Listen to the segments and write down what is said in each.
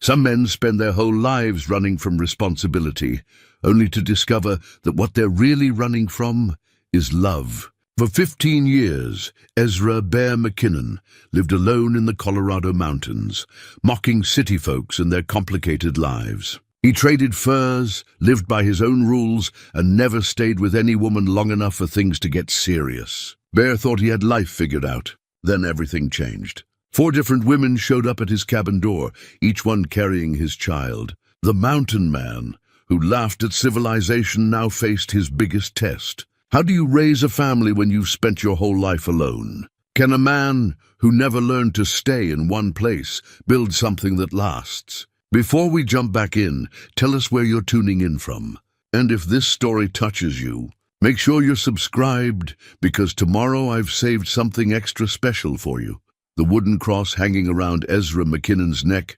Some men spend their whole lives running from responsibility, only to discover that what they're really running from is love. For 15 years, Ezra Bear McKinnon lived alone in the Colorado mountains, mocking city folks and their complicated lives. He traded furs, lived by his own rules, and never stayed with any woman long enough for things to get serious. Bear thought he had life figured out. Then everything changed. 4 different women showed up at his cabin door, each one carrying his child. The mountain man, who laughed at civilization, now faced his biggest test. How do you raise a family when you've spent your whole life alone? Can a man who never learned to stay in one place build something that lasts? Before we jump back in, tell us where you're tuning in from. And if this story touches you, make sure you're subscribed, because tomorrow I've saved something extra special for you. The wooden cross hanging around Ezra McKinnon's neck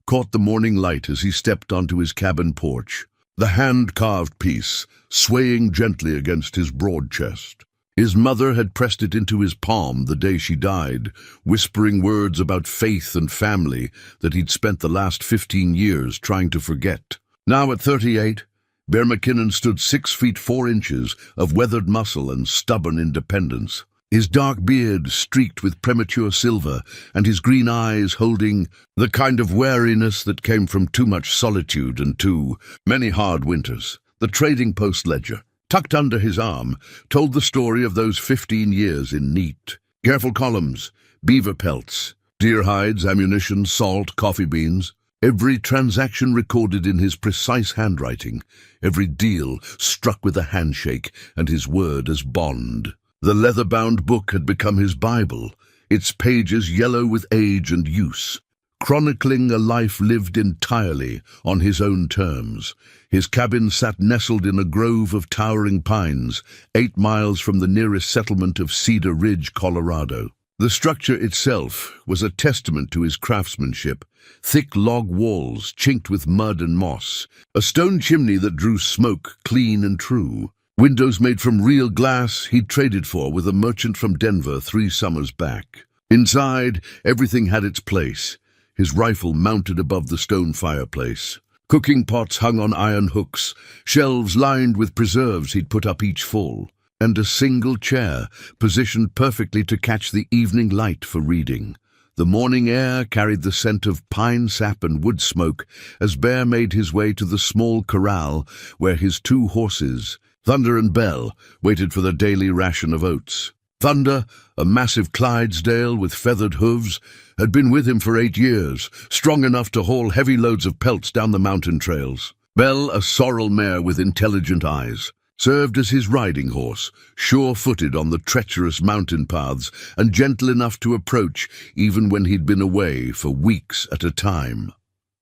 caught the morning light as he stepped onto his cabin porch, the hand-carved piece swaying gently against his broad chest. His mother had pressed it into his palm the day she died, whispering words about faith and family that he'd spent the last 15 years trying to forget. Now at 38, Bear McKinnon stood 6 feet 4 inches of weathered muscle and stubborn independence, his dark beard streaked with premature silver and his green eyes holding the kind of wariness that came from too much solitude and too many hard winters. The trading post ledger, tucked under his arm, told the story of those 15 years in neat, careful columns: beaver pelts, deer hides, ammunition, salt, coffee beans. Every transaction recorded in his precise handwriting, every deal struck with a handshake and his word as bond. The leather-bound book had become his Bible, its pages yellow with age and use, chronicling a life lived entirely on his own terms. His cabin sat nestled in a grove of towering pines, 8 miles from the nearest settlement of Cedar Ridge, Colorado. The structure itself was a testament to his craftsmanship: thick log walls chinked with mud and moss, a stone chimney that drew smoke clean and true, windows made from real glass he'd traded for with a merchant from Denver 3 summers back. Inside, everything had its place: his rifle mounted above the stone fireplace, cooking pots hung on iron hooks, shelves lined with preserves he'd put up each full, and a single chair positioned perfectly to catch the evening light for reading. The morning air carried the scent of pine sap and wood smoke as Bear made his way to the small corral where his 2 horses, Thunder and Belle, waited for their daily ration of oats. Thunder, a massive Clydesdale with feathered hooves, had been with him for 8 years, strong enough to haul heavy loads of pelts down the mountain trails. Belle, a sorrel mare with intelligent eyes, served as his riding horse, sure-footed on the treacherous mountain paths and gentle enough to approach even when he'd been away for weeks at a time.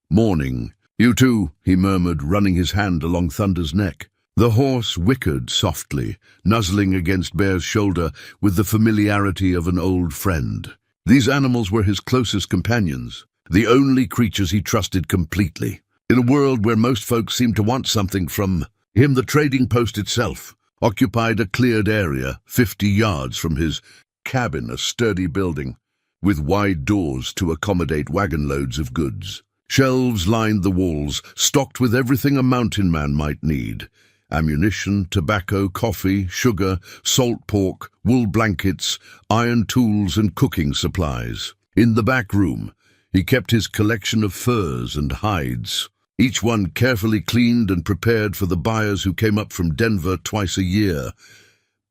"Morning. You too," he murmured, running his hand along Thunder's neck. The horse whickered softly, nuzzling against Bear's shoulder with the familiarity of an old friend. These animals were his closest companions, the only creatures he trusted completely. In a world where most folks seemed to want something from him, the trading post itself occupied a cleared area 50 yards from his cabin, a sturdy building with wide doors to accommodate wagon loads of goods. Shelves lined the walls, stocked with everything a mountain man might need: ammunition, tobacco, coffee, sugar, salt pork, wool blankets, iron tools and cooking supplies. In the back room, he kept his collection of furs and hides, each one carefully cleaned and prepared for the buyers who came up from Denver twice a year.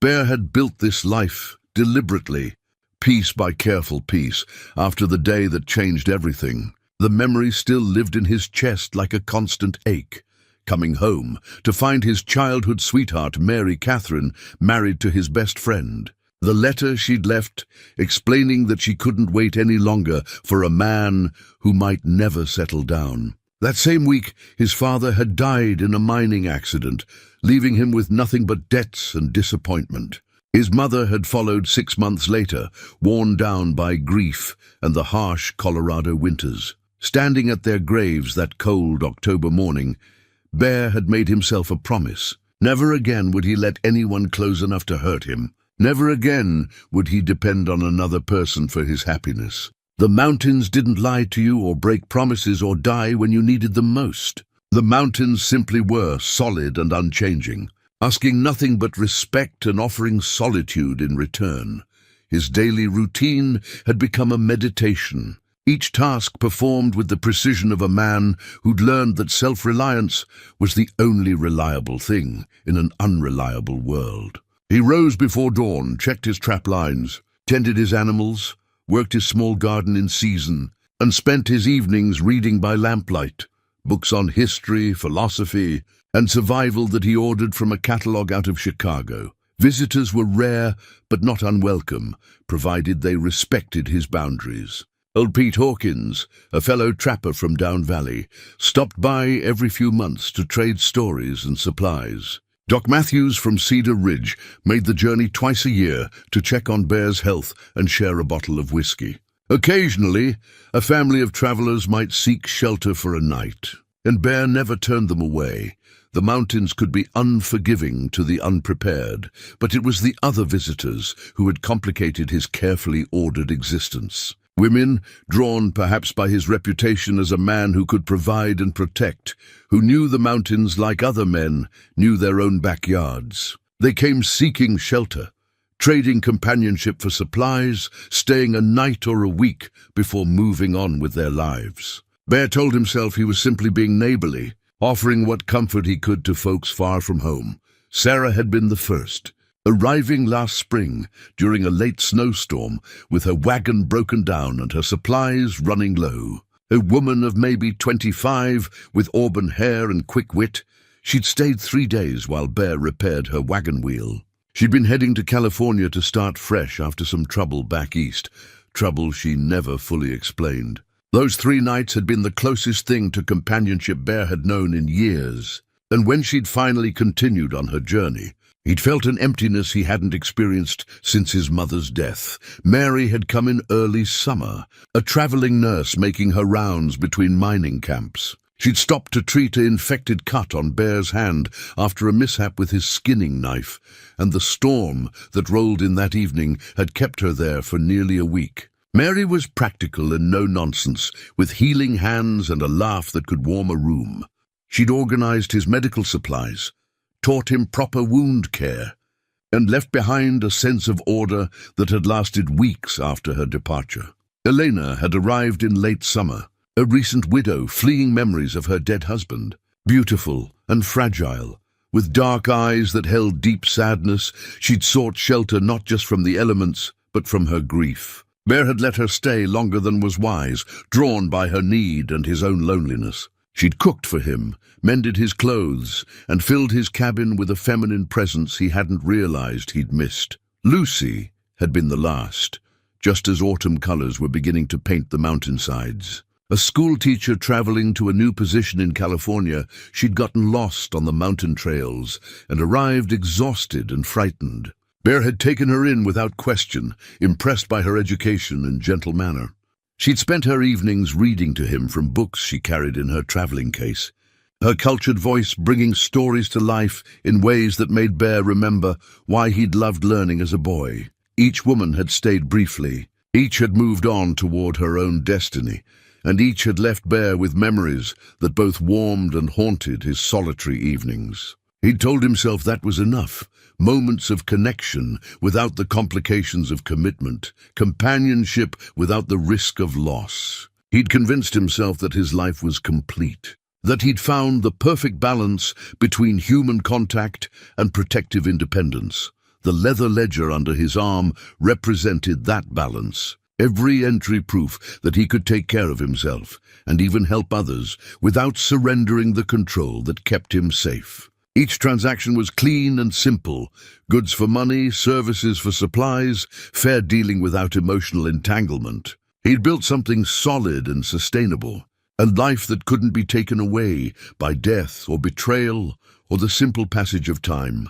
Bear had built this life deliberately, piece by careful piece, after the day that changed everything. The memory still lived in his chest like a constant ache. Coming home to find his childhood sweetheart, Mary Catherine, married to his best friend. The letter she'd left explaining that she couldn't wait any longer for a man who might never settle down. That same week, his father had died in a mining accident, leaving him with nothing but debts and disappointment. His mother had followed 6 months later, worn down by grief and the harsh Colorado winters. Standing at their graves that cold October morning, Bear had made himself a promise. Never again would he let anyone close enough to hurt him. Never again would he depend on another person for his happiness. The mountains didn't lie to you or break promises or die when you needed them most. The mountains simply were solid and unchanging, asking nothing but respect and offering solitude in return. His daily routine had become a meditation, each task performed with the precision of a man who'd learned that self-reliance was the only reliable thing in an unreliable world. He rose before dawn, checked his trap lines, tended his animals, worked his small garden in season, and spent his evenings reading by lamplight, books on history, philosophy, and survival that he ordered from a catalogue out of Chicago. Visitors were rare but not unwelcome, provided they respected his boundaries. Old Pete Hawkins, a fellow trapper from Down Valley, stopped by every few months to trade stories and supplies. Doc Matthews from Cedar Ridge made the journey twice a year to check on Bear's health and share a bottle of whiskey. Occasionally, a family of travelers might seek shelter for a night, and Bear never turned them away. The mountains could be unforgiving to the unprepared, but it was the other visitors who had complicated his carefully ordered existence. Women, drawn perhaps by his reputation as a man who could provide and protect, who knew the mountains like other men knew their own backyards. They came seeking shelter, trading companionship for supplies, staying a night or a week before moving on with their lives. Bear told himself he was simply being neighborly, offering what comfort he could to folks far from home. Sarah had been the first, arriving last spring during a late snowstorm with her wagon broken down and her supplies running low. A woman of maybe 25 with auburn hair and quick wit, she'd stayed 3 days while Bear repaired her wagon wheel. She'd been heading to California to start fresh after some trouble back east, trouble she never fully explained. Those 3 nights had been the closest thing to companionship Bear had known in years, and when she'd finally continued on her journey, he'd felt an emptiness he hadn't experienced since his mother's death. Mary had come in early summer, a traveling nurse making her rounds between mining camps. She'd stopped to treat an infected cut on Bear's hand after a mishap with his skinning knife, and the storm that rolled in that evening had kept her there for nearly a week. Mary was practical and no-nonsense, with healing hands and a laugh that could warm a room. She'd organized his medical supplies, taught him proper wound care, and left behind a sense of order that had lasted weeks after her departure. Elena had arrived in late summer, a recent widow fleeing memories of her dead husband, beautiful and fragile. With dark eyes that held deep sadness, she'd sought shelter not just from the elements, but from her grief. Bear had let her stay longer than was wise, drawn by her need and his own loneliness. She'd cooked for him, mended his clothes, and filled his cabin with a feminine presence he hadn't realized he'd missed. Lucy had been the last, just as autumn colors were beginning to paint the mountainsides. A schoolteacher traveling to a new position in California, she'd gotten lost on the mountain trails and arrived exhausted and frightened. Bear had taken her in without question, impressed by her education and gentle manner. She'd spent her evenings reading to him from books she carried in her traveling case, her cultured voice bringing stories to life in ways that made Bear remember why he'd loved learning as a boy. Each woman had stayed briefly, each had moved on toward her own destiny, and each had left Bear with memories that both warmed and haunted his solitary evenings. He'd told himself that was enough, moments of connection without the complications of commitment, companionship without the risk of loss. He'd convinced himself that his life was complete, that he'd found the perfect balance between human contact and protective independence. The leather ledger under his arm represented that balance. Every entry proof that he could take care of himself and even help others without surrendering the control that kept him safe. Each transaction was clean and simple, goods for money, services for supplies, fair dealing without emotional entanglement. He'd built something solid and sustainable, a life that couldn't be taken away by death or betrayal or the simple passage of time.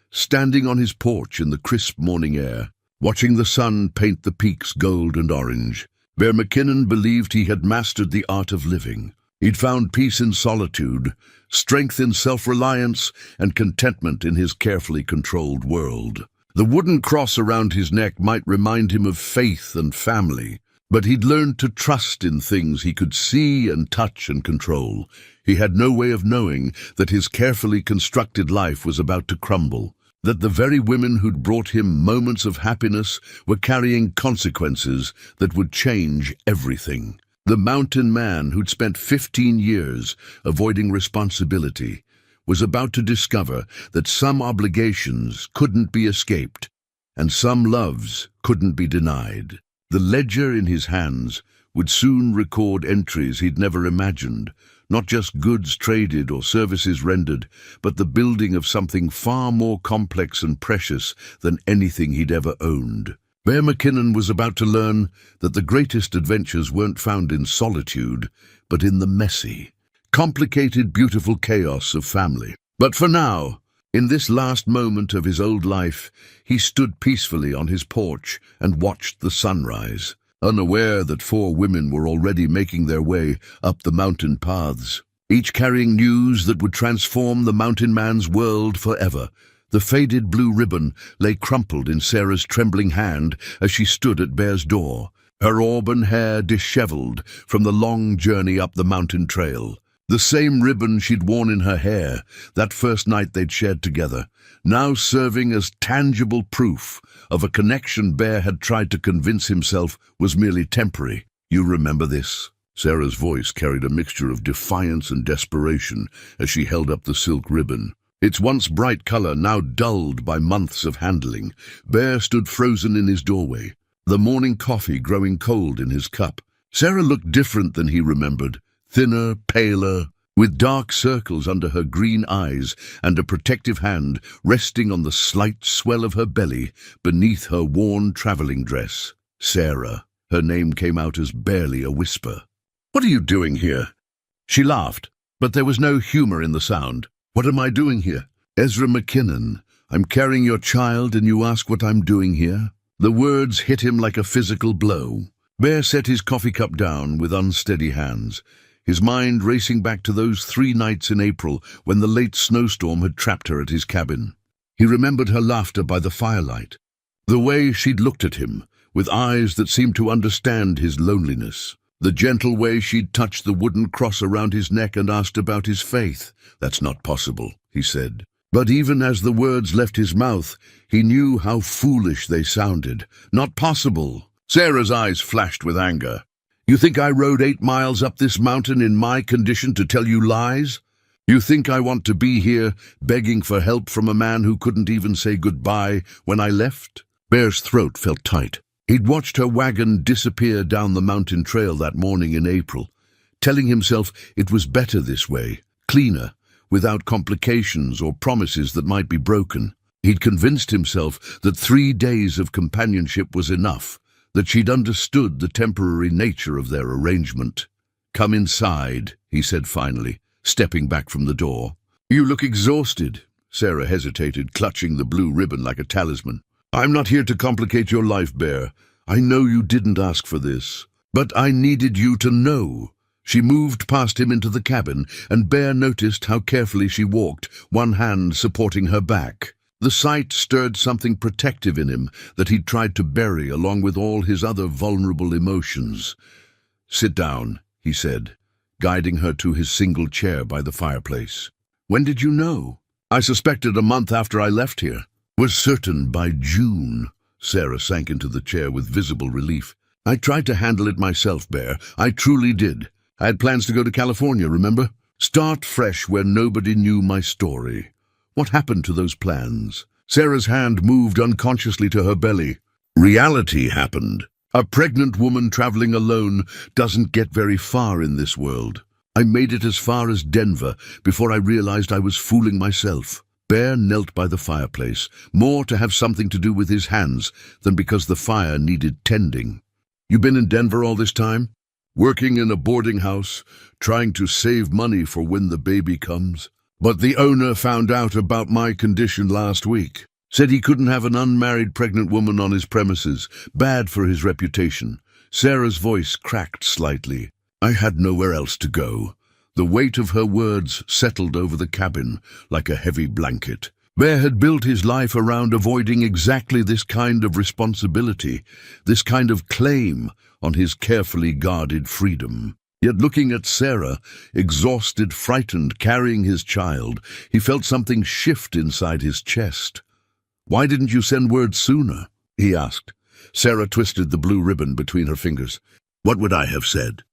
Standing on his porch in the crisp morning air, watching the sun paint the peaks gold and orange, Bear McKinnon believed he had mastered the art of living. He'd found peace in solitude, strength in self-reliance, and contentment in his carefully controlled world. The wooden cross around his neck might remind him of faith and family, But he'd learned to trust in things he could see and touch and control. He had no way of knowing that his carefully constructed life was about to crumble, that the very women who'd brought him moments of happiness were carrying consequences that would change everything. The mountain man who'd spent 15 years avoiding responsibility was about to discover that some obligations couldn't be escaped and some loves couldn't be denied. The ledger in his hands would soon record entries he'd never imagined, not just goods traded or services rendered, but the building of something far more complex and precious than anything he'd ever owned. Bear McKinnon was about to learn that the greatest adventures weren't found in solitude, but in the messy, complicated, beautiful chaos of family. But for now, in this last moment of his old life, he stood peacefully on his porch and watched the sunrise, unaware that 4 women were already making their way up the mountain paths, each carrying news that would transform the mountain man's world forever. The faded blue ribbon lay crumpled in Sarah's trembling hand as she stood at Bear's door, her auburn hair disheveled from the long journey up the mountain trail. The same ribbon she'd worn in her hair that first night they'd shared together, now serving as tangible proof of a connection Bear had tried to convince himself was merely temporary. "You remember this?" Sarah's voice carried a mixture of defiance and desperation as she held up the silk ribbon. Its once bright color now dulled by months of handling. Bear stood frozen in his doorway, the morning coffee growing cold in his cup. Sarah looked different than he remembered, thinner, paler, with dark circles under her green eyes and a protective hand resting on the slight swell of her belly beneath her worn traveling dress. Sarah. Her name came out as barely a whisper. "What are you doing here?" She laughed, but there was no humor in the sound. "What am I doing here?" "Ezra McKinnon, I'm carrying your child and you ask what I'm doing here?" The words hit him like a physical blow. Bear set his coffee cup down with unsteady hands, his mind racing back to those 3 nights in April when the late snowstorm had trapped her at his cabin. He remembered her laughter by the firelight, the way she'd looked at him, with eyes that seemed to understand his loneliness, the gentle way she'd touched the wooden cross around his neck and asked about his faith. "That's not possible," he said. But even as the words left his mouth, he knew how foolish they sounded. Not possible. Sarah's eyes flashed with anger. "You think I rode 8 miles up this mountain in my condition to tell you lies? You think I want to be here begging for help from a man who couldn't even say goodbye when I left?" Bear's throat felt tight. He'd watched her wagon disappear down the mountain trail that morning in April, telling himself it was better this way, cleaner, without complications or promises that might be broken. He'd convinced himself that 3 days of companionship was enough, that she'd understood the temporary nature of their arrangement. "Come inside," he said finally, stepping back from the door. "You look exhausted." Sarah hesitated, clutching the blue ribbon like a talisman. "I'm not here to complicate your life, Bear. I know you didn't ask for this, but I needed you to know." She moved past him into the cabin, and Bear noticed how carefully she walked, one hand supporting her back. The sight stirred something protective in him that he'd tried to bury along with all his other vulnerable emotions. "Sit down," he said, guiding her to his single chair by the fireplace. "When did you know?" "I suspected a month after I left here. Was certain by June." Sarah sank into the chair with visible relief. "I tried to handle it myself, Bear. I truly did. I had plans to go to California, remember? Start fresh where nobody knew my story. What happened to those plans?" Sarah's hand moved unconsciously to her belly. "Reality happened. A pregnant woman traveling alone doesn't get very far in this world. I made it as far as Denver before I realized I was fooling myself." Bear knelt by the fireplace, more to have something to do with his hands than because the fire needed tending. "You been in Denver all this time? Working in a boarding house, trying to save money for when the baby comes? But the owner found out about my condition last week. Said he couldn't have an unmarried pregnant woman on his premises. Bad for his reputation." Sarah's voice cracked slightly. "I had nowhere else to go." The weight of her words settled over the cabin like a heavy blanket. Bear had built his life around avoiding exactly this kind of responsibility, this kind of claim on his carefully guarded freedom. Yet looking at Sarah, exhausted, frightened, carrying his child, he felt something shift inside his chest. "Why didn't you send word sooner?" he asked. Sarah twisted the blue ribbon between her fingers. "What would I have said?"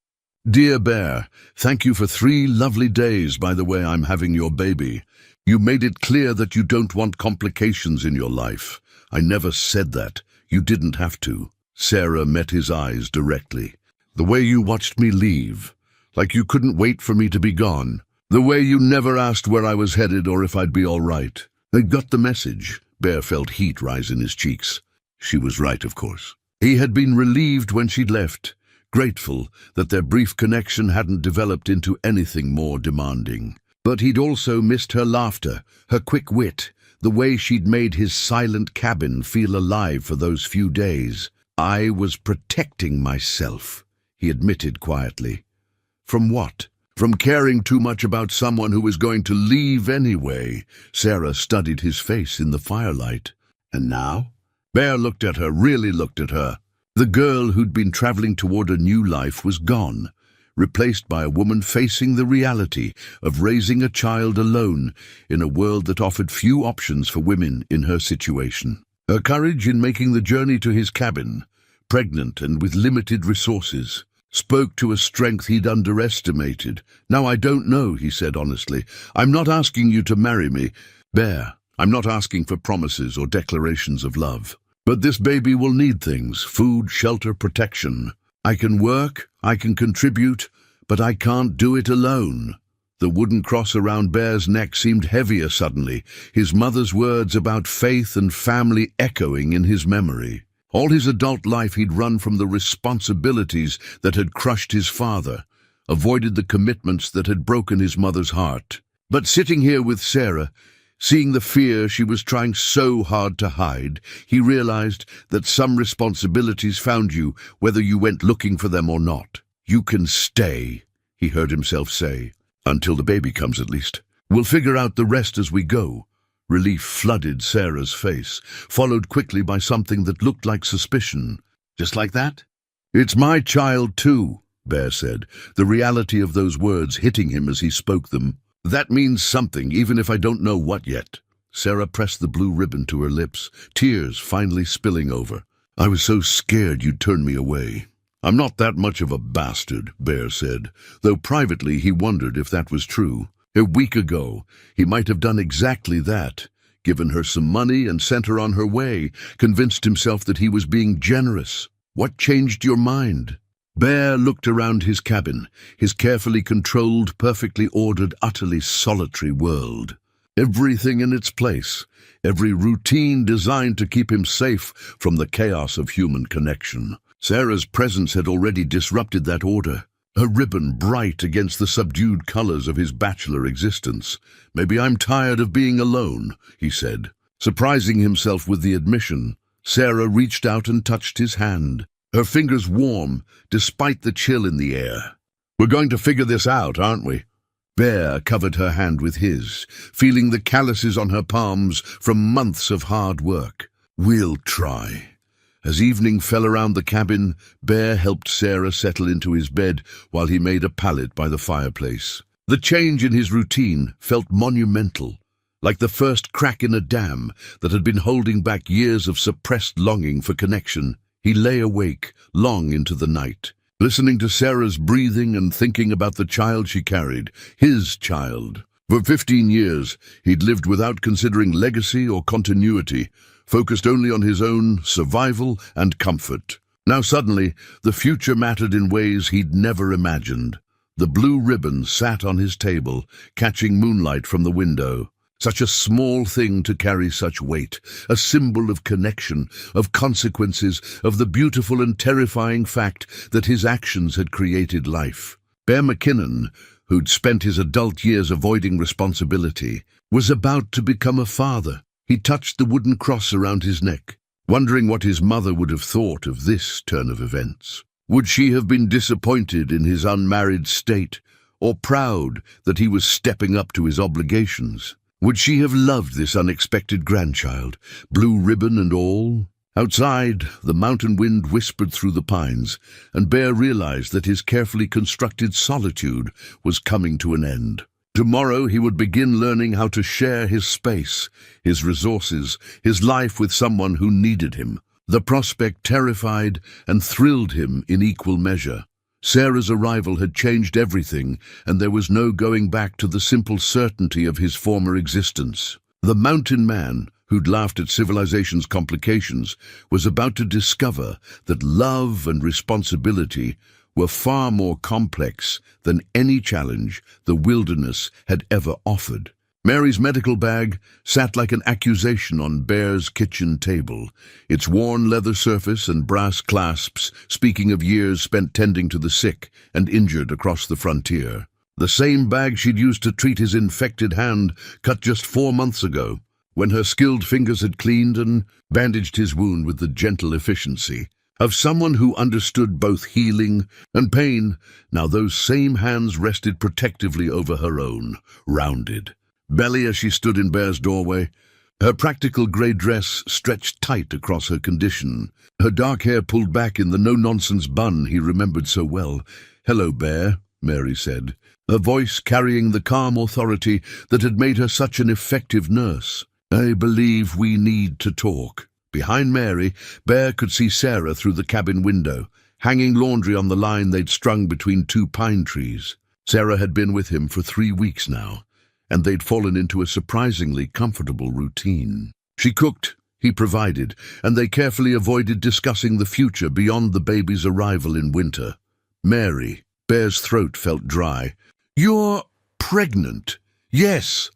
"Dear Bear, thank you for 3 lovely days, by the way I'm having your baby. You made it clear that you don't want complications in your life. I never said that. You didn't have to." Sarah met his eyes directly. "The way you watched me leave, like you couldn't wait for me to be gone. The way you never asked where I was headed or if I'd be all right. I got the message." Bear felt heat rise in his cheeks. She was right, of course. He had been relieved when she'd left, grateful that their brief connection hadn't developed into anything more demanding. But he'd also missed her laughter, her quick wit, the way she'd made his silent cabin feel alive for those few days. "I was protecting myself," he admitted quietly. "From what? From caring too much about someone who was going to leave anyway." Sarah studied his face in the firelight. "And now?" Bear looked at her, really looked at her. The girl who'd been traveling toward a new life was gone, replaced by a woman facing the reality of raising a child alone in a world that offered few options for women in her situation. Her courage in making the journey to his cabin, pregnant and with limited resources, spoke to a strength he'd underestimated. "Now I don't know," he said honestly. "I'm not asking you to marry me, Bear. I'm not asking for promises or declarations of love. But this baby will need things: food, shelter, protection. I can work, I can contribute, but I can't do it alone." The wooden cross around Bear's neck seemed heavier suddenly, his mother's words about faith and family echoing in his memory. All his adult life he'd run from the responsibilities that had crushed his father, avoided the commitments that had broken his mother's heart. But sitting here with Sarah, seeing the fear she was trying so hard to hide, he realized that some responsibilities found you whether you went looking for them or not. "You can stay," he heard himself say. "Until the baby comes, at least. We'll figure out the rest as we go." Relief flooded Sarah's face, followed quickly by something that looked like suspicion. "Just like that?" "It's my child, too," Bear said, the reality of those words hitting him as he spoke them. "That means something, even if I don't know what yet." Sarah pressed the blue ribbon to her lips, tears finally spilling over. "I was so scared you'd turn me away." "I'm not that much of a bastard," Bear said, though privately he wondered if that was true. A week ago, he might have done exactly that, given her some money and sent her on her way, convinced himself that he was being generous. "What changed your mind?" Bear looked around his cabin, his carefully controlled, perfectly ordered, utterly solitary world. Everything in its place, every routine designed to keep him safe from the chaos of human connection. Sarah's presence had already disrupted that order, her ribbon bright against the subdued colors of his bachelor existence. "Maybe I'm tired of being alone," he said. Surprising himself with the admission, Sarah reached out and touched his hand, her fingers warm despite the chill in the air. "We're going to figure this out, aren't we?" Bear covered her hand with his, feeling the calluses on her palms from months of hard work. "We'll try." As evening fell around the cabin, Bear helped Sarah settle into his bed while he made a pallet by the fireplace. The change in his routine felt monumental, like the first crack in a dam that had been holding back years of suppressed longing for connection. He lay awake long into the night, listening to Sarah's breathing and thinking about the child she carried, his child. For 15 years, he'd lived without considering legacy or continuity, focused only on his own survival and comfort. Now suddenly, the future mattered in ways he'd never imagined. The blue ribbon sat on his table, catching moonlight from the window. Such a small thing to carry such weight, a symbol of connection, of consequences, of the beautiful and terrifying fact that his actions had created life. Bear McKinnon, who'd spent his adult years avoiding responsibility, was about to become a father. He touched the wooden cross around his neck, wondering what his mother would have thought of this turn of events. Would she have been disappointed in his unmarried state, or proud that he was stepping up to his obligations? Would she have loved this unexpected grandchild, blue ribbon and all? Outside, the mountain wind whispered through the pines, and Bear realized that his carefully constructed solitude was coming to an end. Tomorrow he would begin learning how to share his space, his resources, his life with someone who needed him. The prospect terrified and thrilled him in equal measure. Sarah's arrival had changed everything, and there was no going back to the simple certainty of his former existence. The mountain man, who'd laughed at civilization's complications, was about to discover that love and responsibility were far more complex than any challenge the wilderness had ever offered. Mary's medical bag sat like an accusation on Bear's kitchen table, its worn leather surface and brass clasps speaking of years spent tending to the sick and injured across the frontier. The same bag she'd used to treat his infected hand, cut just 4 months ago, when her skilled fingers had cleaned and bandaged his wound with the gentle efficiency of someone who understood both healing and pain. Now those same hands rested protectively over her own, rounded belly as she stood in Bear's doorway. Her practical grey dress stretched tight across her condition, her dark hair pulled back in the no-nonsense bun he remembered so well. "Hello, Bear," Mary said, her voice carrying the calm authority that had made her such an effective nurse. "I believe we need to talk." Behind Mary, Bear could see Sarah through the cabin window, hanging laundry on the line they'd strung between 2 pine trees. Sarah had been with him for 3 weeks now, and they'd fallen into a surprisingly comfortable routine. She cooked, he provided, and they carefully avoided discussing the future beyond the baby's arrival in winter. "Mary," Bear's throat felt dry. "You're pregnant?" "Yes."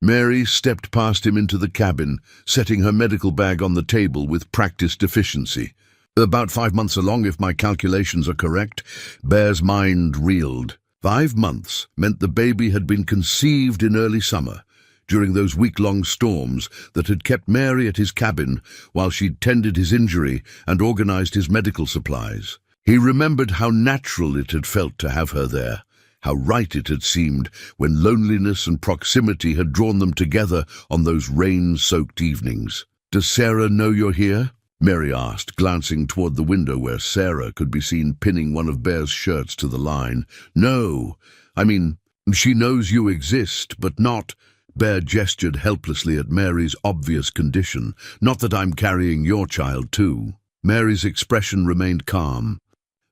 Mary stepped past him into the cabin, setting her medical bag on the table with practiced efficiency. "About 5 months along, if my calculations are correct." Bear's mind reeled. 5 months meant the baby had been conceived in early summer, during those week-long storms that had kept Mary at his cabin while she'd tended his injury and organized his medical supplies. He remembered how natural it had felt to have her there, how right it had seemed when loneliness and proximity had drawn them together on those rain-soaked evenings. "Does Sarah know you're here?" Mary asked, glancing toward the window where Sarah could be seen pinning one of Bear's shirts to the line. "No. I mean, she knows you exist, but not—" Bear gestured helplessly at Mary's obvious condition. "Not that I'm carrying your child, too." Mary's expression remained calm,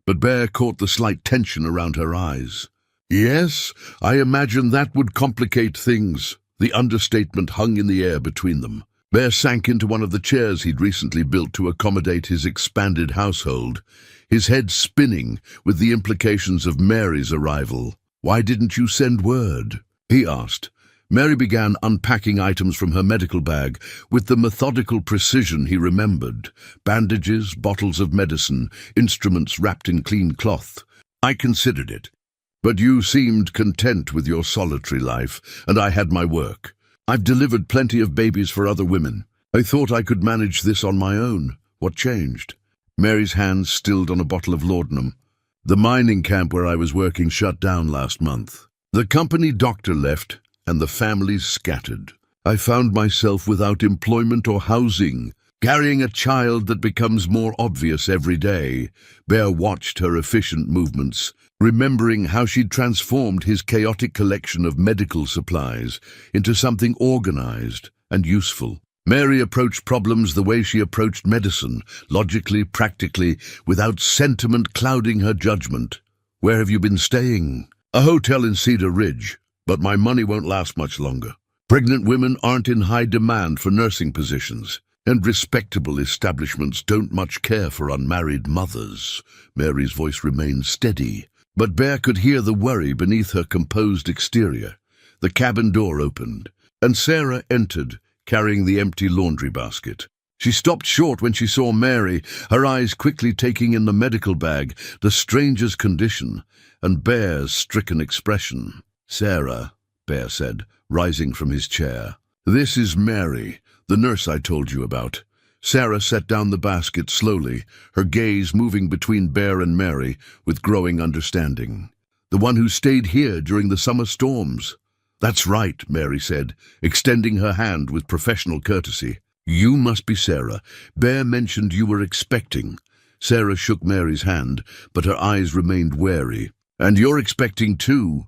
but Bear caught the slight tension around her eyes. "Yes, I imagine that would complicate things." The understatement hung in the air between them. Bear sank into one of the chairs he'd recently built to accommodate his expanded household, his head spinning with the implications of Mary's arrival. "Why didn't you send word?" he asked. Mary began unpacking items from her medical bag with the methodical precision he remembered. Bandages, bottles of medicine, instruments wrapped in clean cloth. "I considered it. But you seemed content with your solitary life, and I had my work. I've delivered plenty of babies for other women. I thought I could manage this on my own. What changed?" Mary's hands stilled on a bottle of laudanum. "The mining camp where I was working shut down last month. The company doctor left, and the families scattered. I found myself without employment or housing, carrying a child that becomes more obvious every day." Bear watched her efficient movements, remembering how she'd transformed his chaotic collection of medical supplies into something organized and useful. Mary approached problems the way she approached medicine, logically, practically, without sentiment clouding her judgment. "Where have you been staying?" "A hotel in Cedar Ridge, but my money won't last much longer. Pregnant women aren't in high demand for nursing positions, and respectable establishments don't much care for unmarried mothers." Mary's voice remained steady, but Bear could hear the worry beneath her composed exterior. The cabin door opened, and Sarah entered, carrying the empty laundry basket. She stopped short when she saw Mary, her eyes quickly taking in the medical bag, the stranger's condition, and Bear's stricken expression. "Sarah," Bear said, rising from his chair. "This is Mary, the nurse I told you about." Sarah set down the basket slowly, her gaze moving between Bear and Mary with growing understanding. "The one who stayed here during the summer storms." "That's right," Mary said, extending her hand with professional courtesy. "You must be Sarah. Bear mentioned you were expecting." Sarah shook Mary's hand, but her eyes remained wary. "And you're expecting too?"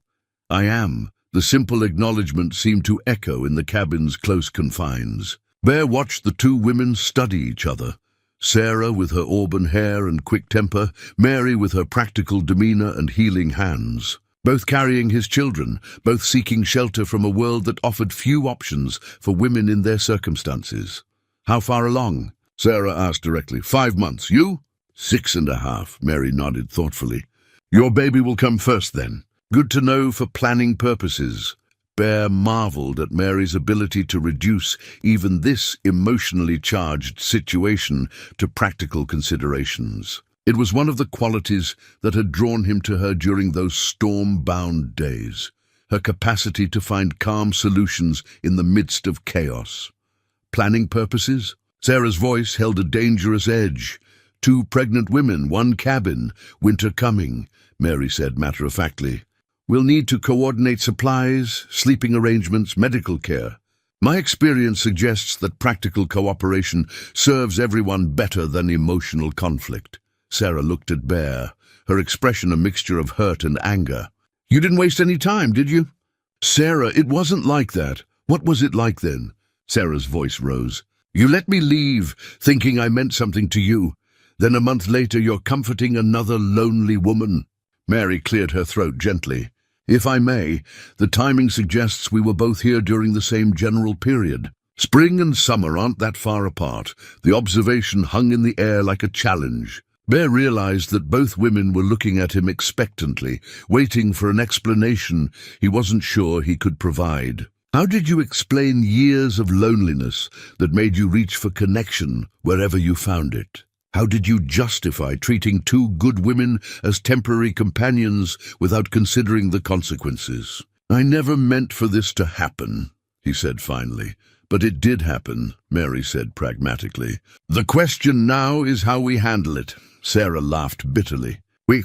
"I am." The simple acknowledgement seemed to echo in the cabin's close confines. Bear watched the two women study each other. Sarah with her auburn hair and quick temper, Mary with her practical demeanor and healing hands. Both carrying his children, both seeking shelter from a world that offered few options for women in their circumstances. "How far along?" Sarah asked directly. 5 months. You? 6.5, Mary nodded thoughtfully. "Your baby will come first then. Good to know for planning purposes." Bear marveled at Mary's ability to reduce even this emotionally charged situation to practical considerations. It was one of the qualities that had drawn him to her during those storm-bound days, her capacity to find calm solutions in the midst of chaos. Planning purposes? Sarah's voice held a dangerous edge. 2 pregnant women, 1 cabin, winter coming, Mary said matter-of-factly. "We'll need to coordinate supplies, sleeping arrangements, medical care. My experience suggests that practical cooperation serves everyone better than emotional conflict." Sarah looked at Bear, her expression a mixture of hurt and anger. "You didn't waste any time, did you?" "Sarah, it wasn't like that." "What was it like then?" Sarah's voice rose. "You let me leave, thinking I meant something to you. Then a month later you're comforting another lonely woman." Mary cleared her throat gently. "If I may, the timing suggests we were both here during the same general period. Spring and summer aren't that far apart." The observation hung in the air like a challenge. Bear realized that both women were looking at him expectantly, waiting for an explanation he wasn't sure he could provide. "How did you explain years of loneliness that made you reach for connection wherever you found it? How did you justify treating 2 good women as temporary companions without considering the consequences?" "I never meant for this to happen," he said finally. "But it did happen," Mary said pragmatically. "The question now is how we handle it." Sarah laughed bitterly.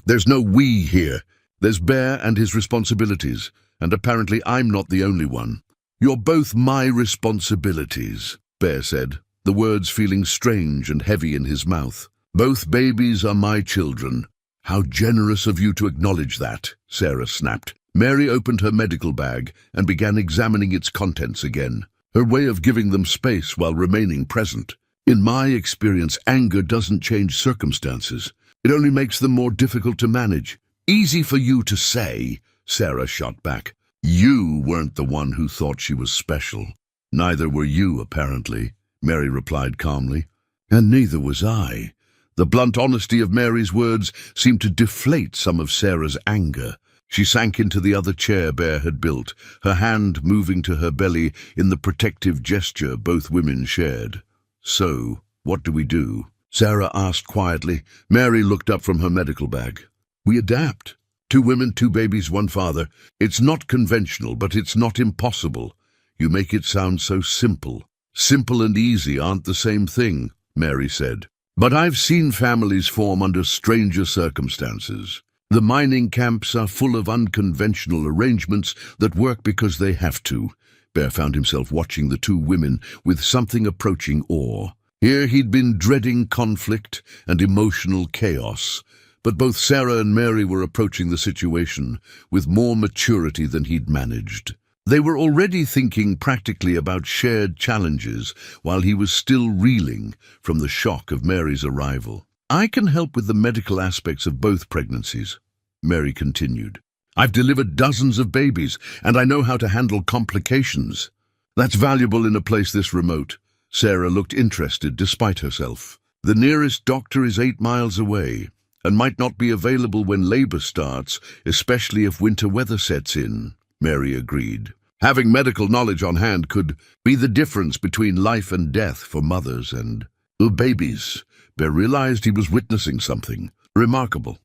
There's no we here. There's Bear and his responsibilities, and apparently I'm not the only one." "You're both my responsibilities," Bear said, the words feeling strange and heavy in his mouth. "Both babies are my children." "How generous of you to acknowledge that," Sarah snapped. Mary opened her medical bag and began examining its contents again, her way of giving them space while remaining present. "In my experience, anger doesn't change circumstances. It only makes them more difficult to manage." "Easy for you to say," Sarah shot back. "You weren't the one who thought she was special." "Neither were you, apparently," Mary replied calmly. "And neither was I." The blunt honesty of Mary's words seemed to deflate some of Sarah's anger. She sank into the other chair Bear had built, her hand moving to her belly in the protective gesture both women shared. "So, what do we do?" Sarah asked quietly. Mary looked up from her medical bag. "We adapt. 2 women, 2 babies, 1 father. It's not conventional, but it's not impossible." "You make it sound so simple." "Simple and easy aren't the same thing," Mary said. "But I've seen families form under stranger circumstances. The mining camps are full of unconventional arrangements that work because they have to." Bear found himself watching the 2 women with something approaching awe. Here he'd been dreading conflict and emotional chaos, but both Sarah and Mary were approaching the situation with more maturity than he'd managed. They were already thinking practically about shared challenges while he was still reeling from the shock of Mary's arrival. "I can help with the medical aspects of both pregnancies," Mary continued. "I've delivered dozens of babies, and I know how to handle complications." "That's valuable in a place this remote." Sarah looked interested despite herself. "The nearest doctor is 8 miles away, and might not be available when labor starts, especially if winter weather sets in," Mary agreed. Having medical knowledge on hand could be the difference between life and death for mothers and babies. Bear realized he was witnessing something remarkable.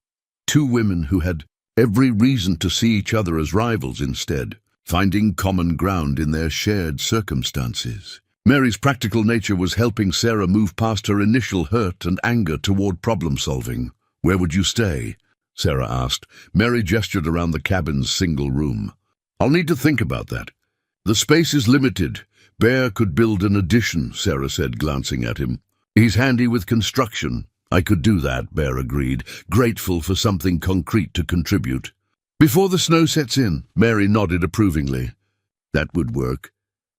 2 women who had every reason to see each other as rivals instead, finding common ground in their shared circumstances. Mary's practical nature was helping Sarah move past her initial hurt and anger toward problem-solving. "Where would you stay?" Sarah asked. Mary gestured around the cabin's single room. I'll need to think about that. The space is limited. Bear could build an addition, Sarah said, glancing at him. He's handy with construction. I could do that, Bear agreed, grateful for something concrete to contribute. Before the snow sets in, Mary nodded approvingly. That would work.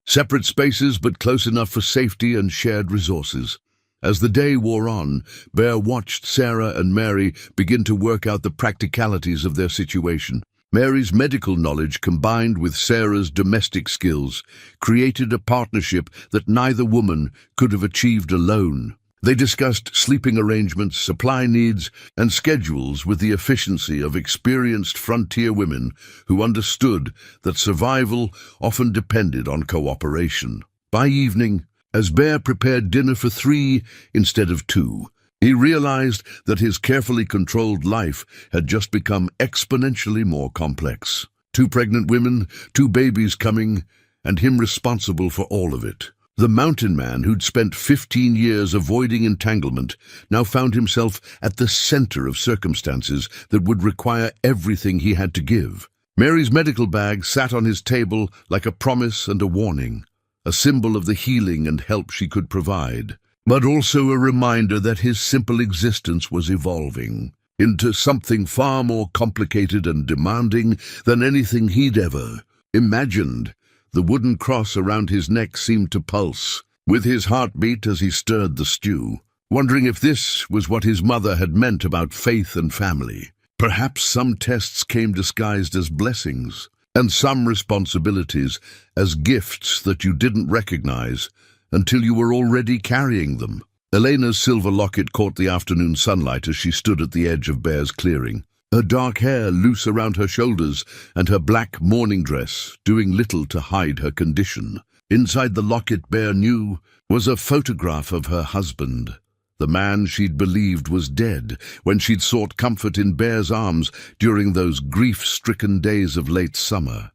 Separate spaces, but close enough for safety and shared resources. As the day wore on, Bear watched Sarah and Mary begin to work out the practicalities of their situation. Mary's medical knowledge combined with Sarah's domestic skills created a partnership that neither woman could have achieved alone. They discussed sleeping arrangements, supply needs, and schedules with the efficiency of experienced frontier women who understood that survival often depended on cooperation. By evening, as Bear prepared dinner for 3 instead of 2, he realized that his carefully controlled life had just become exponentially more complex. 2 pregnant women, 2 babies coming, and him responsible for all of it. The mountain man, who'd spent 15 years avoiding entanglement, now found himself at the center of circumstances that would require everything he had to give. Mary's medical bag sat on his table like a promise and a warning, a symbol of the healing and help she could provide, but also a reminder that his simple existence was evolving into something far more complicated and demanding than anything he'd ever imagined. The wooden cross around his neck seemed to pulse, with his heartbeat as he stirred the stew, wondering if this was what his mother had meant about faith and family. Perhaps some tests came disguised as blessings, and some responsibilities as gifts that you didn't recognize until you were already carrying them. Elena's silver locket caught the afternoon sunlight as she stood at the edge of Bear's clearing, her dark hair loose around her shoulders and her black mourning dress doing little to hide her condition. Inside the locket, Bear knew, was a photograph of her husband, the man she'd believed was dead when she'd sought comfort in Bear's arms during those grief-stricken days of late summer.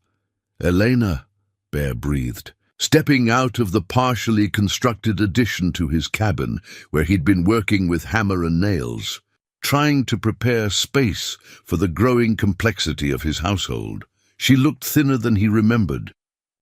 "Elena," Bear breathed, stepping out of the partially constructed addition to his cabin where he'd been working with hammer and nails, trying to prepare space for the growing complexity of his household. She looked thinner than he remembered,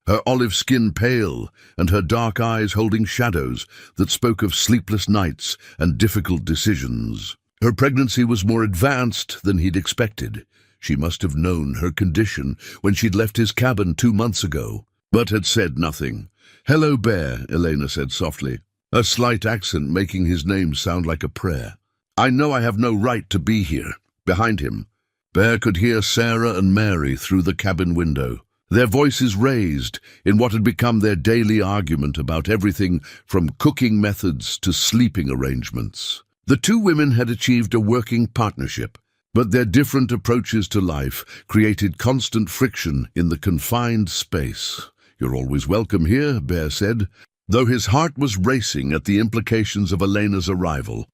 her olive skin pale and her dark eyes holding shadows that spoke of sleepless nights and difficult decisions. Her pregnancy was more advanced than he'd expected. She must have known her condition when she'd left his cabin 2 months ago, but had said nothing. "Hello, Bear," Elena said softly, a slight accent making his name sound like a prayer. "I know I have no right to be here." Behind him, Bear could hear Sarah and Mary through the cabin window, their voices raised in what had become their daily argument about everything from cooking methods to sleeping arrangements. The 2 women had achieved a working partnership, but their different approaches to life created constant friction in the confined space. "You're always welcome here," Bear said, though his heart was racing at the implications of Elena's arrival.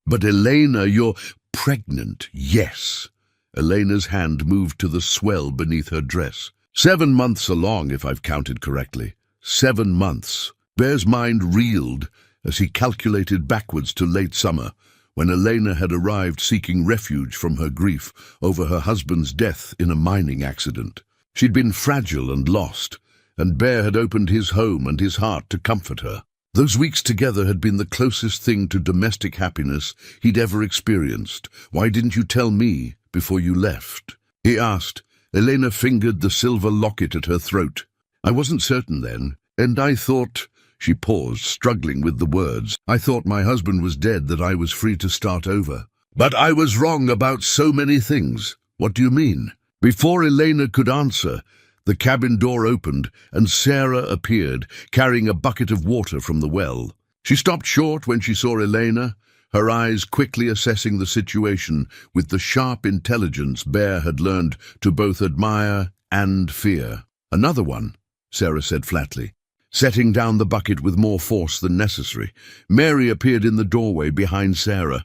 "But Elena, you're pregnant." "Yes." Elena's hand moved to the swell beneath her dress. 7 months along, if I've counted correctly. 7 months. Bear's mind reeled as he calculated backwards to late summer, when Elena had arrived seeking refuge from her grief over her husband's death in a mining accident. She'd been fragile and lost, and Bear had opened his home and his heart to comfort her. Those weeks together had been the closest thing to domestic happiness he'd ever experienced. "Why didn't you tell me before you left?" he asked. Elena fingered the silver locket at her throat. "I wasn't certain then, and I thought—" She paused, struggling with the words. "I thought my husband was dead, that I was free to start over. But I was wrong about so many things." "What do you mean?" Before Elena could answer, the cabin door opened and Sarah appeared, carrying a bucket of water from the well. She stopped short when she saw Elena, her eyes quickly assessing the situation with the sharp intelligence Bear had learned to both admire and fear. "Another one," Sarah said flatly, setting down the bucket with more force than necessary. Mary appeared in the doorway behind Sarah,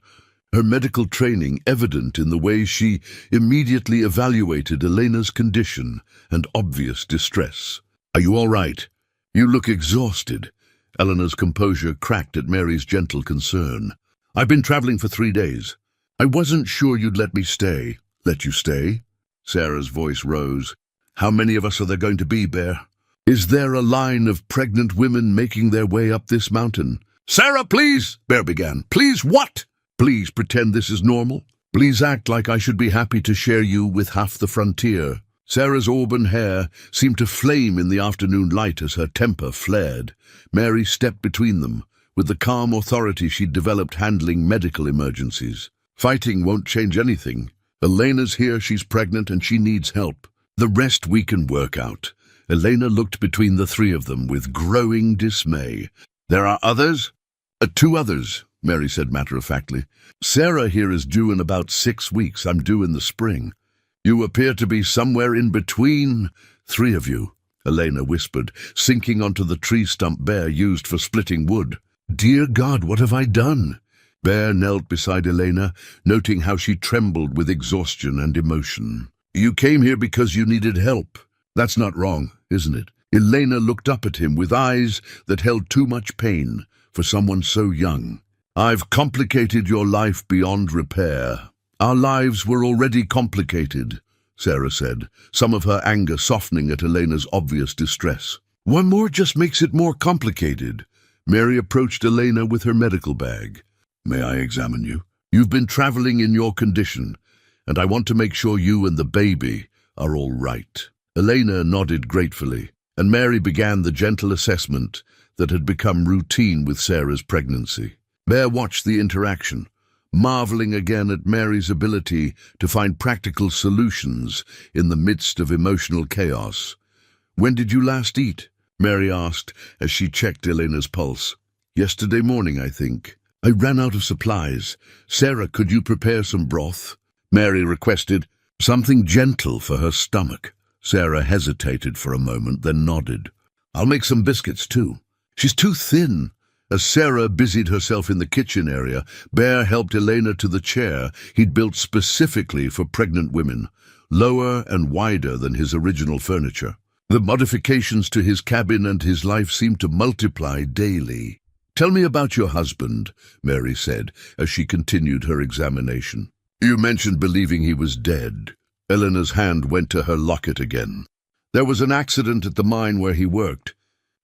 her medical training evident in the way she immediately evaluated Elena's condition and obvious distress. "Are you all right? You look exhausted." Eleanor's composure cracked at Mary's gentle concern. "I've been traveling for 3 days. I wasn't sure you'd let me stay." "Let you stay?" Sarah's voice rose. How many of us are there going to be, Bear? Is there a line of pregnant women making their way up this mountain? Sarah, please, Bear began. Please what? Please pretend this is normal. Please act like I should be happy to share you with half the frontier. Sarah's auburn hair seemed to flame in the afternoon light as her temper flared. Mary stepped between them, with the calm authority she'd developed handling medical emergencies. Fighting won't change anything. Elena's here, she's pregnant, and she needs help. The rest we can work out. Elena looked between the three of them with growing dismay. There are others? 2 others, Mary said matter-of-factly. Sarah here is due in about 6 weeks. I'm due in the spring. You appear to be somewhere in between. 3 of you, Elena whispered, sinking onto the tree stump Bear used for splitting wood. Dear God, what have I done? Bear knelt beside Elena, noting how she trembled with exhaustion and emotion. You came here because you needed help. That's not wrong, isn't it? Elena looked up at him with eyes that held too much pain for someone so young. I've complicated your life beyond repair. Our lives were already complicated, Sarah said, some of her anger softening at Elena's obvious distress. One more just makes it more complicated. Mary approached Elena with her medical bag. May I examine you? You've been traveling in your condition, and I want to make sure you and the baby are all right. Elena nodded gratefully, and Mary began the gentle assessment that had become routine with Sarah's pregnancy. Bear watched the interaction, marveling again at Mary's ability to find practical solutions in the midst of emotional chaos. When did you last eat? Mary asked as she checked Elena's pulse. Yesterday morning, I think. I ran out of supplies. Sarah, could you prepare some broth? Mary requested. Something gentle for her stomach. Sarah hesitated for a moment, then nodded. I'll make some biscuits, too. She's too thin. As Sarah busied herself in the kitchen area, Bear helped Elena to the chair he'd built specifically for pregnant women, lower and wider than his original furniture. The modifications to his cabin and his life seemed to multiply daily. Tell me about your husband, Mary said, as she continued her examination. You mentioned believing he was dead. Eleanor's hand went to her locket again. There was an accident at the mine where he worked.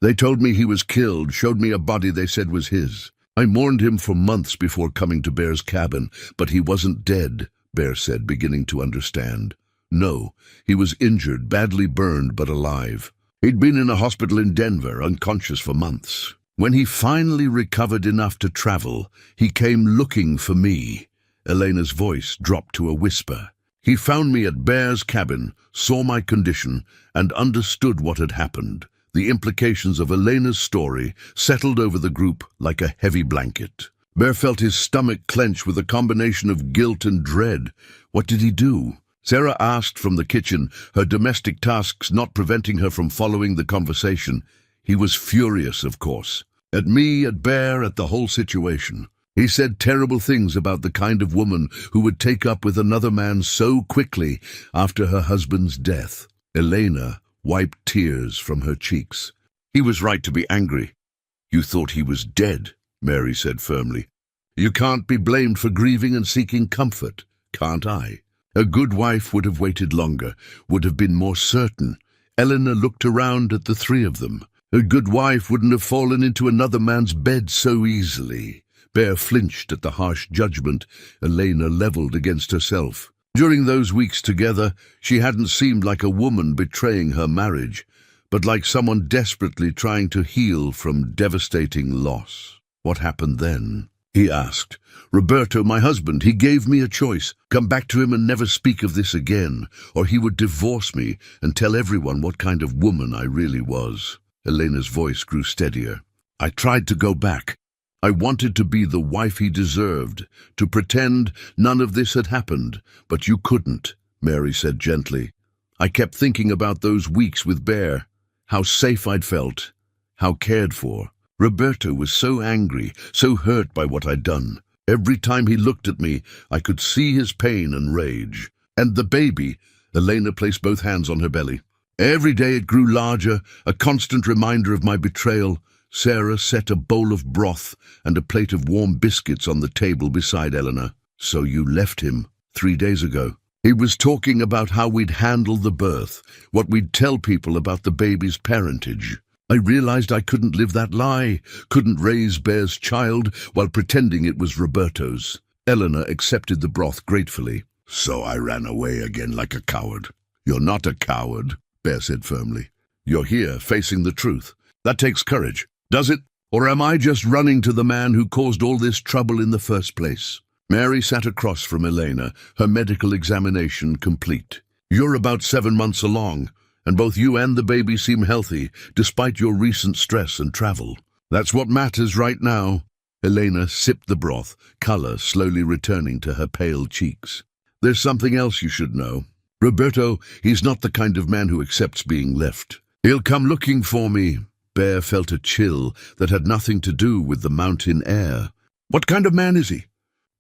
They told me he was killed, showed me a body they said was his. I mourned him for months before coming to Bear's cabin, but he wasn't dead, Bear said, beginning to understand. No, he was injured, badly burned, but alive. He'd been in a hospital in Denver, unconscious for months. When he finally recovered enough to travel, he came looking for me. Elena's voice dropped to a whisper. He found me at Bear's cabin, saw my condition, and understood what had happened. The implications of Elena's story settled over the group like a heavy blanket. Bear felt his stomach clench with a combination of guilt and dread. What did he do? Sarah asked from the kitchen, her domestic tasks not preventing her from following the conversation. He was furious, of course. At me, at Bear, at the whole situation. He said terrible things about the kind of woman who would take up with another man so quickly after her husband's death. Elena wiped tears from her cheeks. He was right to be angry. You thought he was dead, Mary said firmly. You can't be blamed for grieving and seeking comfort, can't I? A good wife would have waited longer, would have been more certain. Eleanor looked around at the three of them. A good wife wouldn't have fallen into another man's bed so easily. Bear flinched at the harsh judgment Elena leveled against herself. During those weeks together, she hadn't seemed like a woman betraying her marriage, but like someone desperately trying to heal from devastating loss. What happened then? He asked. Roberto, my husband, he gave me a choice. Come back to him and never speak of this again, or he would divorce me and tell everyone what kind of woman I really was. Elena's voice grew steadier. I tried to go back. I wanted to be the wife he deserved, to pretend none of this had happened, but you couldn't, Mary said gently. I kept thinking about those weeks with Bear, how safe I'd felt, how cared for. Roberto was so angry, so hurt by what I'd done. Every time he looked at me, I could see his pain and rage. And the baby, Elena placed both hands on her belly. Every day it grew larger, a constant reminder of my betrayal. Sarah set a bowl of broth and a plate of warm biscuits on the table beside Eleanor. So you left him 3 days ago. He was talking about how we'd handle the birth, what we'd tell people about the baby's parentage. I realized I couldn't live that lie, couldn't raise Bear's child while pretending it was Roberto's. Eleanor accepted the broth gratefully. So I ran away again like a coward. You're not a coward, Bear said firmly. You're here, facing the truth. That takes courage, does it? Or am I just running to the man who caused all this trouble in the first place? Mary sat across from Elena, her medical examination complete. You're about 7 months along, and both you and the baby seem healthy, despite your recent stress and travel. That's what matters right now. Elena sipped the broth, color slowly returning to her pale cheeks. There's something else you should know. Roberto, he's not the kind of man who accepts being left. He'll come looking for me. Bear felt a chill that had nothing to do with the mountain air. What kind of man is he?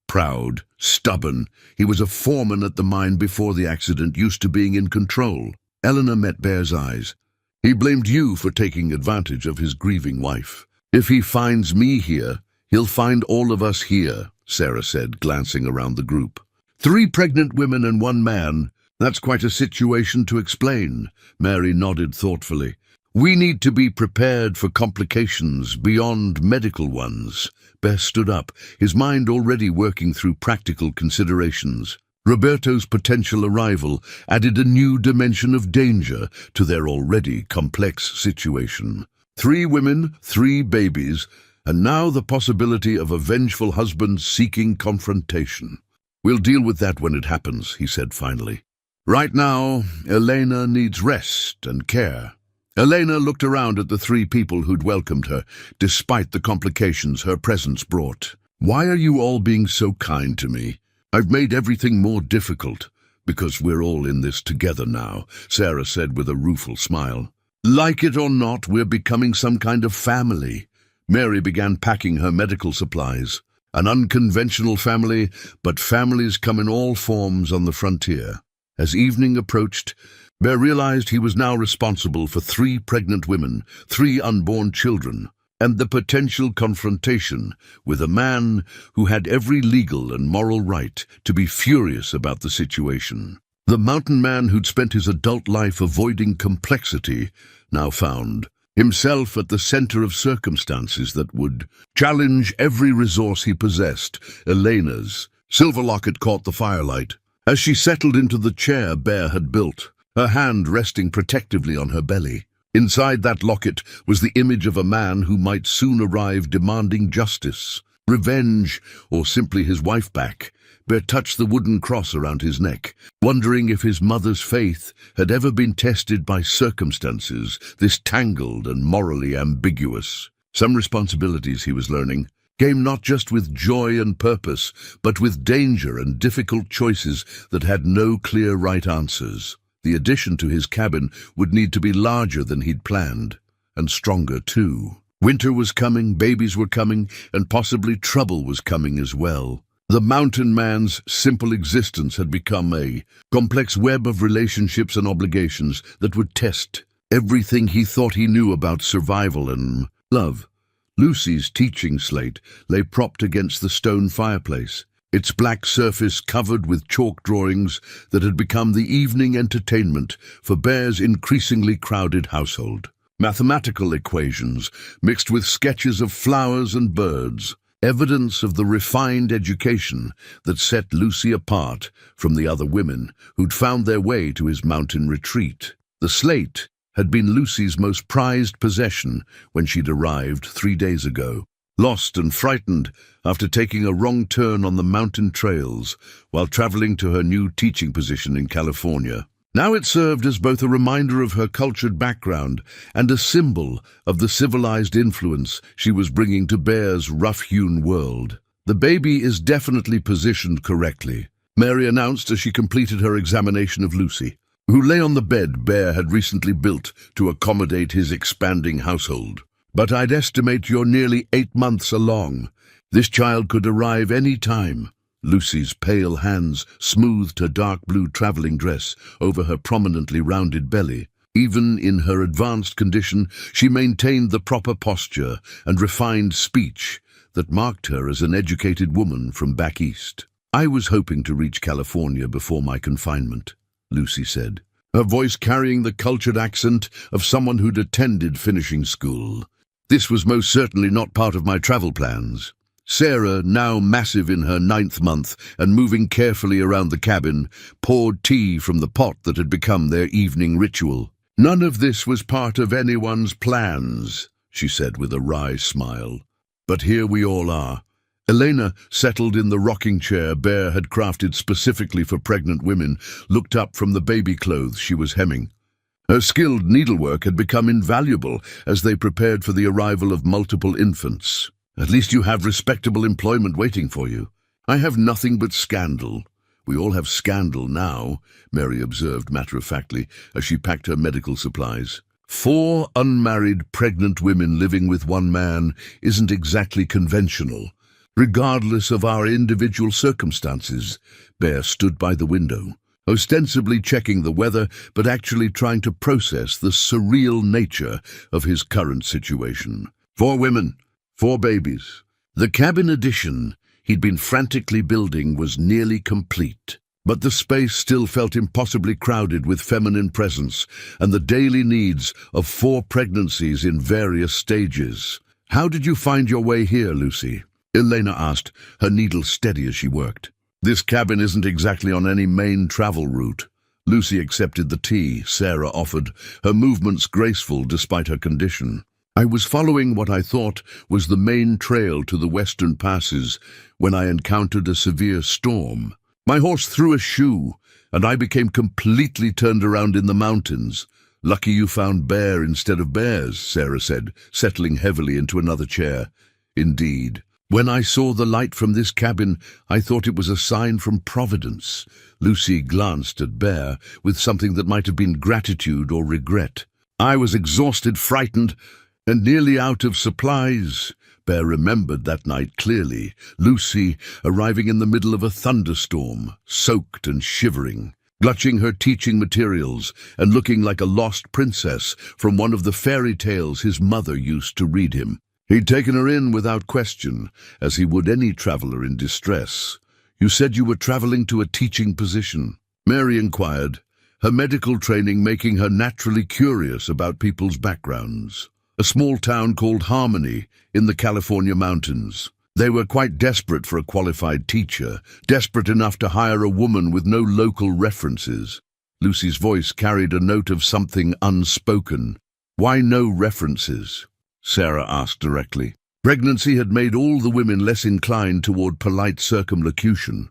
Proud, stubborn. He was a foreman at the mine before the accident, used to being in control. Eleanor met Bear's eyes. He blamed you for taking advantage of his grieving wife. If he finds me here, he'll find all of us here, Sarah said, glancing around the group. 3 pregnant women and 1 man. That's quite a situation to explain. Mary nodded thoughtfully. We need to be prepared for complications beyond medical ones. Bear stood up, his mind already working through practical considerations. Roberto's potential arrival added a new dimension of danger to their already complex situation. 3 women, 3 babies, and now the possibility of a vengeful husband seeking confrontation. We'll deal with that when it happens, he said finally. Right now, Elena needs rest and care. Elena looked around at the 3 people who'd welcomed her, despite the complications her presence brought. Why are you all being so kind to me? I've made everything more difficult, because we're all in this together now, Sarah said with a rueful smile. Like it or not, we're becoming some kind of family. Mary began packing her medical supplies. An unconventional family, but families come in all forms on the frontier. As evening approached, Bear realized he was now responsible for 3 pregnant women, 3 unborn children, and the potential confrontation with a man who had every legal and moral right to be furious about the situation. The mountain man who'd spent his adult life avoiding complexity now found himself at the center of circumstances that would challenge every resource he possessed. Elena's silver locket caught the firelight. As she settled into the chair Bear had built, her hand resting protectively on her belly. Inside that locket was the image of a man who might soon arrive demanding justice, revenge, or simply his wife back. Bear touched the wooden cross around his neck, wondering if his mother's faith had ever been tested by circumstances this tangled and morally ambiguous. Some responsibilities, he was learning, came not just with joy and purpose, but with danger and difficult choices that had no clear right answers. The addition to his cabin would need to be larger than he'd planned, and stronger too. Winter was coming, babies were coming, and possibly trouble was coming as well. The mountain man's simple existence had become a complex web of relationships and obligations that would test everything he thought he knew about survival and love. Lucy's teaching slate lay propped against the stone fireplace, its black surface covered with chalk drawings that had become the evening entertainment for Bear's increasingly crowded household. Mathematical equations mixed with sketches of flowers and birds, evidence of the refined education that set Lucy apart from the other women who'd found their way to his mountain retreat. The slate had been Lucy's most prized possession when she'd arrived 3 days ago, lost and frightened after taking a wrong turn on the mountain trails while traveling to her new teaching position in California. Now it served as both a reminder of her cultured background and a symbol of the civilized influence she was bringing to Bear's rough-hewn world. The baby is definitely positioned correctly, Mary announced as she completed her examination of Lucy, who lay on the bed Bear had recently built to accommodate his expanding household. But I'd estimate you're nearly 8 months along. This child could arrive any time. Lucy's pale hands smoothed her dark blue traveling dress over her prominently rounded belly. Even in her advanced condition, she maintained the proper posture and refined speech that marked her as an educated woman from back east. I was hoping to reach California before my confinement, Lucy said, her voice carrying the cultured accent of someone who'd attended finishing school. This was most certainly not part of my travel plans. Sarah, now massive in her 9th month and moving carefully around the cabin, poured tea from the pot that had become their evening ritual. None of this was part of anyone's plans, she said with a wry smile. But here we all are. Elena, settled in the rocking chair Bear had crafted specifically for pregnant women, looked up from the baby clothes she was hemming. Her skilled needlework had become invaluable as they prepared for the arrival of multiple infants. At least you have respectable employment waiting for you. I have nothing but scandal. We all have scandal now, Mary observed matter-of-factly as she packed her medical supplies. 4 unmarried pregnant women living with one man isn't exactly conventional. Regardless of our individual circumstances, Bear stood by the window, ostensibly checking the weather, but actually trying to process the surreal nature of his current situation. 4 women, 4 babies. The cabin addition he'd been frantically building was nearly complete, but the space still felt impossibly crowded with feminine presence and the daily needs of 4 pregnancies in various stages. How did you find your way here, Lucy? Elena asked, her needle steady as she worked. This cabin isn't exactly on any main travel route. Lucy accepted the tea Sarah offered, her movements graceful despite her condition. I was following what I thought was the main trail to the western passes when I encountered a severe storm. My horse threw a shoe, and I became completely turned around in the mountains. Lucky you found Bear instead of bears, Sarah said, settling heavily into another chair. Indeed. When I saw the light from this cabin, I thought it was a sign from Providence. Lucy glanced at Bear with something that might have been gratitude or regret. I was exhausted, frightened, and nearly out of supplies. Bear remembered that night clearly, Lucy arriving in the middle of a thunderstorm, soaked and shivering, clutching her teaching materials and looking like a lost princess from one of the fairy tales his mother used to read him. He'd taken her in without question, as he would any traveler in distress. You said you were traveling to a teaching position, Mary inquired, her medical training making her naturally curious about people's backgrounds. A small town called Harmony in the California mountains. They were quite desperate for a qualified teacher, desperate enough to hire a woman with no local references. Lucy's voice carried a note of something unspoken. Why no references? Sarah asked directly. Pregnancy had made all the women less inclined toward polite circumlocution.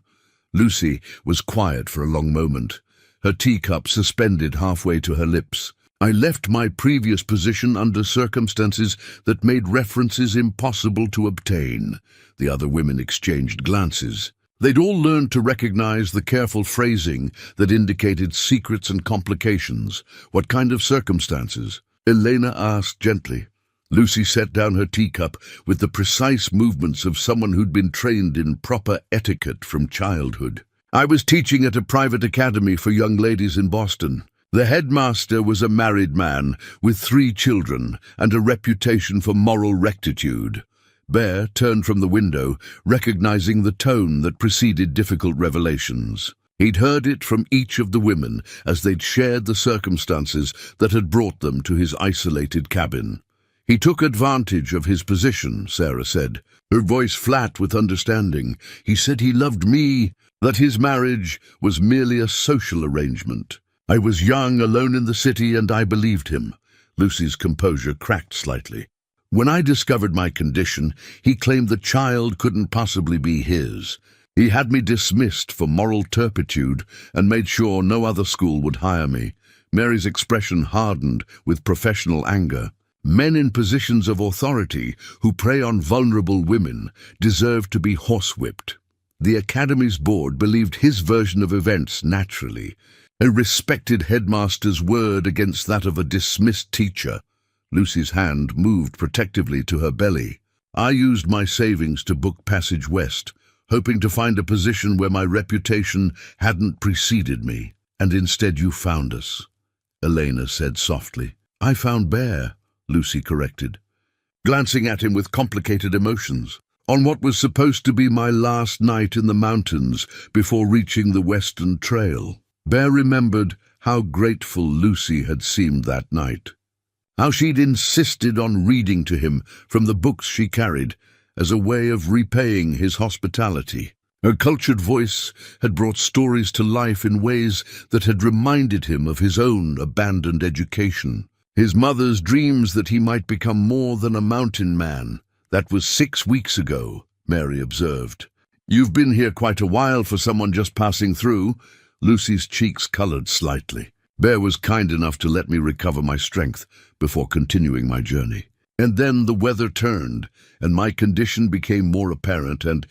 Lucy was quiet for a long moment, her teacup suspended halfway to her lips. I left my previous position under circumstances that made references impossible to obtain. The other women exchanged glances. They'd all learned to recognize the careful phrasing that indicated secrets and complications. What kind of circumstances? Elena asked gently. Lucy set down her teacup with the precise movements of someone who'd been trained in proper etiquette from childhood. I was teaching at a private academy for young ladies in Boston. The headmaster was a married man with 3 children and a reputation for moral rectitude. Bear turned from the window, recognizing the tone that preceded difficult revelations. He'd heard it from each of the women as they'd shared the circumstances that had brought them to his isolated cabin. He took advantage of his position, Sarah said, her voice flat with understanding. He said he loved me, that his marriage was merely a social arrangement. I was young, alone in the city, and I believed him. Lucy's composure cracked slightly. When I discovered my condition, he claimed the child couldn't possibly be his. He had me dismissed for moral turpitude and made sure no other school would hire me. Mary's expression hardened with professional anger. Men in positions of authority who prey on vulnerable women deserve to be horsewhipped. The Academy's board believed his version of events naturally, a respected headmaster's word against that of a dismissed teacher. Lucy's hand moved protectively to her belly. I used my savings to book passage west, hoping to find a position where my reputation hadn't preceded me, and instead you found us, Elena said softly. I found Bear, Lucy corrected, glancing at him with complicated emotions. on what was supposed to be my last night in the mountains before reaching the Western Trail. Bear remembered how grateful Lucy had seemed that night, how she'd insisted on reading to him from the books she carried as a way of repaying his hospitality. Her cultured voice had brought stories to life in ways that had reminded him of his own abandoned education. His mother's dreams that he might become more than a mountain man. That was 6 weeks ago, Mary observed. You've been here quite a while for someone just passing through. Lucy's cheeks colored slightly. Bear was kind enough to let me recover my strength before continuing my journey. And then the weather turned, and my condition became more apparent, and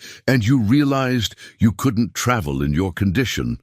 you realized you couldn't travel in your condition,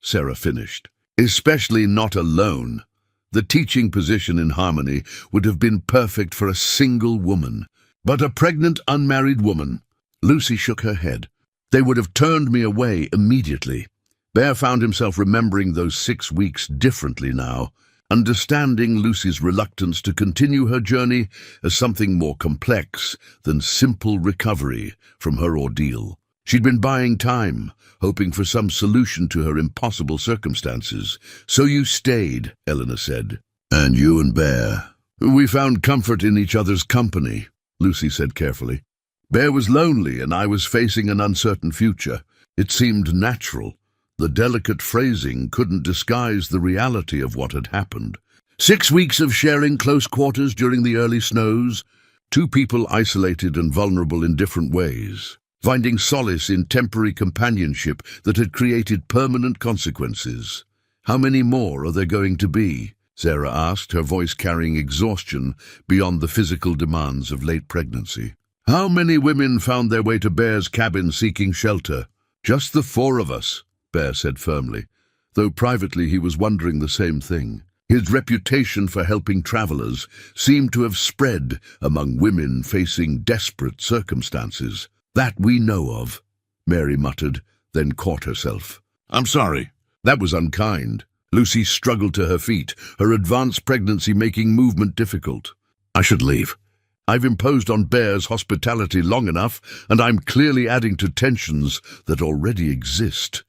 Sarah finished. Especially not alone. The teaching position in Harmony would have been perfect for a single woman. But a pregnant, unmarried woman. Lucy shook her head. They would have turned me away immediately. Bear found himself remembering those 6 weeks differently now, understanding Lucy's reluctance to continue her journey as something more complex than simple recovery from her ordeal. She'd been buying time, hoping for some solution to her impossible circumstances. So you stayed, Eleanor said. And you and Bear. We found comfort in each other's company, Lucy said carefully. Bear was lonely and I was facing an uncertain future. It seemed natural. The delicate phrasing couldn't disguise the reality of what had happened. 6 weeks of sharing close quarters during the early snows, 2 people isolated and vulnerable in different ways, finding solace in temporary companionship that had created permanent consequences. How many more are there going to be? Sarah asked, her voice carrying exhaustion beyond the physical demands of late pregnancy. How many women found their way to Bear's cabin seeking shelter? Just the 4 of us, Bear said firmly, though privately he was wondering the same thing. His reputation for helping travelers seemed to have spread among women facing desperate circumstances. That we know of, Mary muttered, then caught herself. I'm sorry. That was unkind. Lucy struggled to her feet, her advanced pregnancy making movement difficult. I should leave. I've imposed on Bear's hospitality long enough, and I'm clearly adding to tensions that already exist.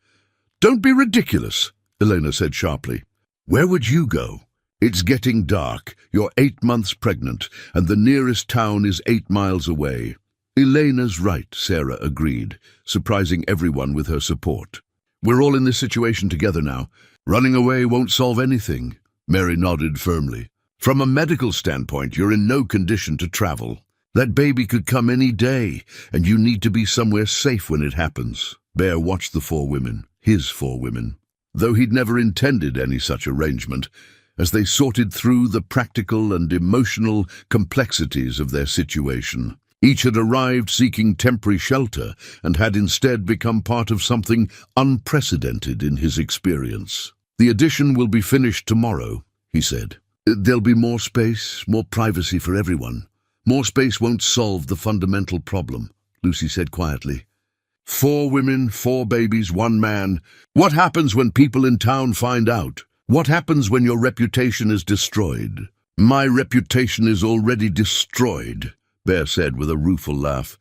Don't be ridiculous, Elena said sharply. Where would you go? It's getting dark. You're 8 months pregnant, and the nearest town is 8 miles away. Elena's right, Sarah agreed, surprising everyone with her support. We're all in this situation together now. Running away won't solve anything. Mary nodded firmly. From a medical standpoint, you're in no condition to travel. That baby could come any day, and you need to be somewhere safe when it happens. Bear watched the 4 women, his 4 women, though he'd never intended any such arrangement, as they sorted through the practical and emotional complexities of their situation. Each had arrived seeking temporary shelter and had instead become part of something unprecedented in his experience. The addition will be finished tomorrow, he said. There'll be more space, more privacy for everyone. More space won't solve the fundamental problem, Lucy said quietly. 4 women, 4 babies, 1 man. What happens when people in town find out? What happens when your reputation is destroyed? My reputation is already destroyed, Bear said with a rueful laugh.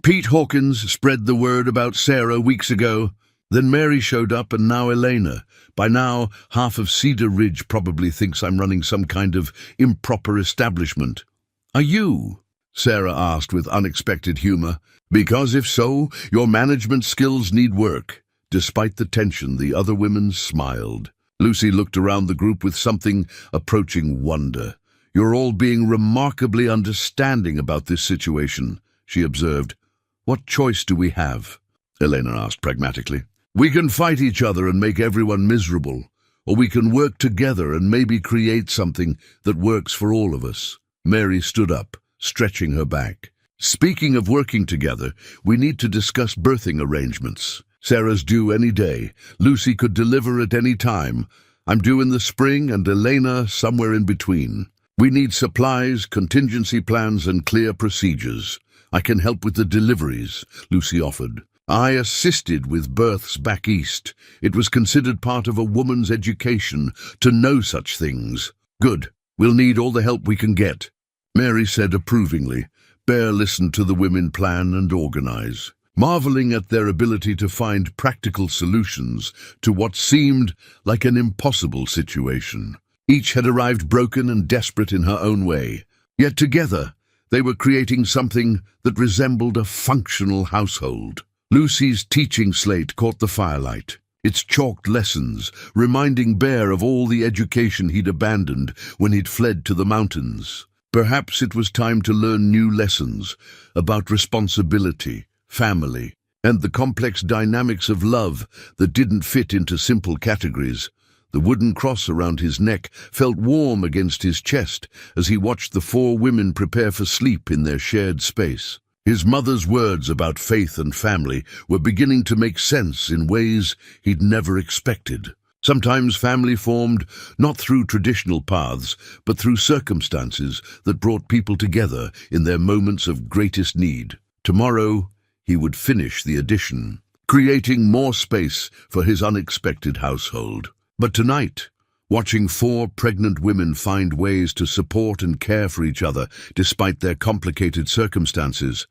Pete Hawkins spread the word about Sarah weeks ago. Then Mary showed up and now Elena. By now, half of Cedar Ridge probably thinks I'm running some kind of improper establishment. Are you? Sarah asked with unexpected humor. Because if so, your management skills need work. Despite the tension, the other women smiled. Lucy looked around the group with something approaching wonder. You're all being remarkably understanding about this situation, she observed. What choice do we have? Elena asked pragmatically. We can fight each other and make everyone miserable, or we can work together and maybe create something that works for all of us. Mary stood up, stretching her back. Speaking of working together, we need to discuss birthing arrangements. Sarah's due any day. Lucy could deliver at any time. I'm due in the spring and Elena somewhere in between. We need supplies, contingency plans, and clear procedures. I can help with the deliveries, Lucy offered. I assisted with births back east. It was considered part of a woman's education to know such things. Good. We'll need all the help we can get, Mary said approvingly, Bear listened to the women plan and organize, marveling at their ability to find practical solutions to what seemed like an impossible situation. Each had arrived broken and desperate in her own way, yet together they were creating something that resembled a functional household. Lucy's teaching slate caught the firelight, its chalked lessons reminding Bear of all the education he'd abandoned when he'd fled to the mountains. Perhaps it was time to learn new lessons about responsibility, family, and the complex dynamics of love that didn't fit into simple categories. The wooden cross around his neck felt warm against his chest as he watched the four women prepare for sleep in their shared space. His mother's words about faith and family were beginning to make sense in ways he'd never expected. Sometimes family formed not through traditional paths, but through circumstances that brought people together in their moments of greatest need. Tomorrow, he would finish the addition, creating more space for his unexpected household. But tonight, watching four pregnant women find ways to support and care for each other despite their complicated circumstances,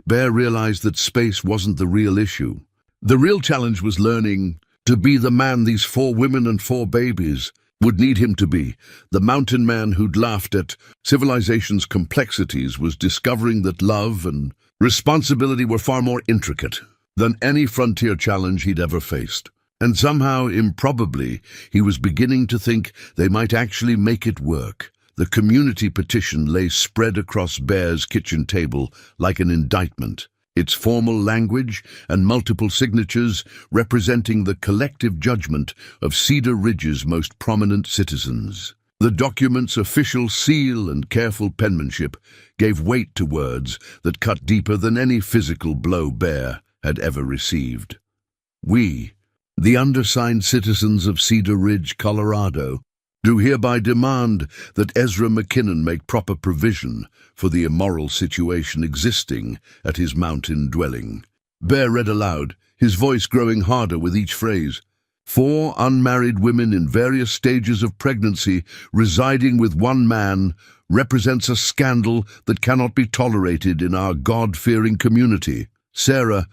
Bear realized that space wasn't the real issue. The real challenge was learning to be the man these four women and four babies would need him to be. The mountain man who'd laughed at civilization's complexities was discovering that love and responsibility were far more intricate than any frontier challenge he'd ever faced. And somehow, improbably, he was beginning to think they might actually make it work. The community petition lay spread across Bear's kitchen table like an indictment, its formal language and multiple signatures representing the collective judgment of Cedar Ridge's most prominent citizens. The document's official seal and careful penmanship gave weight to words that cut deeper than any physical blow Bear had ever received. We, the undersigned citizens of Cedar Ridge, Colorado, do hereby demand that Ezra McKinnon make proper provision for the immoral situation existing at his mountain dwelling. Bear read aloud, his voice growing harder with each phrase. 4 unmarried women in various stages of pregnancy residing with one man represents a scandal that cannot be tolerated in our God-fearing community. Sarah,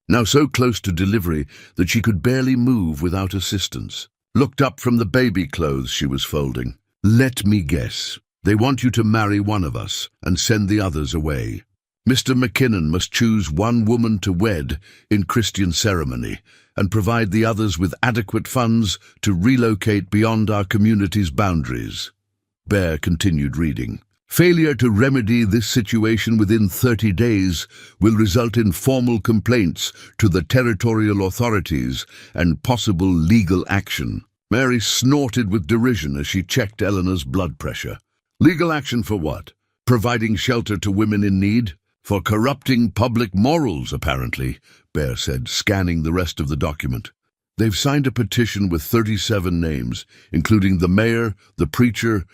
now so close to delivery that she could barely move without assistance, looked up from the baby clothes she was folding. Let me guess. They want you to marry one of us and send the others away. Mr. McKinnon must choose one woman to wed in Christian ceremony and provide the others with adequate funds to relocate beyond our community's boundaries. Bear continued reading. Failure to remedy this situation within 30 days will result in formal complaints to the territorial authorities and possible legal action. Mary snorted with derision as she checked Eleanor's blood pressure. Legal action for what? Providing shelter to women in need? For corrupting public morals, apparently, Bear said, scanning the rest of the document. They've signed a petition with 37 names, including the mayor, the preacher,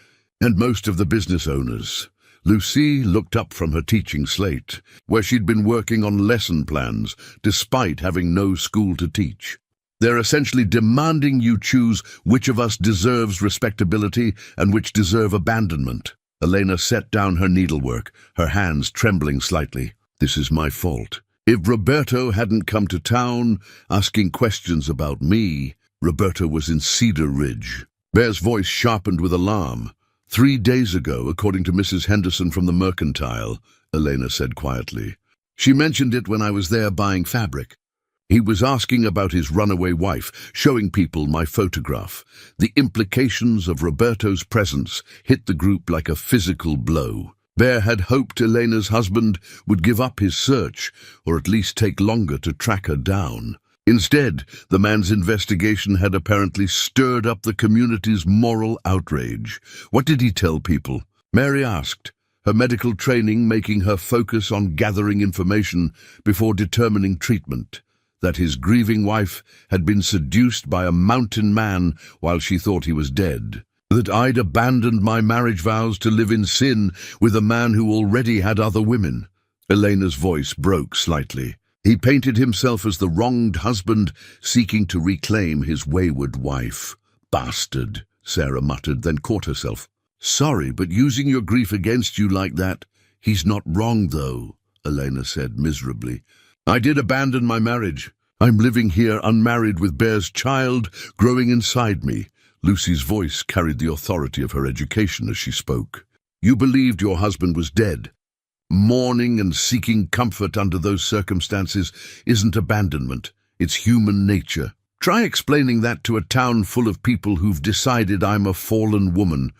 and most of the business owners. Lucy looked up from her teaching slate, where she'd been working on lesson plans, despite having no school to teach. They're essentially demanding you choose which of us deserves respectability and which deserve abandonment. Elena set down her needlework, her hands trembling slightly. This is my fault. If Roberto hadn't come to town asking questions about me, Roberto was in Cedar Ridge. Bear's voice sharpened with alarm. 3 days ago, according to Mrs. Henderson from the Mercantile, Elena said quietly. She mentioned it when I was there buying fabric. He was asking about his runaway wife, showing people my photograph. The implications of Roberto's presence hit the group like a physical blow. Bear had hoped Elena's husband would give up his search, or at least take longer to track her down. Instead, the man's investigation had apparently stirred up the community's moral outrage. What did he tell people? Mary asked, her medical training making her focus on gathering information before determining treatment. That his grieving wife had been seduced by a mountain man while she thought he was dead. That I'd abandoned my marriage vows to live in sin with a man who already had other women. Elena's voice broke slightly. He painted himself as the wronged husband seeking to reclaim his wayward wife. Bastard, Sarah muttered, then caught herself. Sorry, but using your grief against you like that He's not wrong, though, Elena said miserably. I did abandon my marriage. I'm living here unmarried with Bear's child growing inside me. Lucy's voice carried the authority of her education as she spoke. You believed your husband was dead. Mourning and seeking comfort under those circumstances isn't abandonment. It's human nature. Try explaining that to a town full of people who've decided I'm a fallen woman.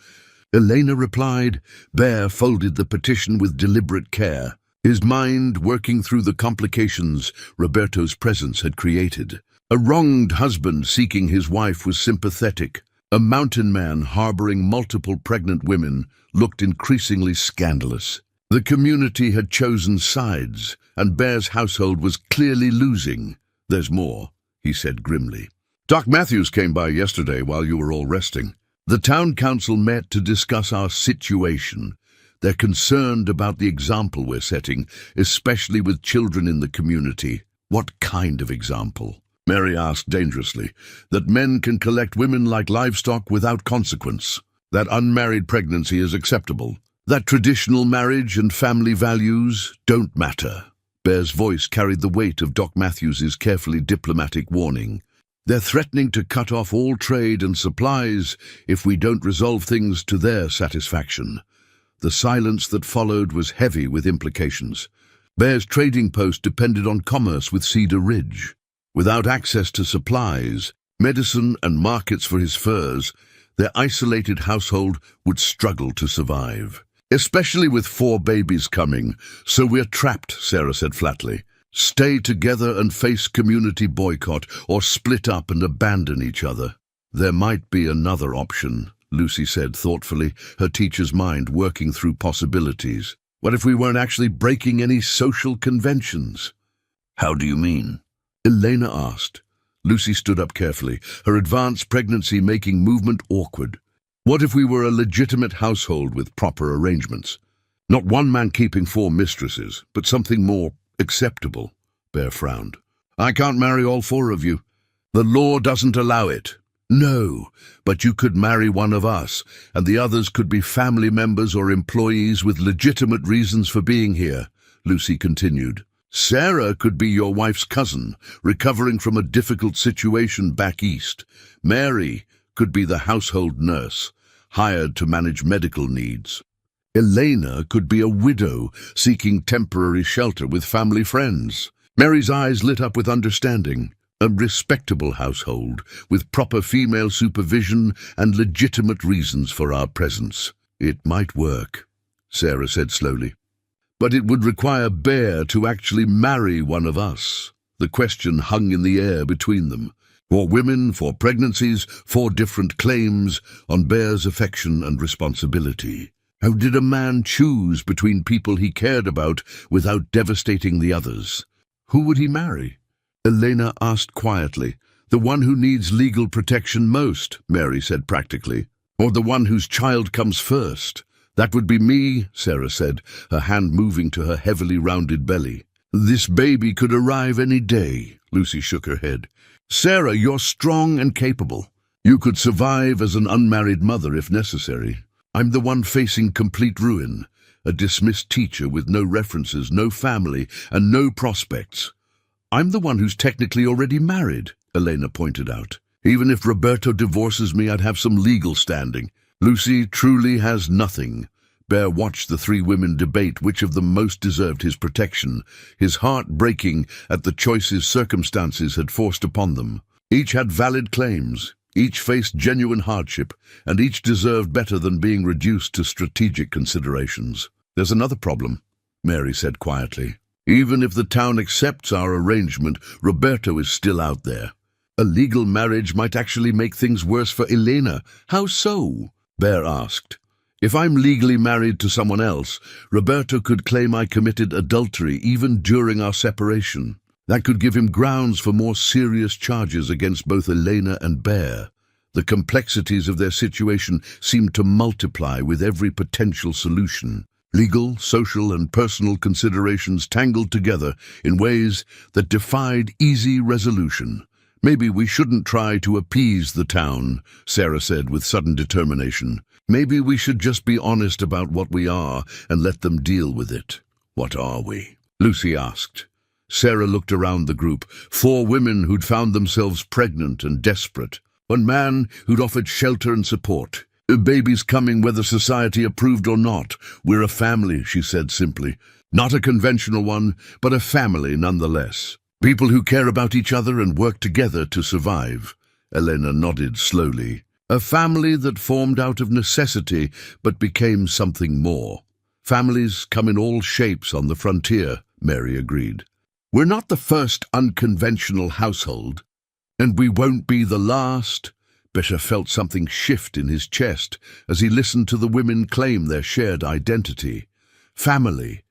Elena replied. Bear folded the petition with deliberate care, his mind working through the complications Roberto's presence had created. A wronged husband seeking his wife was sympathetic. A mountain man harboring multiple pregnant women looked increasingly scandalous. The community had chosen sides, and Bear's household was clearly losing. There's more, he said grimly. Doc Matthews came by yesterday while you were all resting. The town council met to discuss our situation. They're concerned about the example we're setting, especially with children in the community. What kind of example? Mary asked dangerously. That men can collect women like livestock without consequence. That unmarried pregnancy is acceptable. That traditional marriage and family values don't matter. Bear's voice carried the weight of Doc Matthews's carefully diplomatic warning. They're threatening to cut off all trade and supplies if we don't resolve things to their satisfaction. The silence that followed was heavy with implications. Bear's trading post depended on commerce with Cedar Ridge. Without access to supplies, medicine and markets for his furs, their isolated household would struggle to survive. Especially with 4 babies coming, so we're trapped, Sarah said flatly. Stay together and face community boycott, or split up and abandon each other. There might be another option, Lucy said thoughtfully, her teacher's mind working through possibilities. What if we weren't actually breaking any social conventions? How do you mean? Elena asked. Lucy stood up carefully, her advanced pregnancy making movement awkward. What if we were a legitimate household with proper arrangements? Not one man keeping 4 mistresses, but something more acceptable, Bear frowned. I can't marry all 4 of you. The law doesn't allow it. No, but you could marry one of us, and the others could be family members or employees with legitimate reasons for being here, Lucy continued. Sarah could be your wife's cousin, recovering from a difficult situation back east. Mary could be the household nurse, hired to manage medical needs. Elena could be a widow seeking temporary shelter with family friends. Mary's eyes lit up with understanding. A respectable household with proper female supervision and legitimate reasons for our presence. It might work, Sarah said slowly. But it would require Bear to actually marry one of us. The question hung in the air between them. 4 women, 4 pregnancies, 4 different claims on Bear's affection and responsibility. How did a man choose between people he cared about without devastating the others? Who would he marry? Elena asked quietly. The one who needs legal protection most, Mary said practically. Or the one whose child comes first. That would be me, Sarah said, her hand moving to her heavily rounded belly. This baby could arrive any day, Lucy shook her head. Sarah, you're strong and capable. You could survive as an unmarried mother if necessary. I'm the one facing complete ruin, a dismissed teacher with no references, no family, and no prospects. I'm the one who's technically already married, Elena pointed out. Even if Roberto divorces me, I'd have some legal standing. Lucy truly has nothing. Bear watched the 3 women debate which of them most deserved his protection, his heart breaking at the choices circumstances had forced upon them. Each had valid claims, each faced genuine hardship, and each deserved better than being reduced to strategic considerations. There's another problem, Mary said quietly. Even if the town accepts our arrangement, Roberto is still out there. A legal marriage might actually make things worse for Elena. How so? Bear asked. If I'm legally married to someone else, Roberto could claim I committed adultery even during our separation. That could give him grounds for more serious charges against both Elena and Bear. The complexities of their situation seemed to multiply with every potential solution. Legal, social, and personal considerations tangled together in ways that defied easy resolution. Maybe we shouldn't try to appease the town, Sarah said with sudden determination. Maybe we should just be honest about what we are and let them deal with it. What are we? Lucy asked. Sarah looked around the group. 4 women who'd found themselves pregnant and desperate. 1 man who'd offered shelter and support. A baby's coming whether society approved or not. We're a family, she said simply. Not a conventional one, but a family nonetheless. People who care about each other and work together to survive. Elena nodded slowly. A family that formed out of necessity but became something more. Families come in all shapes on the frontier, Mary agreed. We're not the first unconventional household, and we won't be the last. Besher felt something shift in his chest as he listened to the women claim their shared identity. Family,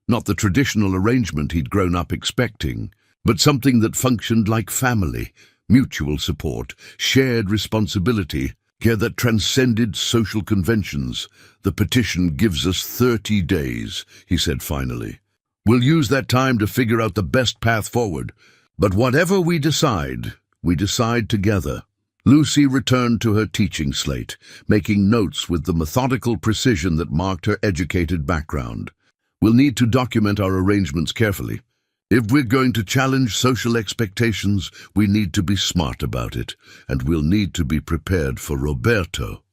not the traditional arrangement he'd grown up expecting, but something that functioned like family, mutual support, shared responsibility, care that transcended social conventions. The petition gives us 30 days, he said finally. We'll use that time to figure out the best path forward. But whatever we decide together. Lucy returned to her teaching slate, making notes with the methodical precision that marked her educated background. We'll need to document our arrangements carefully. If we're going to challenge social expectations, we need to be smart about it, and we'll need to be prepared for Roberto,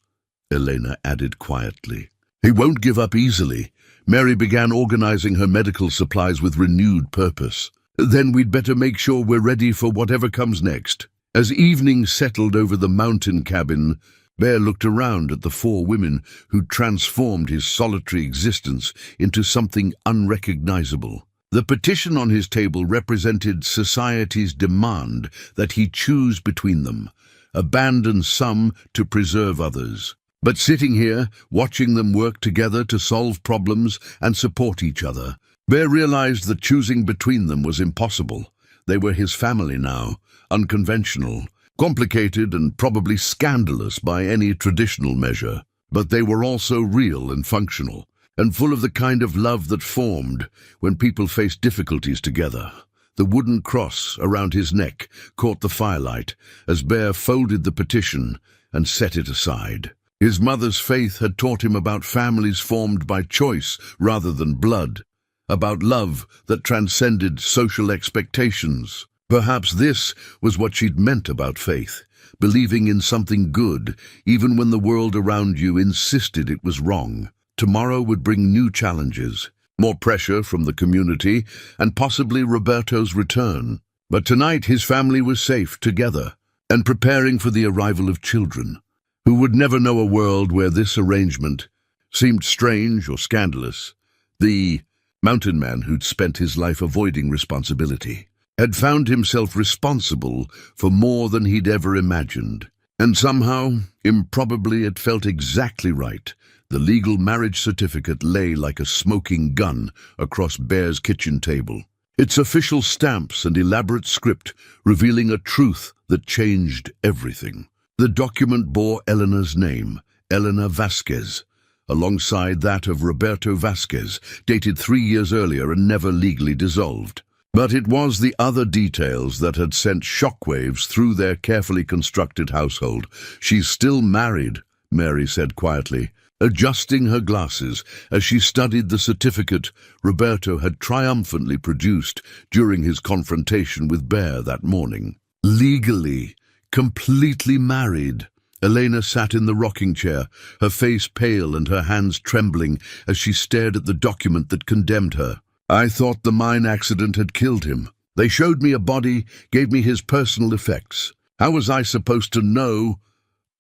Elena added quietly. He won't give up easily. Mary began organizing her medical supplies with renewed purpose. Then we'd better make sure we're ready for whatever comes next. As evening settled over the mountain cabin, Bear looked around at the 4 women who'd transformed his solitary existence into something unrecognizable. The petition on his table represented society's demand that he choose between them, abandon some to preserve others. But sitting here, watching them work together to solve problems and support each other, Bear realized that choosing between them was impossible. They were his family now, unconventional, complicated and probably scandalous by any traditional measure. But they were also real and functional, and full of the kind of love that formed when people faced difficulties together. The wooden cross around his neck caught the firelight as Bear folded the petition and set it aside. His mother's faith had taught him about families formed by choice rather than blood, about love that transcended social expectations. Perhaps this was what she'd meant about faith, believing in something good, even when the world around you insisted it was wrong. Tomorrow would bring new challenges, more pressure from the community, and possibly Roberto's return. But tonight his family was safe together, and preparing for the arrival of children, who would never know a world where this arrangement seemed strange or scandalous. The mountain man who'd spent his life avoiding responsibility had found himself responsible for more than he'd ever imagined. And somehow, improbably, it felt exactly right. The legal marriage certificate lay like a smoking gun across Bear's kitchen table, its official stamps and elaborate script revealing a truth that changed everything. The document bore Elena's name, Elena Vasquez, alongside that of Roberto Vasquez, dated 3 years earlier and never legally dissolved. But it was the other details that had sent shockwaves through their carefully constructed household. She's still married, Mary said quietly, adjusting her glasses as she studied the certificate Roberto had triumphantly produced during his confrontation with Bear that morning. Legally, completely married. Elena sat in the rocking chair, her face pale and her hands trembling as she stared at the document that condemned her. I thought the mine accident had killed him. They showed me a body, gave me his personal effects. How was I supposed to know?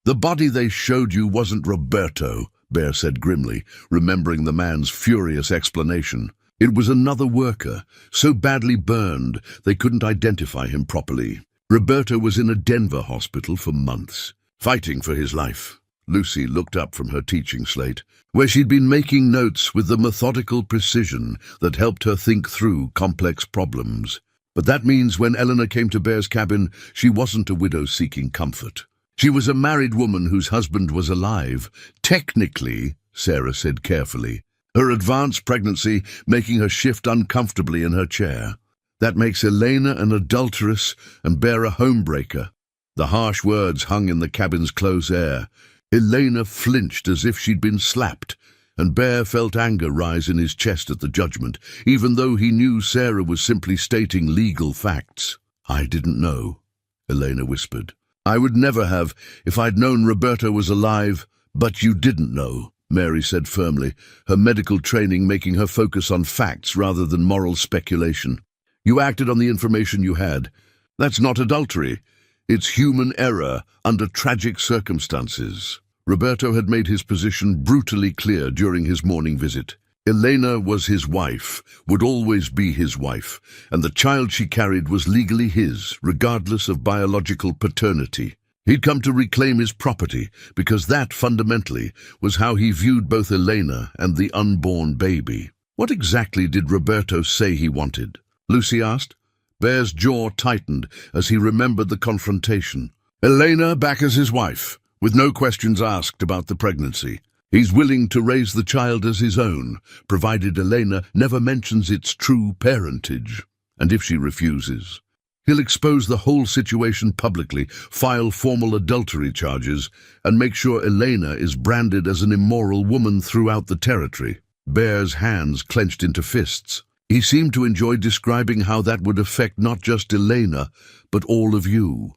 The body they showed you wasn't Roberto, Bear said grimly, remembering the man's furious explanation. It was another worker, so badly burned they couldn't identify him properly. Roberto was in a Denver hospital for months, fighting for his life. Lucy looked up from her teaching slate, where she'd been making notes with the methodical precision that helped her think through complex problems. But that means when Eleanor came to Bear's cabin, she wasn't a widow seeking comfort. She was a married woman whose husband was alive. Technically, Sarah said carefully, her advanced pregnancy making her shift uncomfortably in her chair. That makes Elena an adulteress and Bear a homebreaker. The harsh words hung in the cabin's close air. Elena flinched as if she'd been slapped, and Bear felt anger rise in his chest at the judgment, even though he knew Sarah was simply stating legal facts. "I didn't know," Elena whispered. "I would never have if I'd known Roberto was alive." "But you didn't know," Mary said firmly, her medical training making her focus on facts rather than moral speculation. "You acted on the information you had. That's not adultery. It's human error under tragic circumstances." Roberto had made his position brutally clear during his morning visit. Elena was his wife, would always be his wife, and the child she carried was legally his, regardless of biological paternity. He'd come to reclaim his property, because that, fundamentally, was how he viewed both Elena and the unborn baby. "What exactly did Roberto say he wanted?" Lucy asked. Bear's jaw tightened as he remembered the confrontation. "Elena back as his wife, with no questions asked about the pregnancy. He's willing to raise the child as his own, provided Elena never mentions its true parentage. And if she refuses, he'll expose the whole situation publicly, file formal adultery charges, and make sure Elena is branded as an immoral woman throughout the territory." Bear's hands clenched into fists. He seemed to enjoy describing how that would affect not just Elena, but all of you.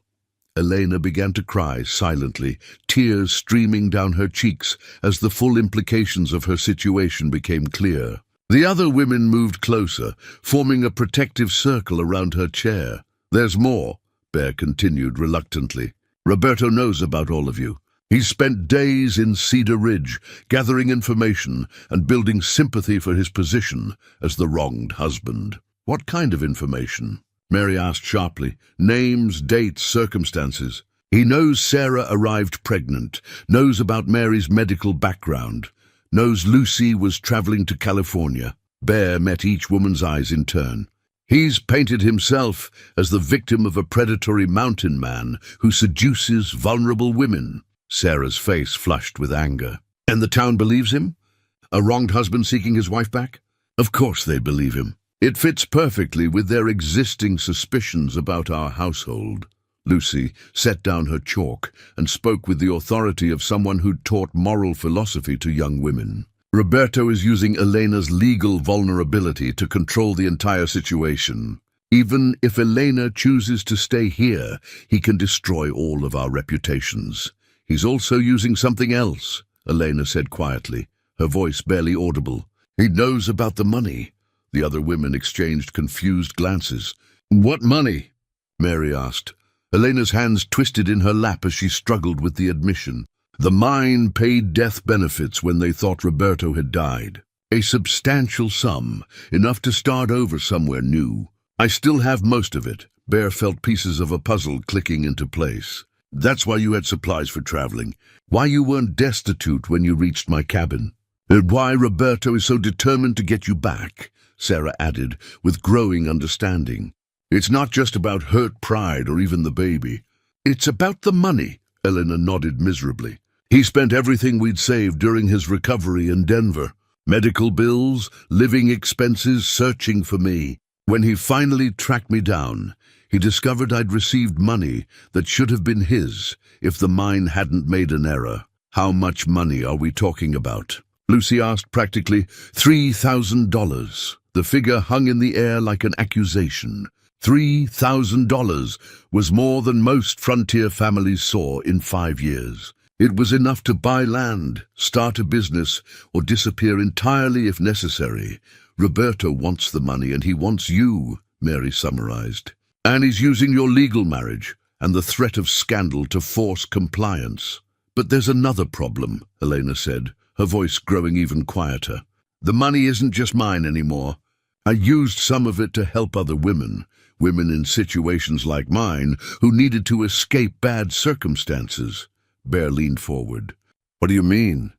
Elena began to cry silently, tears streaming down her cheeks as the full implications of her situation became clear. The other women moved closer, forming a protective circle around her chair. "There's more," Bear continued reluctantly. "Roberto knows about all of you. He's spent days in Cedar Ridge, gathering information and building sympathy for his position as the wronged husband." "What kind of information?" Mary asked sharply. "Names, dates, circumstances." "He knows Sarah arrived pregnant, knows about Mary's medical background, knows Lucy was traveling to California." Bear met each woman's eyes in turn. "He's painted himself as the victim of a predatory mountain man who seduces vulnerable women." Sarah's face flushed with anger. "And the town believes him? A wronged husband seeking his wife back? Of course they believe him. It fits perfectly with their existing suspicions about our household." Lucy set down her chalk and spoke with the authority of someone who'd taught moral philosophy to young women. "Roberto is using Elena's legal vulnerability to control the entire situation. Even if Elena chooses to stay here, he can destroy all of our reputations. He's also using something else," Elena said quietly, her voice barely audible. "He knows about the money." The other women exchanged confused glances. "What money?" Mary asked. Elena's hands twisted in her lap as she struggled with the admission. "The mine paid death benefits when they thought Roberto had died. A substantial sum, enough to start over somewhere new. I still have most of it." Bear felt pieces of a puzzle clicking into place. "That's why you had supplies for traveling. Why you weren't destitute when you reached my cabin. And why Roberto is so determined to get you back," Sarah added, with growing understanding. "It's not just about hurt pride or even the baby. It's about the money," Elena nodded miserably. "He spent everything we'd saved during his recovery in Denver. Medical bills, living expenses, searching for me. When he finally tracked me down, he discovered I'd received money that should have been his if the mine hadn't made an error." "How much money are we talking about?" Lucy asked practically. $3,000. The figure hung in the air like an accusation. $3,000 was more than most frontier families saw in 5 years. It was enough to buy land, start a business, or disappear entirely if necessary. "Roberto wants the money, and he wants you," Mary summarized. "And he's using your legal marriage and the threat of scandal to force compliance." "But there's another problem," Elena said, her voice growing even quieter. "The money isn't just mine anymore. I used some of it to help other women in situations like mine who needed to escape bad circumstances." Bear leaned forward. "What do you mean?"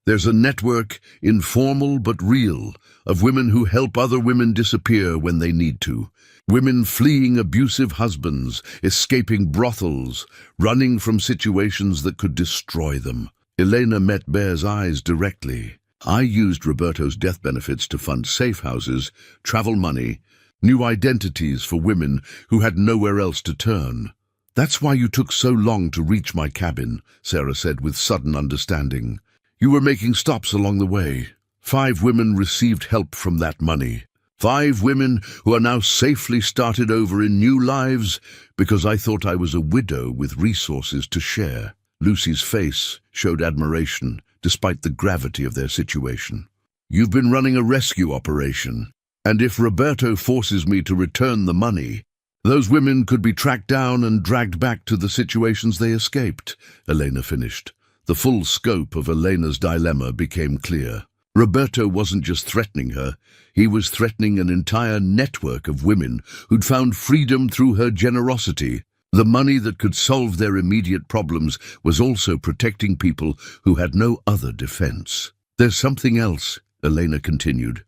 "There's a network, informal but real, of women who help other women disappear when they need to. Women fleeing abusive husbands, escaping brothels, running from situations that could destroy them." Elena met Bear's eyes directly. "I used Roberto's death benefits to fund safe houses, travel money, new identities for women who had nowhere else to turn. "That's why you took so long to reach my cabin," Sarah said with sudden understanding. "You were making stops along the way. 5 women received help from that money. 5 women who are now safely started over in new lives because I thought I was a widow with resources to share." Lucy's face showed admiration, despite the gravity of their situation. "You've been running a rescue operation, and if Roberto forces me to return the money, those women could be tracked down and dragged back to the situations they escaped," Elena finished. The full scope of Elena's dilemma became clear. Roberto wasn't just threatening her, he was threatening an entire network of women who'd found freedom through her generosity. The money that could solve their immediate problems was also protecting people who had no other defense. "There's something else," Elena continued,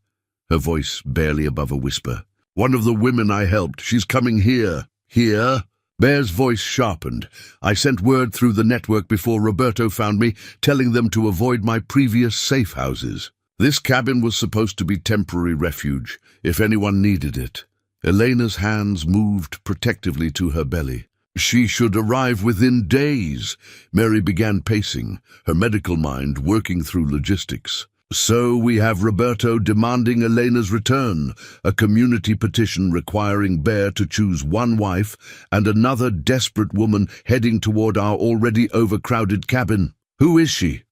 her voice barely above a whisper. "One of the women I helped, she's coming here." "Here?" Bear's voice sharpened. "I sent word through the network before Roberto found me, telling them to avoid my previous safe houses. This cabin was supposed to be temporary refuge, if anyone needed it." Elena's hands moved protectively to her belly. "She should arrive within days." Mary began pacing, her medical mind working through logistics. "So we have Roberto demanding Elena's return, a community petition requiring Bear to choose one wife, and another desperate woman heading toward our already overcrowded cabin. Who is she?"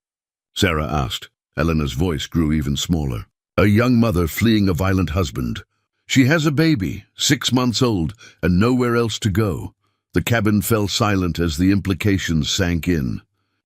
Sarah asked. Elena's voice grew even smaller. "A young mother fleeing a violent husband. She has a baby, 6 months old, and nowhere else to go." The cabin fell silent as the implications sank in.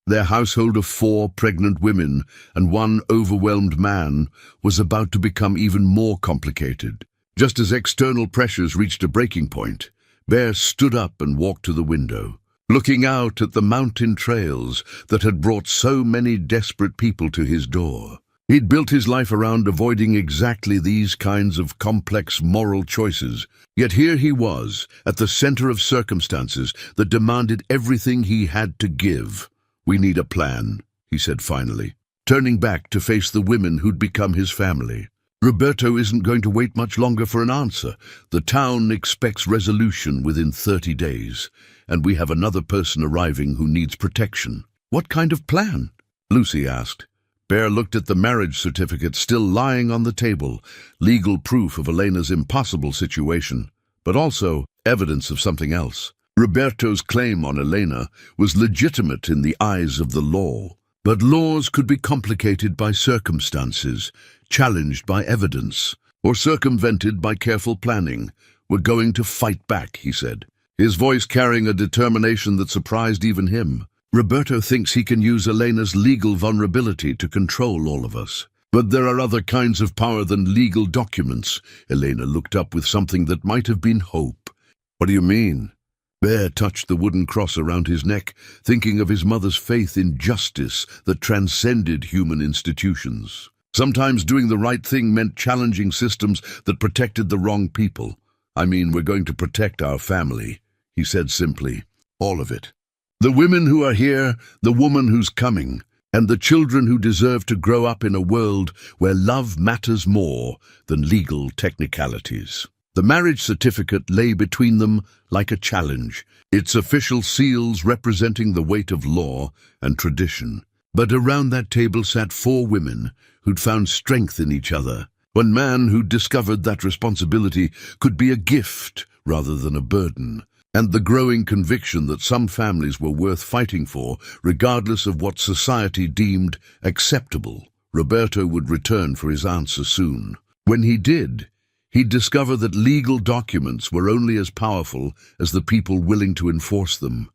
Their household of 4 pregnant women and 1 overwhelmed man was about to become even more complicated. Just as external pressures reached a breaking point, Bear stood up and walked to the window, looking out at the mountain trails that had brought so many desperate people to his door. He'd built his life around avoiding exactly these kinds of complex moral choices, yet here he was, at the center of circumstances that demanded everything he had to give. "We need a plan," he said finally, turning back to face the women who'd become his family. "Roberto isn't going to wait much longer for an answer. The town expects resolution within 30 days, and we have another person arriving who needs protection." "What kind of plan?" Lucy asked. Bear looked at the marriage certificate still lying on the table, legal proof of Elena's impossible situation, but also evidence of something else. Roberto's claim on Elena was legitimate in the eyes of the law, but laws could be complicated by circumstances, challenged by evidence, or circumvented by careful planning. "We're going to fight back," he said, his voice carrying a determination that surprised even him. "Roberto thinks he can use Elena's legal vulnerability to control all of us. But there are other kinds of power than legal documents." Elena looked up with something that might have been hope. "What do you mean?" Bear touched the wooden cross around his neck, thinking of his mother's faith in justice that transcended human institutions. Sometimes doing the right thing meant challenging systems that protected the wrong people. "I mean, we're going to protect our family," he said simply. "All of it. The women who are here, the woman who's coming, and the children who deserve to grow up in a world where love matters more than legal technicalities." The marriage certificate lay between them like a challenge, its official seals representing the weight of law and tradition. But around that table sat 4 women who'd found strength in each other. One man who'd discovered that responsibility could be a gift rather than a burden, and the growing conviction that some families were worth fighting for, regardless of what society deemed acceptable. Roberto would return for his answer soon. When he did, he'd discover that legal documents were only as powerful as the people willing to enforce them,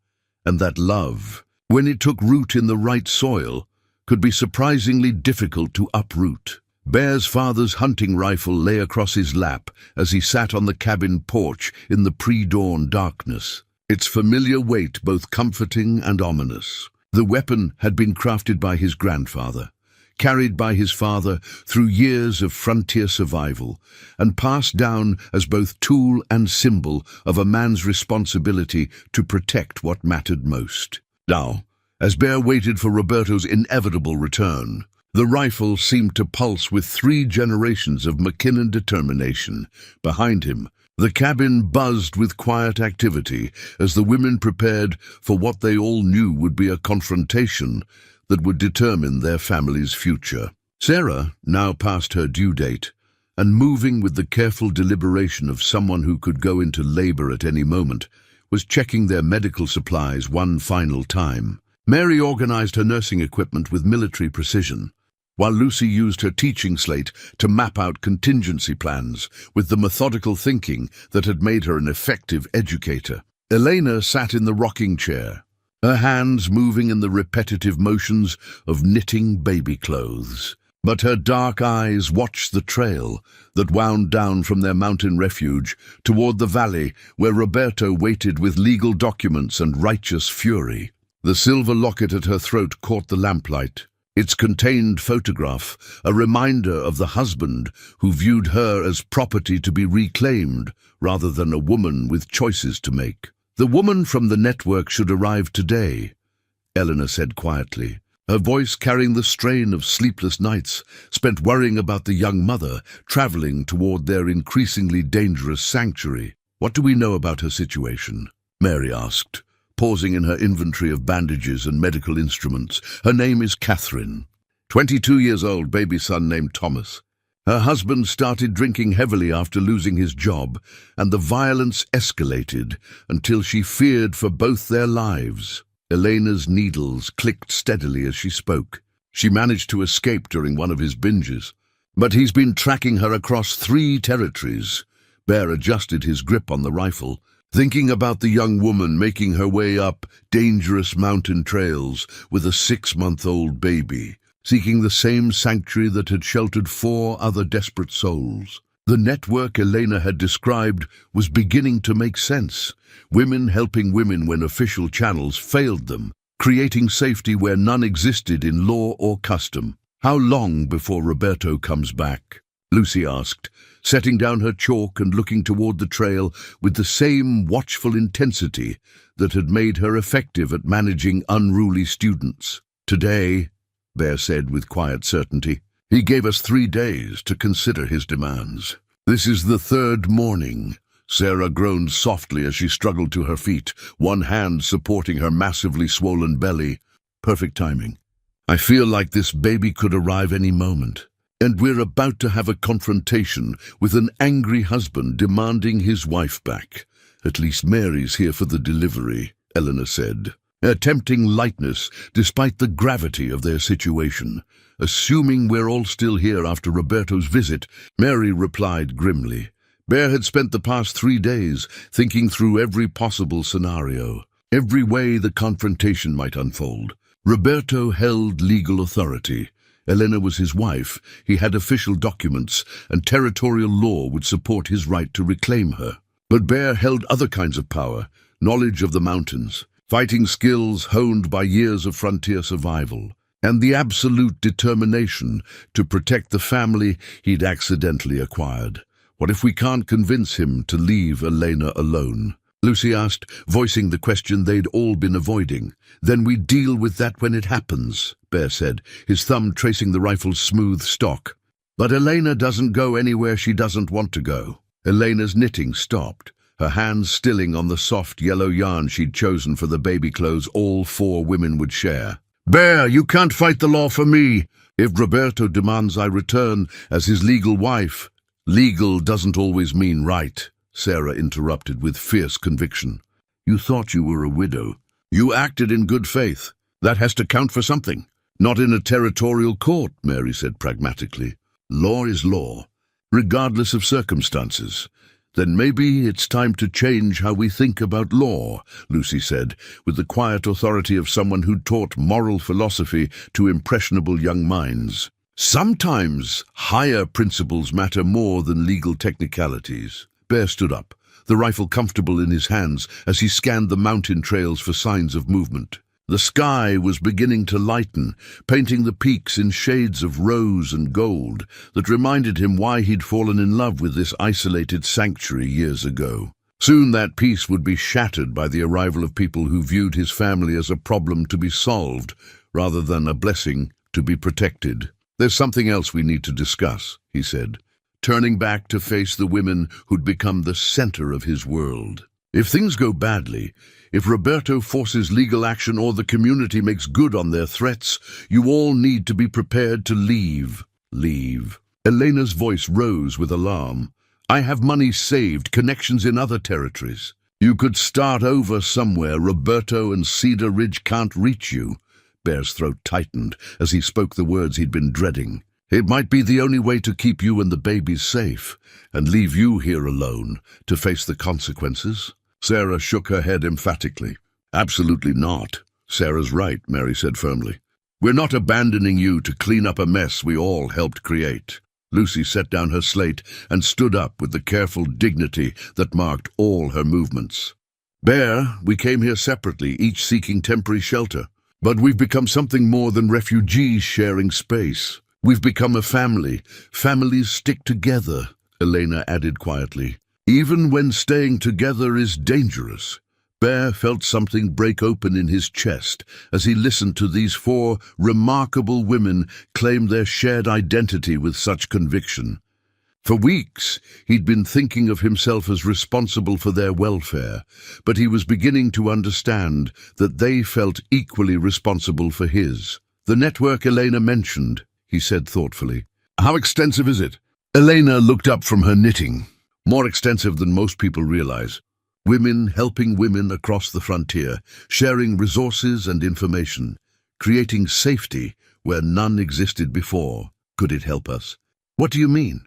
and that love, when it took root in the right soil, could be surprisingly difficult to uproot. Bear's father's hunting rifle lay across his lap as he sat on the cabin porch in the pre-dawn darkness, its familiar weight both comforting and ominous. The weapon had been crafted by his grandfather, carried by his father through years of frontier survival, and passed down as both tool and symbol of a man's responsibility to protect what mattered most. Now, as Bear waited for Roberto's inevitable return, the rifle seemed to pulse with 3 generations of McKinnon determination. Behind him, The cabin buzzed with quiet activity as the women prepared for what they all knew would be a confrontation that would determine their family's future. Sarah, now past her due date, and moving with the careful deliberation of someone who could go into labor at any moment, was checking their medical supplies one final time. Mary organized her nursing equipment with military precision, while Lucy used her teaching slate to map out contingency plans with the methodical thinking that had made her an effective educator. Elena sat in the rocking chair, her hands moving in the repetitive motions of knitting baby clothes. But her dark eyes watched the trail that wound down from their mountain refuge toward the valley where Roberto waited with legal documents and righteous fury. The silver locket at her throat caught the lamplight, its contained photograph, a reminder of the husband who viewed her as property to be reclaimed rather than a woman with choices to make. "The woman from the network should arrive today," Eleanor said quietly, her voice carrying the strain of sleepless nights spent worrying about the young mother traveling toward their increasingly dangerous sanctuary. "What do we know about her situation?" Mary asked, pausing in her inventory of bandages and medical instruments. "Her name is Catherine. 22 years old, baby son named Thomas. Her husband started drinking heavily after losing his job, and the violence escalated until she feared for both their lives." Elena's needles clicked steadily as she spoke. "She managed to escape during one of his binges, but he's been tracking her across 3 territories. Bear adjusted his grip on the rifle, thinking about the young woman making her way up dangerous mountain trails with a 6-month-old baby, seeking the same sanctuary that had sheltered 4 other desperate souls. The network Elena had described was beginning to make sense. Women helping women when official channels failed them, creating safety where none existed in law or custom. "How long before Roberto comes back?" Lucy asked, setting down her chalk and looking toward the trail with the same watchful intensity that had made her effective at managing unruly students. "Today," Bear said with quiet certainty. "He gave us 3 days to consider his demands." "This is the 3rd morning." Sarah groaned softly as she struggled to her feet, one hand supporting her massively swollen belly. "Perfect timing. I feel like this baby could arrive any moment. And we're about to have a confrontation with an angry husband demanding his wife back. At least Mary's here for the delivery," Eleanor said, attempting lightness despite the gravity of their situation. "Assuming we're all still here after Roberto's visit," Mary replied grimly. Bear had spent the past 3 days thinking through every possible scenario, every way the confrontation might unfold. Roberto held legal authority. Elena was his wife, he had official documents, and territorial law would support his right to reclaim her. But Bear held other kinds of power, knowledge of the mountains, fighting skills honed by years of frontier survival, and the absolute determination to protect the family he'd accidentally acquired. "What if we can't convince him to leave Elena alone?" Lucy asked, voicing the question they'd all been avoiding. "Then we deal with that when it happens," Bear said, his thumb tracing the rifle's smooth stock. "But Elena doesn't go anywhere she doesn't want to go." Elena's knitting stopped, her hands stilling on the soft yellow yarn she'd chosen for the baby clothes all 4 women would share. "Bear, you can't fight the law for me. If Roberto demands I return as his legal wife—" "Legal doesn't always mean right," Sarah interrupted with fierce conviction. "You thought you were a widow. You acted in good faith. That has to count for something." "Not in a territorial court," Mary said pragmatically. "Law is law, regardless of circumstances." "Then maybe it's time to change how we think about law," Lucy said, with the quiet authority of someone who'd taught moral philosophy to impressionable young minds. "Sometimes higher principles matter more than legal technicalities." Bear stood up, the rifle comfortable in his hands as he scanned the mountain trails for signs of movement. The sky was beginning to lighten, painting the peaks in shades of rose and gold that reminded him why he'd fallen in love with this isolated sanctuary years ago. Soon that peace would be shattered by the arrival of people who viewed his family as a problem to be solved rather than a blessing to be protected. "There's something else we need to discuss," he said, turning back to face the women who'd become the center of his world. If things go badly, if Roberto forces legal action or the community makes good on their threats, you all need to be prepared to leave. Leave. Elena's voice rose with alarm. I have money saved, connections in other territories. You could start over somewhere. Roberto and Cedar Ridge can't reach you. Bear's throat tightened as he spoke the words he'd been dreading. It might be the only way to keep you and the babies safe, and leave you here alone to face the consequences. Sarah shook her head emphatically. Absolutely not. Sarah's right, Mary said firmly. We're not abandoning you to clean up a mess we all helped create. Lucy set down her slate and stood up with the careful dignity that marked all her movements. Bear, we came here separately, each seeking temporary shelter. But we've become something more than refugees sharing space. We've become a family. Families stick together, Elena added quietly. Even when staying together is dangerous. Bear felt something break open in his chest as he listened to these four remarkable women claim their shared identity with such conviction. For weeks, he'd been thinking of himself as responsible for their welfare, but he was beginning to understand that they felt equally responsible for his. The network Elena mentioned, he said thoughtfully. How extensive is it? Elena looked up from her knitting. More extensive than most people realize. Women helping women across the frontier, sharing resources and information, creating safety where none existed before. Could it help us? What do you mean?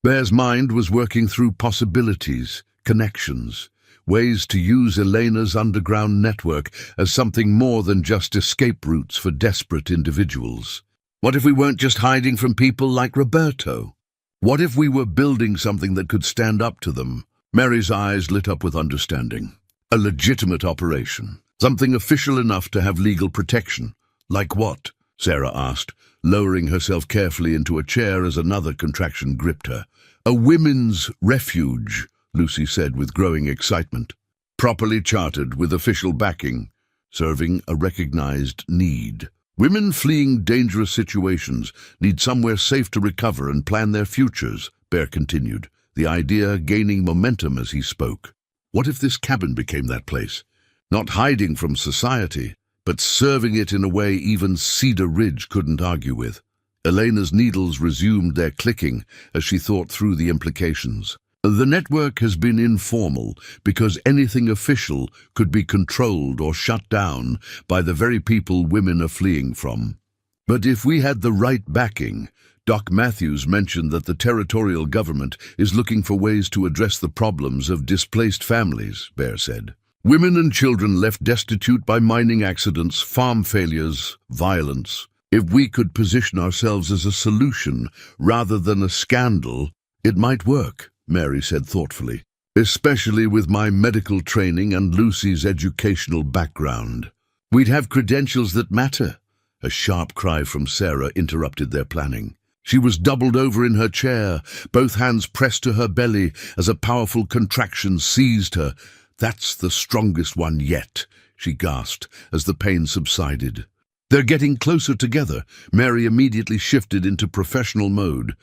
Bear's mind was working through possibilities, connections, ways to use Elena's underground network as something more than just escape routes for desperate individuals. What if we weren't just hiding from people like Roberto? What if we were building something that could stand up to them? Mary's eyes lit up with understanding. A legitimate operation. Something official enough to have legal protection. Like what? Sarah asked, lowering herself carefully into a chair as another contraction gripped her. A women's refuge, Lucy said with growing excitement. Properly chartered with official backing, serving a recognized need. Women fleeing dangerous situations need somewhere safe to recover and plan their futures, Bear continued, the idea gaining momentum as he spoke. What if this cabin became that place? Not hiding from society, but serving it in a way even Cedar Ridge couldn't argue with. Elena's needles resumed their clicking as she thought through the implications. The network has been informal because anything official could be controlled or shut down by the very people women are fleeing from. But if we had the right backing, Doc Matthews mentioned that the territorial government is looking for ways to address the problems of displaced families, Bear said. Women and children left destitute by mining accidents, farm failures, violence. If we could position ourselves as a solution rather than a scandal, it might work, Mary said thoughtfully, especially with my medical training and Lucy's educational background. We'd have credentials that matter. A sharp cry from Sarah interrupted their planning. She was doubled over in her chair, both hands pressed to her belly as a powerful contraction seized her. That's the strongest one yet, she gasped as the pain subsided. They're getting closer together. Mary immediately shifted into professional mode,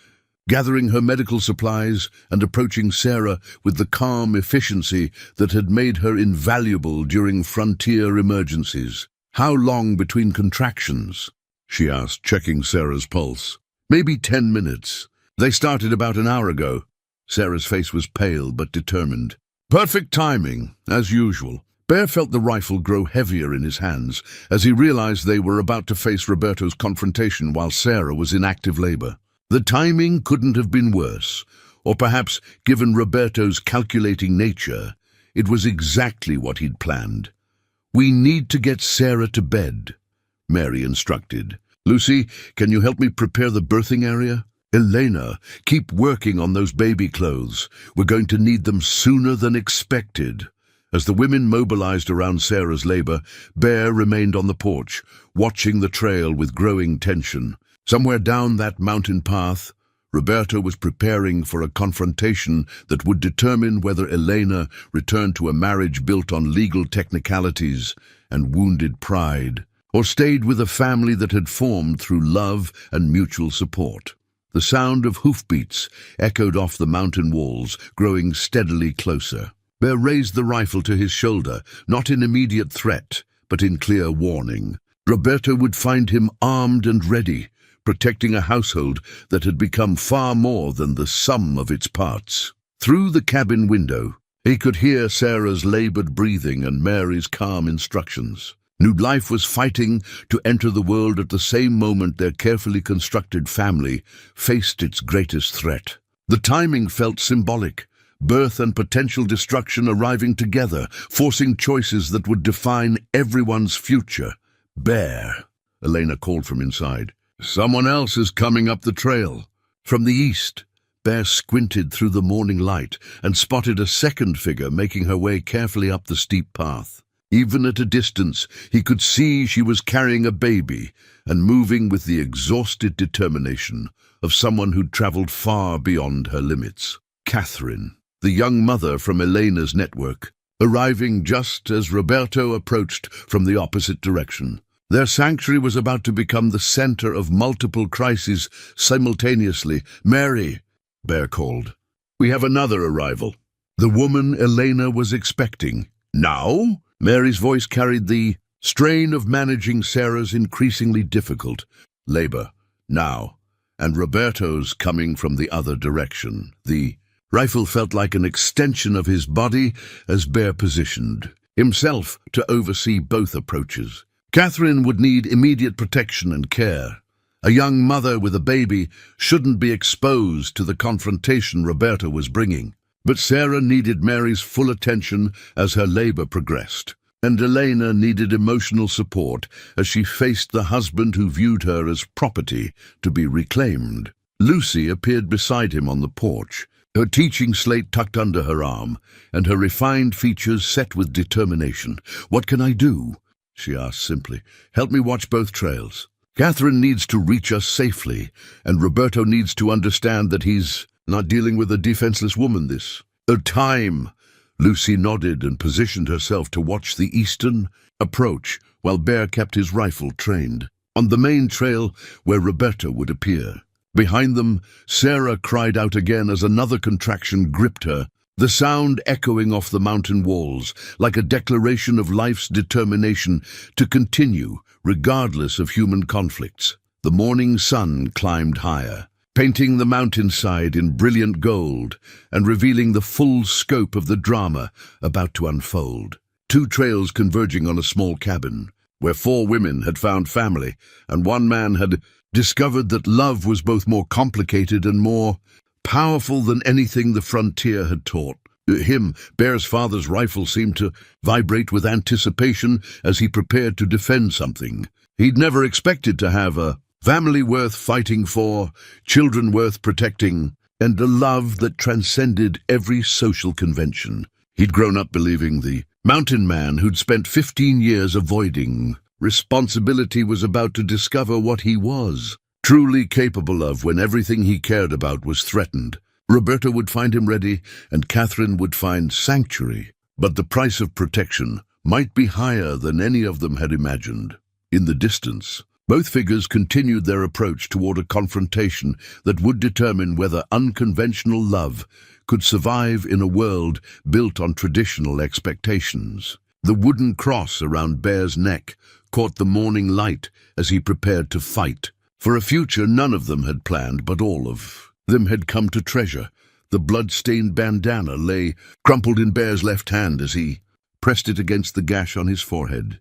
gathering her medical supplies and approaching Sarah with the calm efficiency that had made her invaluable during frontier emergencies. How long between contractions? She asked, checking Sarah's pulse. Maybe 10 minutes. They started about an hour ago. Sarah's face was pale but determined. Perfect timing, as usual. Bear felt the rifle grow heavier in his hands as he realized they were about to face Roberto's confrontation while Sarah was in active labor. The timing couldn't have been worse, or perhaps, given Roberto's calculating nature, it was exactly what he'd planned. We need to get Sarah to bed, Mary instructed. Lucy, can you help me prepare the birthing area? Elena, keep working on those baby clothes. We're going to need them sooner than expected. As the women mobilized around Sarah's labor, Bear remained on the porch, watching the trail with growing tension. Somewhere down that mountain path, Roberto was preparing for a confrontation that would determine whether Elena returned to a marriage built on legal technicalities and wounded pride, or stayed with a family that had formed through love and mutual support. The sound of hoofbeats echoed off the mountain walls, growing steadily closer. Bear raised the rifle to his shoulder, not in immediate threat, but in clear warning. Roberto would find him armed and ready, protecting a household that had become far more than the sum of its parts. Through the cabin window, he could hear Sarah's labored breathing and Mary's calm instructions. New life was fighting to enter the world at the same moment their carefully constructed family faced its greatest threat. The timing felt symbolic, birth and potential destruction arriving together, forcing choices that would define everyone's future. "Bear," Elena called from inside. "Someone else is coming up the trail." From the east, Bear squinted through the morning light and spotted a second figure making her way carefully up the steep path. Even at a distance, he could see she was carrying a baby and moving with the exhausted determination of someone who'd traveled far beyond her limits. Catherine, the young mother from Elena's network, arriving just as Roberto approached from the opposite direction. Their sanctuary was about to become the center of multiple crises simultaneously. "Mary," Bear called. "We have another arrival." The woman Elena was expecting. "Now?" Mary's voice carried the strain of managing Sarah's increasingly difficult labor. "Now." And Roberto's coming from the other direction. The rifle felt like an extension of his body as Bear positioned himself to oversee both approaches. Catherine would need immediate protection and care. A young mother with a baby shouldn't be exposed to the confrontation Roberto was bringing. But Sarah needed Mary's full attention as her labor progressed, and Elena needed emotional support as she faced the husband who viewed her as property to be reclaimed. Lucy appeared beside him on the porch, her teaching slate tucked under her arm, and her refined features set with determination. "What can I do?" she asked simply. "Help me watch both trails. Catherine needs to reach us safely, and Roberto needs to understand that he's not dealing with a defenseless woman this time." Lucy nodded and positioned herself to watch the eastern approach while Bear kept his rifle trained on the main trail where Roberto would appear. Behind them, Sarah cried out again as another contraction gripped her, the sound echoing off the mountain walls like a declaration of life's determination to continue regardless of human conflicts. The morning sun climbed higher, painting the mountainside in brilliant gold and revealing the full scope of the drama about to unfold. Two trails converging on a small cabin, where 4 women had found family, and one man had discovered that love was both more complicated and more powerful than anything the frontier had taught. Bear's father's rifle seemed to vibrate with anticipation as he prepared to defend something. He'd never expected to have a family worth fighting for, children worth protecting, and a love that transcended every social convention. He'd grown up believing the mountain man who'd spent 15 years avoiding responsibility was about to discover what he was truly capable of when everything he cared about was threatened. Roberto would find him ready, and Catherine would find sanctuary. But the price of protection might be higher than any of them had imagined. In the distance, both figures continued their approach toward a confrontation that would determine whether unconventional love could survive in a world built on traditional expectations. The wooden cross around Bear's neck caught the morning light as he prepared to fight. For a future none of them had planned, but all of them had come to treasure. The blood-stained bandana lay crumpled in Bear's left hand as he pressed it against the gash on his forehead,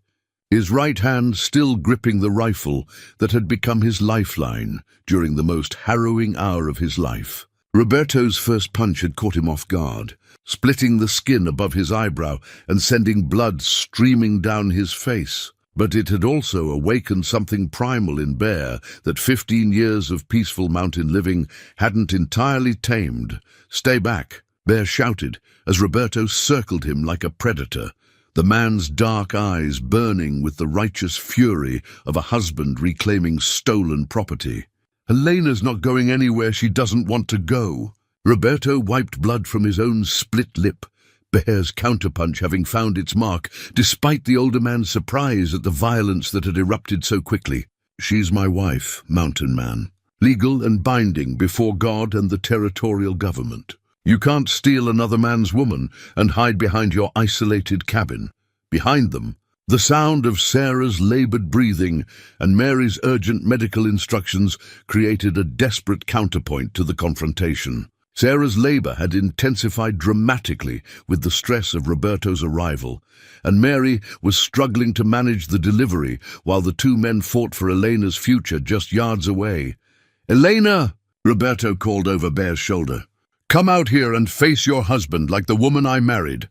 his right hand still gripping the rifle that had become his lifeline during the most harrowing hour of his life. Roberto's first punch had caught him off guard, splitting the skin above his eyebrow and sending blood streaming down his face. But it had also awakened something primal in Bear that 15 years of peaceful mountain living hadn't entirely tamed. "Stay back," Bear shouted as Roberto circled him like a predator, the man's dark eyes burning with the righteous fury of a husband reclaiming stolen property. "Elena's not going anywhere she doesn't want to go." Roberto wiped blood from his own split lip, Bear's counterpunch having found its mark, despite the older man's surprise at the violence that had erupted so quickly. "She's my wife, Mountain Man." legal and binding before God and the territorial government. You can't steal another man's woman and hide behind your isolated cabin. Behind them, the sound of Sarah's labored breathing and Mary's urgent medical instructions created a desperate counterpoint to the confrontation. Sarah's labor had intensified dramatically with the stress of Roberto's arrival, and Mary was struggling to manage the delivery while the two men fought for Elena's future just yards away. "Elena!" Roberto called over Bear's shoulder. "Come out here and face your husband like the woman I married."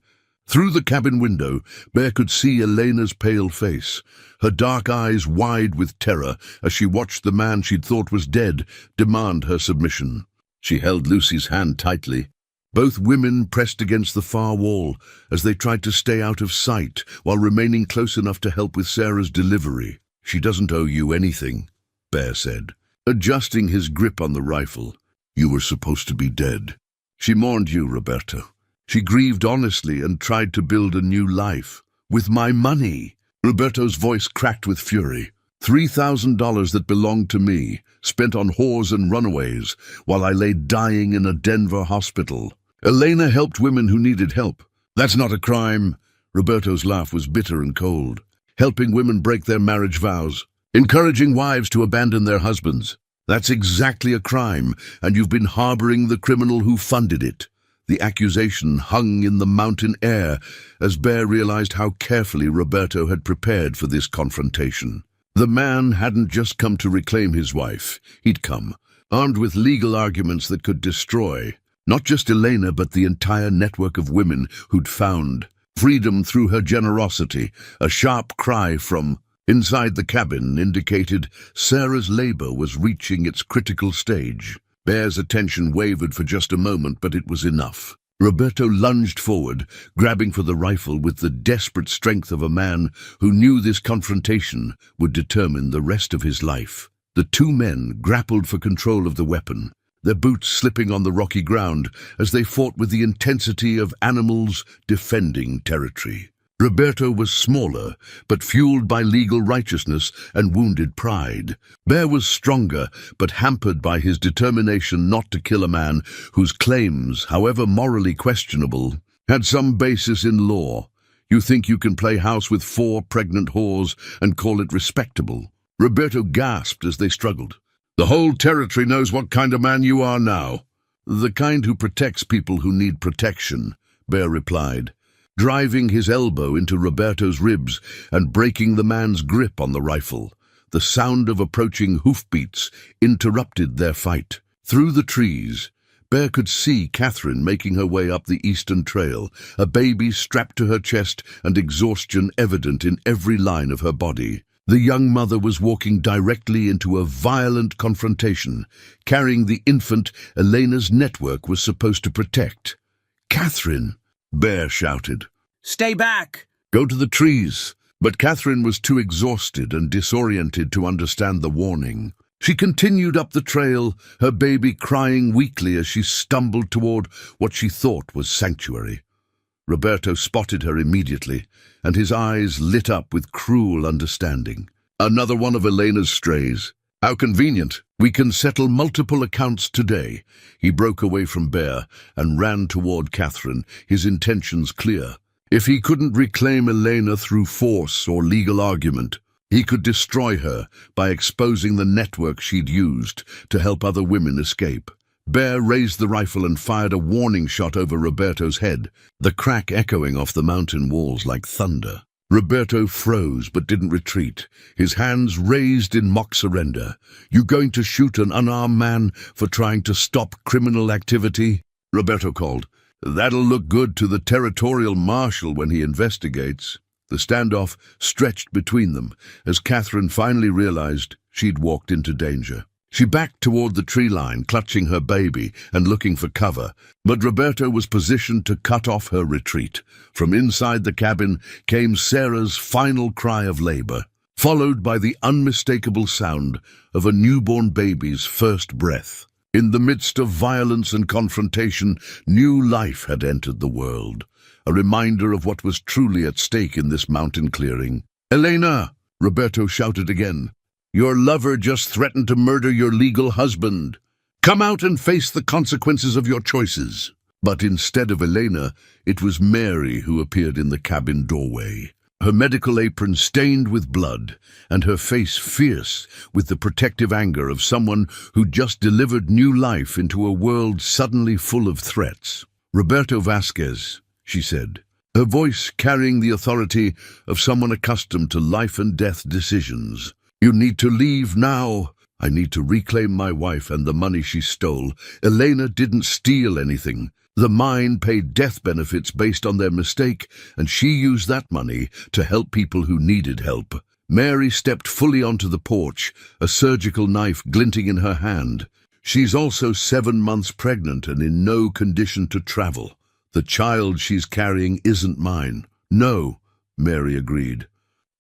Through the cabin window, Bear could see Elena's pale face, her dark eyes wide with terror as she watched the man she'd thought was dead demand her submission. She held Lucy's hand tightly. Both women pressed against the far wall as they tried to stay out of sight while remaining close enough to help with Sarah's delivery. "She doesn't owe you anything," Bear said, adjusting his grip on the rifle. "You were supposed to be dead. She mourned you, Roberto. She grieved honestly and tried to build a new life. With my money." Roberto's voice cracked with fury. $3,000 that belonged to me, spent on whores and runaways, while I lay dying in a Denver hospital. Elena helped women who needed help. That's not a crime. Roberto's laugh was bitter and cold. Helping women break their marriage vows. Encouraging wives to abandon their husbands. That's exactly a crime, and you've been harboring the criminal who funded it. The accusation hung in the mountain air as Bear realized how carefully Roberto had prepared for this confrontation. The man hadn't just come to reclaim his wife. He'd come, armed with legal arguments that could destroy, not just Elena, but the entire network of women who'd found freedom through her generosity. A sharp cry from inside the cabin indicated Sarah's labor was reaching its critical stage. Bear's attention wavered for just a moment, but it was enough. Roberto lunged forward, grabbing for the rifle with the desperate strength of a man who knew this confrontation would determine the rest of his life. The two men grappled for control of the weapon, their boots slipping on the rocky ground as they fought with the intensity of animals defending territory. Roberto was smaller, but fueled by legal righteousness and wounded pride. Bear was stronger, but hampered by his determination not to kill a man whose claims, however morally questionable, had some basis in law. You think you can play house with 4 pregnant whores and call it respectable? Roberto gasped as they struggled. The whole territory knows what kind of man you are now. The kind who protects people who need protection, Bear replied, driving his elbow into Roberto's ribs and breaking the man's grip on the rifle. The sound of approaching hoofbeats interrupted their fight. Through the trees, Bear could see Catherine making her way up the eastern trail, a baby strapped to her chest and exhaustion evident in every line of her body. The young mother was walking directly into a violent confrontation, carrying the infant Elena's network was supposed to protect. "Catherine!" Bear shouted. "Stay back!" "Go to the trees." But Catherine was too exhausted and disoriented to understand the warning. She continued up the trail, her baby crying weakly as she stumbled toward what she thought was sanctuary. Roberto spotted her immediately, and his eyes lit up with cruel understanding. "Another one of Elena's strays. How convenient. We can settle multiple accounts today." He broke away from Bear and ran toward Catherine, his intentions clear. If he couldn't reclaim Elena through force or legal argument, he could destroy her by exposing the network she'd used to help other women escape. Bear raised the rifle and fired a warning shot over Roberto's head, the crack echoing off the mountain walls like thunder. Roberto froze but didn't retreat, his hands raised in mock surrender. "You going to shoot an unarmed man for trying to stop criminal activity?" Roberto called. "That'll look good to the territorial marshal when he investigates." The standoff stretched between them as Catherine finally realized she'd walked into danger. She backed toward the tree line, clutching her baby and looking for cover, but Roberto was positioned to cut off her retreat. From inside the cabin came Sarah's final cry of labor, followed by the unmistakable sound of a newborn baby's first breath. In the midst of violence and confrontation, new life had entered the world, a reminder of what was truly at stake in this mountain clearing. "Elena!" Roberto shouted again. Your lover just threatened to murder your legal husband. Come out and face the consequences of your choices." But instead of Elena, it was Mary who appeared in the cabin doorway, her medical apron stained with blood, and her face fierce with the protective anger of someone who just delivered new life into a world suddenly full of threats. "Roberto Vasquez," she said, her voice carrying the authority of someone accustomed to life-and-death decisions. "You need to leave now. I need to reclaim my wife and the money she stole. Elena didn't steal anything. The mine paid death benefits based on their mistake, and she used that money to help people who needed help." Mary stepped fully onto the porch, a surgical knife glinting in her hand. "She's also 7 months pregnant and in no condition to travel. The child she's carrying isn't mine." "No," Mary agreed.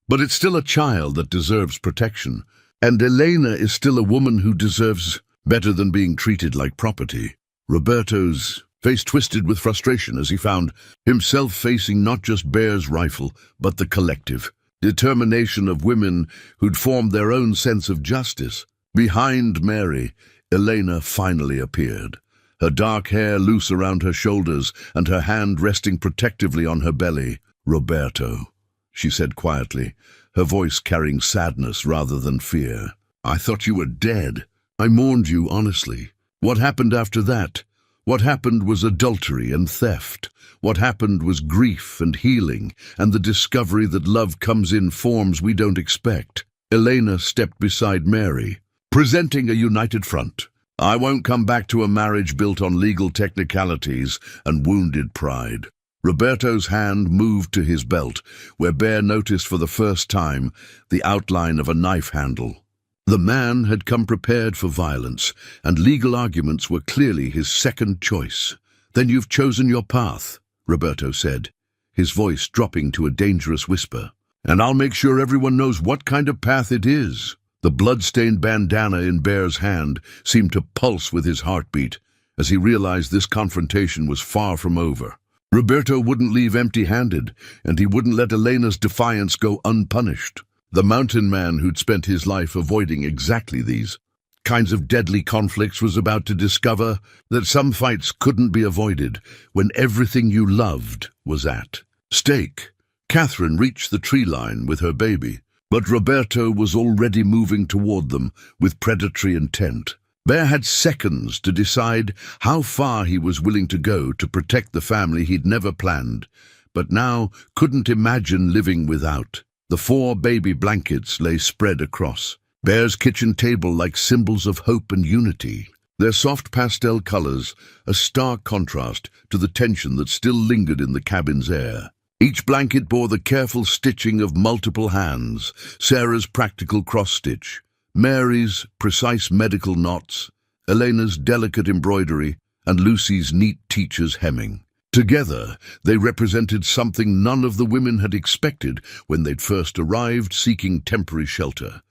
"But it's still a child that deserves protection. And Elena is still a woman who deserves better than being treated like property." Roberto's face twisted with frustration as he found himself facing not just Bear's rifle, but the collective determination of women who'd formed their own sense of justice. Behind Mary, Elena finally appeared, her dark hair loose around her shoulders and her hand resting protectively on her belly. "Roberto," she said quietly, her voice carrying sadness rather than fear. "I thought you were dead. I mourned you honestly. What happened after that? What happened was adultery and theft. What happened was grief and healing, and the discovery that love comes in forms we don't expect." Elena stepped beside Mary, presenting a united front. "I won't come back to a marriage built on legal technicalities and wounded pride." Roberto's hand moved to his belt, where Bear noticed for the first time the outline of a knife handle. The man had come prepared for violence, and legal arguments were clearly his second choice. "Then you've chosen your path," Roberto said, his voice dropping to a dangerous whisper. "And I'll make sure everyone knows what kind of path it is." The blood-stained bandana in Bear's hand seemed to pulse with his heartbeat as he realized this confrontation was far from over. Roberto wouldn't leave empty-handed, and he wouldn't let Elena's defiance go unpunished. The mountain man who'd spent his life avoiding exactly these kinds of deadly conflicts was about to discover that some fights couldn't be avoided when everything you loved was at stake. Catherine reached the tree line with her baby, but Roberto was already moving toward them with predatory intent. Bear had seconds to decide how far he was willing to go to protect the family he'd never planned, but now couldn't imagine living without. The 4 baby blankets lay spread across Bear's kitchen table like symbols of hope and unity, their soft pastel colors a stark contrast to the tension that still lingered in the cabin's air. Each blanket bore the careful stitching of multiple hands, Sarah's practical cross-stitch, Mary's precise medical knots, Elena's delicate embroidery, and Lucy's neat teacher's hemming. Together, they represented something none of the women had expected when they'd first arrived seeking temporary shelter.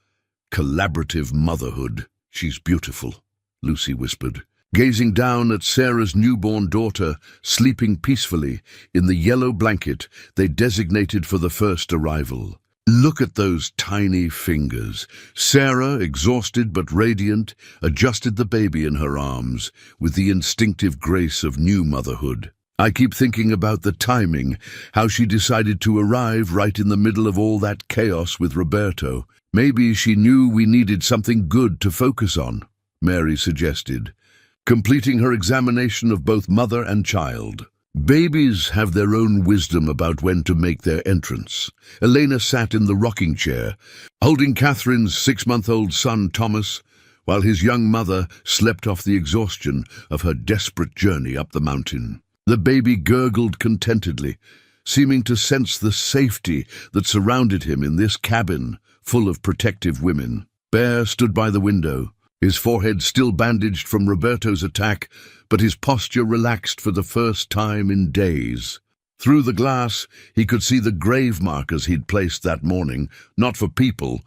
Collaborative motherhood. "She's beautiful," Lucy whispered, gazing down at Sarah's newborn daughter sleeping peacefully in the yellow blanket they designated for the first arrival. "Look at those tiny fingers." Sarah, exhausted but radiant, adjusted the baby in her arms with the instinctive grace of new motherhood. "I keep thinking about the timing, how she decided to arrive right in the middle of all that chaos with Roberto. Maybe she knew we needed something good to focus on," Mary suggested, completing her examination of both mother and child. "Babies have their own wisdom about when to make their entrance." Elena sat in the rocking chair, holding Catherine's 6-month-old son Thomas, while his young mother slept off the exhaustion of her desperate journey up the mountain. The baby gurgled contentedly, seeming to sense the safety that surrounded him in this cabin full of protective women. Bear stood by the window, his forehead still bandaged from Roberto's attack, but his posture relaxed for the first time in days. Through the glass, he could see the grave markers he'd placed that morning, not for people,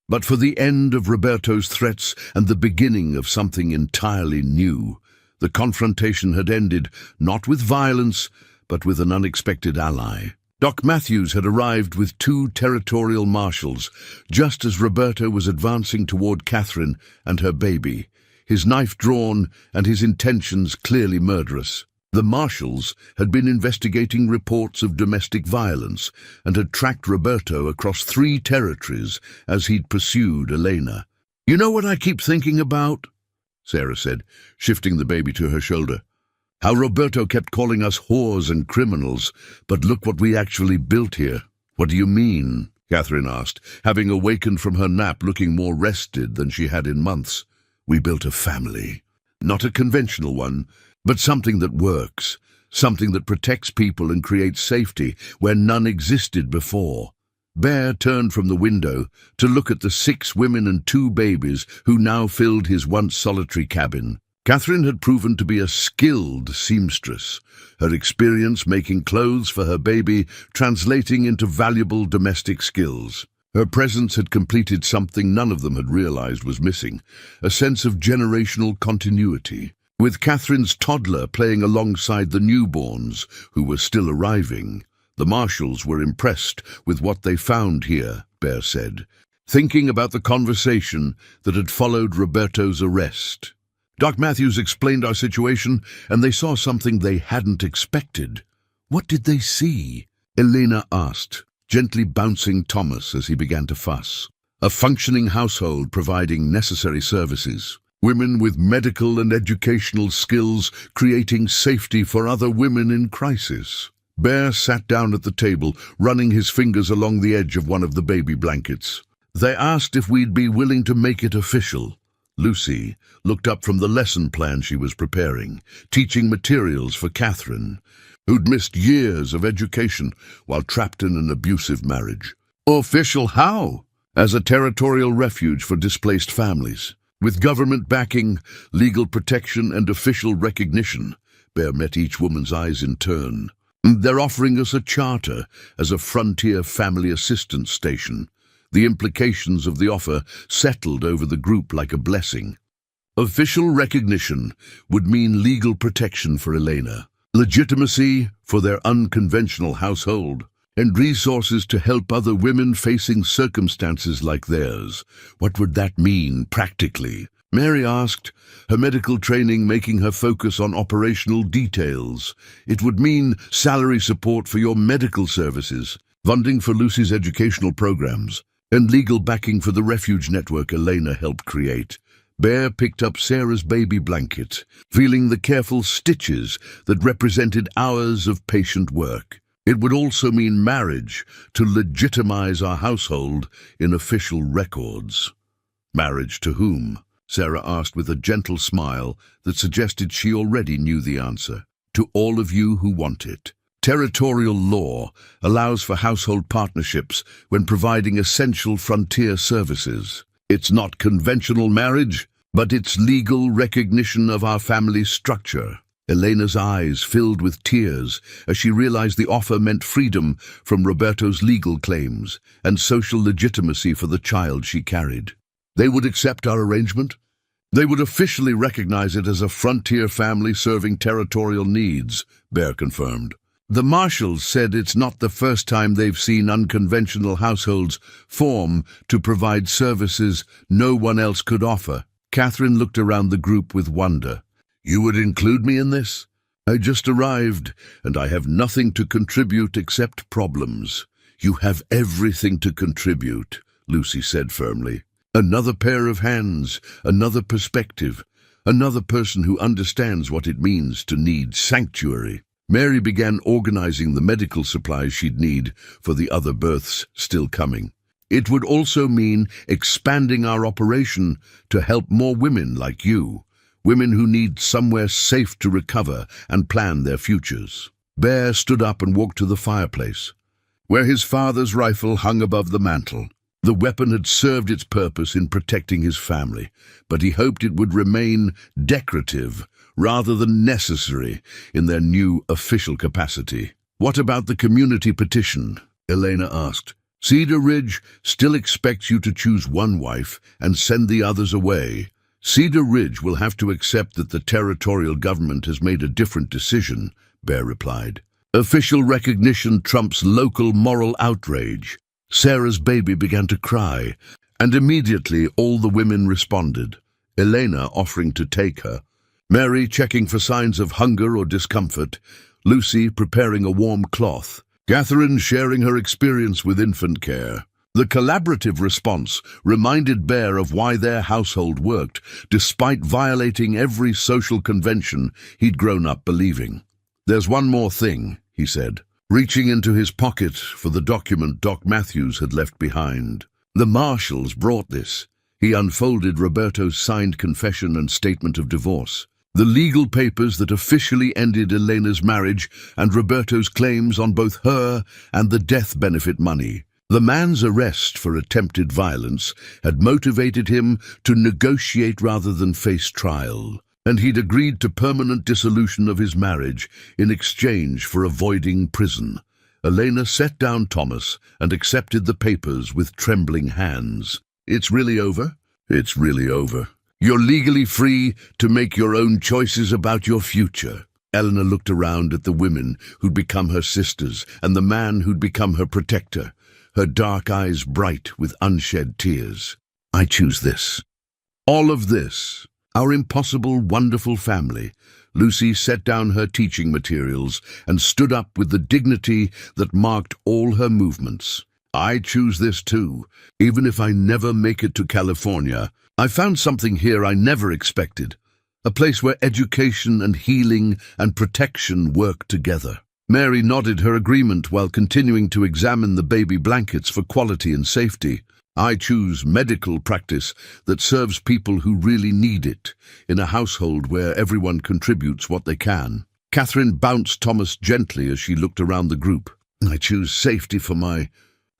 but for the end of Roberto's threats and the beginning of something entirely new. The confrontation had ended, not with violence, but with an unexpected ally. Doc Matthews had arrived with 2 territorial marshals, just as Roberto was advancing toward Catherine and her baby, his knife drawn and his intentions clearly murderous. The marshals had been investigating reports of domestic violence and had tracked Roberto across 3 territories as he'd pursued Elena. "You know what I keep thinking about?" Sarah said, shifting the baby to her shoulder. "How Roberto kept calling us whores and criminals, but look what we actually built here." "What do you mean?" Catherine asked, having awakened from her nap looking more rested than she had in months. "We built a family. Not a conventional one, but something that works, something that protects people and creates safety where none existed before." Bear turned from the window to look at the 6 women and 2 babies who now filled his once solitary cabin. Catherine had proven to be a skilled seamstress, her experience making clothes for her baby translating into valuable domestic skills. Her presence had completed something none of them had realized was missing, a sense of generational continuity. With Catherine's toddler playing alongside the newborns, who were still arriving, the marshals were impressed with what they found here, Bear said, thinking about the conversation that had followed Roberto's arrest. Doc Matthews explained our situation, and they saw something they hadn't expected. "What did they see?" Elena asked, gently bouncing Thomas as he began to fuss. "A functioning household providing necessary services. Women with medical and educational skills creating safety for other women in crisis." Bear sat down at the table, running his fingers along the edge of one of the baby blankets. "They asked if we'd be willing to make it official." Lucy looked up from the lesson plan she was preparing, teaching materials for Catherine, who'd missed years of education while trapped in an abusive marriage. "Official how?" "As a territorial refuge for displaced families. With government backing, legal protection, and official recognition." Bear met each woman's eyes in turn. "They're offering us a charter as a frontier family assistance station." The implications of the offer settled over the group like a blessing. Official recognition would mean legal protection for Elena, legitimacy for their unconventional household, and resources to help other women facing circumstances like theirs. What would that mean practically? Mary asked, her medical training making her focus on operational details. "It would mean salary support for your medical services, funding for Lucy's educational programs, and legal backing for the refuge network Elena helped create." Bear picked up Sarah's baby blanket, feeling the careful stitches that represented hours of patient work. "It would also mean marriage to legitimize our household in official records." "Marriage to whom?" Sarah asked with a gentle smile that suggested she already knew the answer. "To all of you who want it. Territorial law allows for household partnerships when providing essential frontier services. It's not conventional marriage, but it's legal recognition of our family structure." Elena's eyes filled with tears as she realized the offer meant freedom from Roberto's legal claims and social legitimacy for the child she carried. "They would accept our arrangement? They would officially recognize it as a frontier family serving territorial needs," Bear confirmed. "The marshals said it's not the first time they've seen unconventional households form to provide services no one else could offer." Catherine looked around the group with wonder. "You would include me in this? I just arrived, and I have nothing to contribute except problems." "You have everything to contribute," Lucy said firmly. "Another pair of hands, another perspective, another person who understands what it means to need sanctuary." Mary began organizing the medical supplies she'd need for the other births still coming. "It would also mean expanding our operation to help more women like you, women who need somewhere safe to recover and plan their futures." Bear stood up and walked to the fireplace, where his father's rifle hung above the mantel. The weapon had served its purpose in protecting his family, but he hoped it would remain decorative rather than necessary in their new official capacity. "What about the community petition?" Elena asked. "Cedar Ridge still expects you to choose one wife and send the others away. Cedar Ridge will have to accept that the territorial government has made a different decision," Bear replied. Official recognition trumps local moral outrage. Sarah's baby began to cry, and immediately all the women responded. Elena offering to take her, Mary checking for signs of hunger or discomfort, Lucy preparing a warm cloth, Catherine sharing her experience with infant care. The collaborative response reminded Bear of why their household worked, despite violating every social convention he'd grown up believing. "There's one more thing," he said, reaching into his pocket for the document Doc Matthews had left behind. "The marshals brought this." He unfolded Roberto's signed confession and statement of divorce, the legal papers that officially ended Elena's marriage and Roberto's claims on both her and the death benefit money. The man's arrest for attempted violence had motivated him to negotiate rather than face trial, and he'd agreed to permanent dissolution of his marriage in exchange for avoiding prison. Elena set down Thomas and accepted the papers with trembling hands. "It's really over?" "It's really over. You're legally free to make your own choices about your future." Eleanor looked around at the women who'd become her sisters and the man who'd become her protector, her dark eyes bright with unshed tears. "I choose this. All of this. Our impossible, wonderful family." Lucy set down her teaching materials and stood up with the dignity that marked all her movements. "I choose this too, even if I never make it to California. I found something here I never expected, a place where education and healing and protection work together." Mary nodded her agreement while continuing to examine the baby blankets for quality and safety. "I choose medical practice that serves people who really need it, in a household where everyone contributes what they can." Catherine bounced Thomas gently as she looked around the group. "I choose safety for my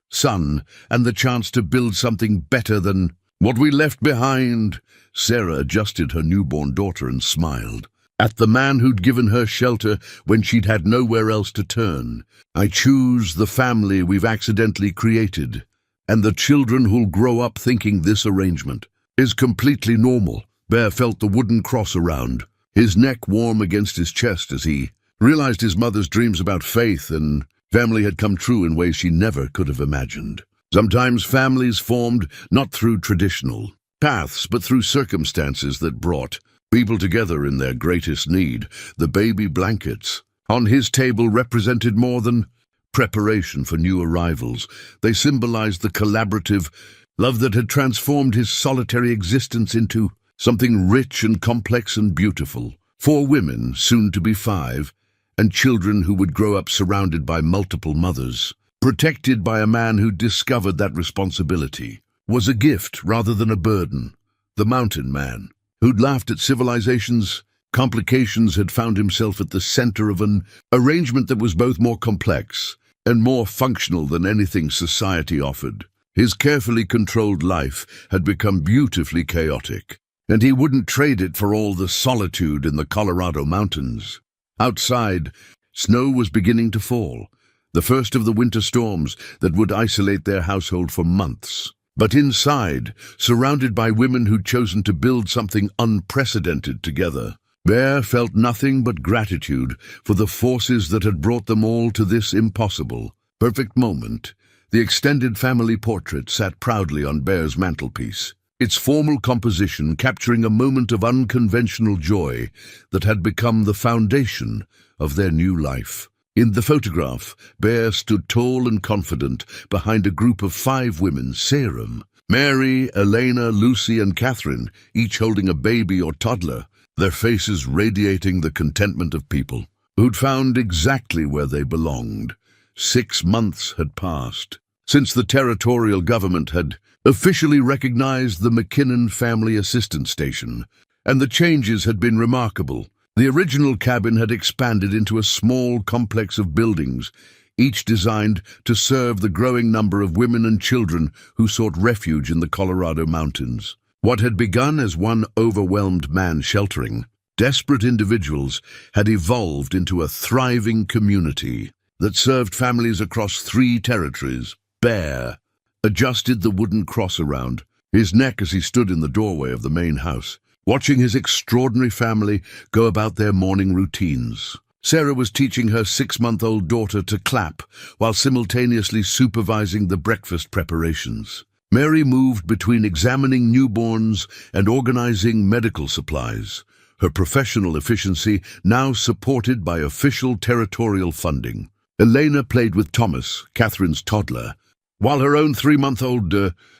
son and the chance to build something better than what we left behind." Sarah adjusted her newborn daughter and smiled at the man who'd given her shelter when she'd had nowhere else to turn. "I choose the family we've accidentally created, and the children who'll grow up thinking this arrangement is completely normal." Bear felt the wooden cross around, his neck warm against his chest as he realized his mother's dreams about faith and family had come true in ways she never could have imagined. Sometimes families formed not through traditional paths, but through circumstances that brought people together in their greatest need. The baby blankets on his table represented more than preparation for new arrivals. They symbolized the collaborative love that had transformed his solitary existence into something rich and complex and beautiful. 4 women, soon to be 5, and children who would grow up surrounded by multiple mothers, protected by a man who discovered that responsibility was a gift rather than a burden. The mountain man, who'd laughed at civilization's complications, had found himself at the center of an arrangement that was both more complex and more functional than anything society offered. His carefully controlled life had become beautifully chaotic, and he wouldn't trade it for all the solitude in the Colorado mountains. Outside, snow was beginning to fall, the first of the winter storms that would isolate their household for months. But inside, surrounded by women who'd chosen to build something unprecedented together, Bear felt nothing but gratitude for the forces that had brought them all to this impossible, perfect moment. The extended family portrait sat proudly on Bear's mantelpiece, its formal composition capturing a moment of unconventional joy that had become the foundation of their new life. In the photograph, Bear stood tall and confident behind a group of 5 women, Sarah, Mary, Elena, Lucy, and Catherine, each holding a baby or toddler, their faces radiating the contentment of people who'd found exactly where they belonged. 6 months had passed since the territorial government had officially recognized the McKinnon Family Assistance Station, and the changes had been remarkable. The original cabin had expanded into a small complex of buildings, each designed to serve the growing number of women and children who sought refuge in the Colorado mountains. What had begun as one overwhelmed man sheltering desperate individuals had evolved into a thriving community that served families across 3 territories. Bear adjusted the wooden cross around his neck as he stood in the doorway of the main house, watching his extraordinary family go about their morning routines. Sarah was teaching her 6-month-old daughter to clap while simultaneously supervising the breakfast preparations. Mary moved between examining newborns and organizing medical supplies, her professional efficiency now supported by official territorial funding. Elena played with Thomas, Catherine's toddler, while her own 3-month-old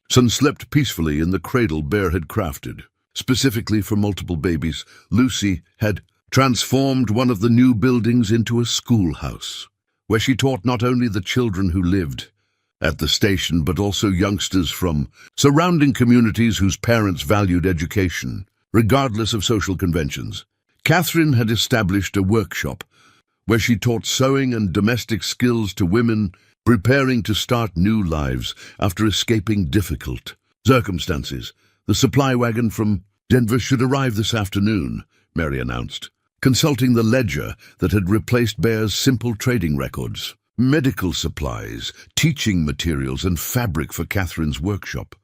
son slept peacefully in the cradle Bear had crafted. Specifically for multiple babies, Lucy had transformed one of the new buildings into a schoolhouse, where she taught not only the children who lived at the station, but also youngsters from surrounding communities whose parents valued education, regardless of social conventions. Catherine had established a workshop where she taught sewing and domestic skills to women preparing to start new lives after escaping difficult circumstances. The supply wagon from Denver should arrive this afternoon, Mary announced, consulting the ledger that had replaced Bear's simple trading records. Medical supplies, teaching materials, and fabric for Catherine's workshop.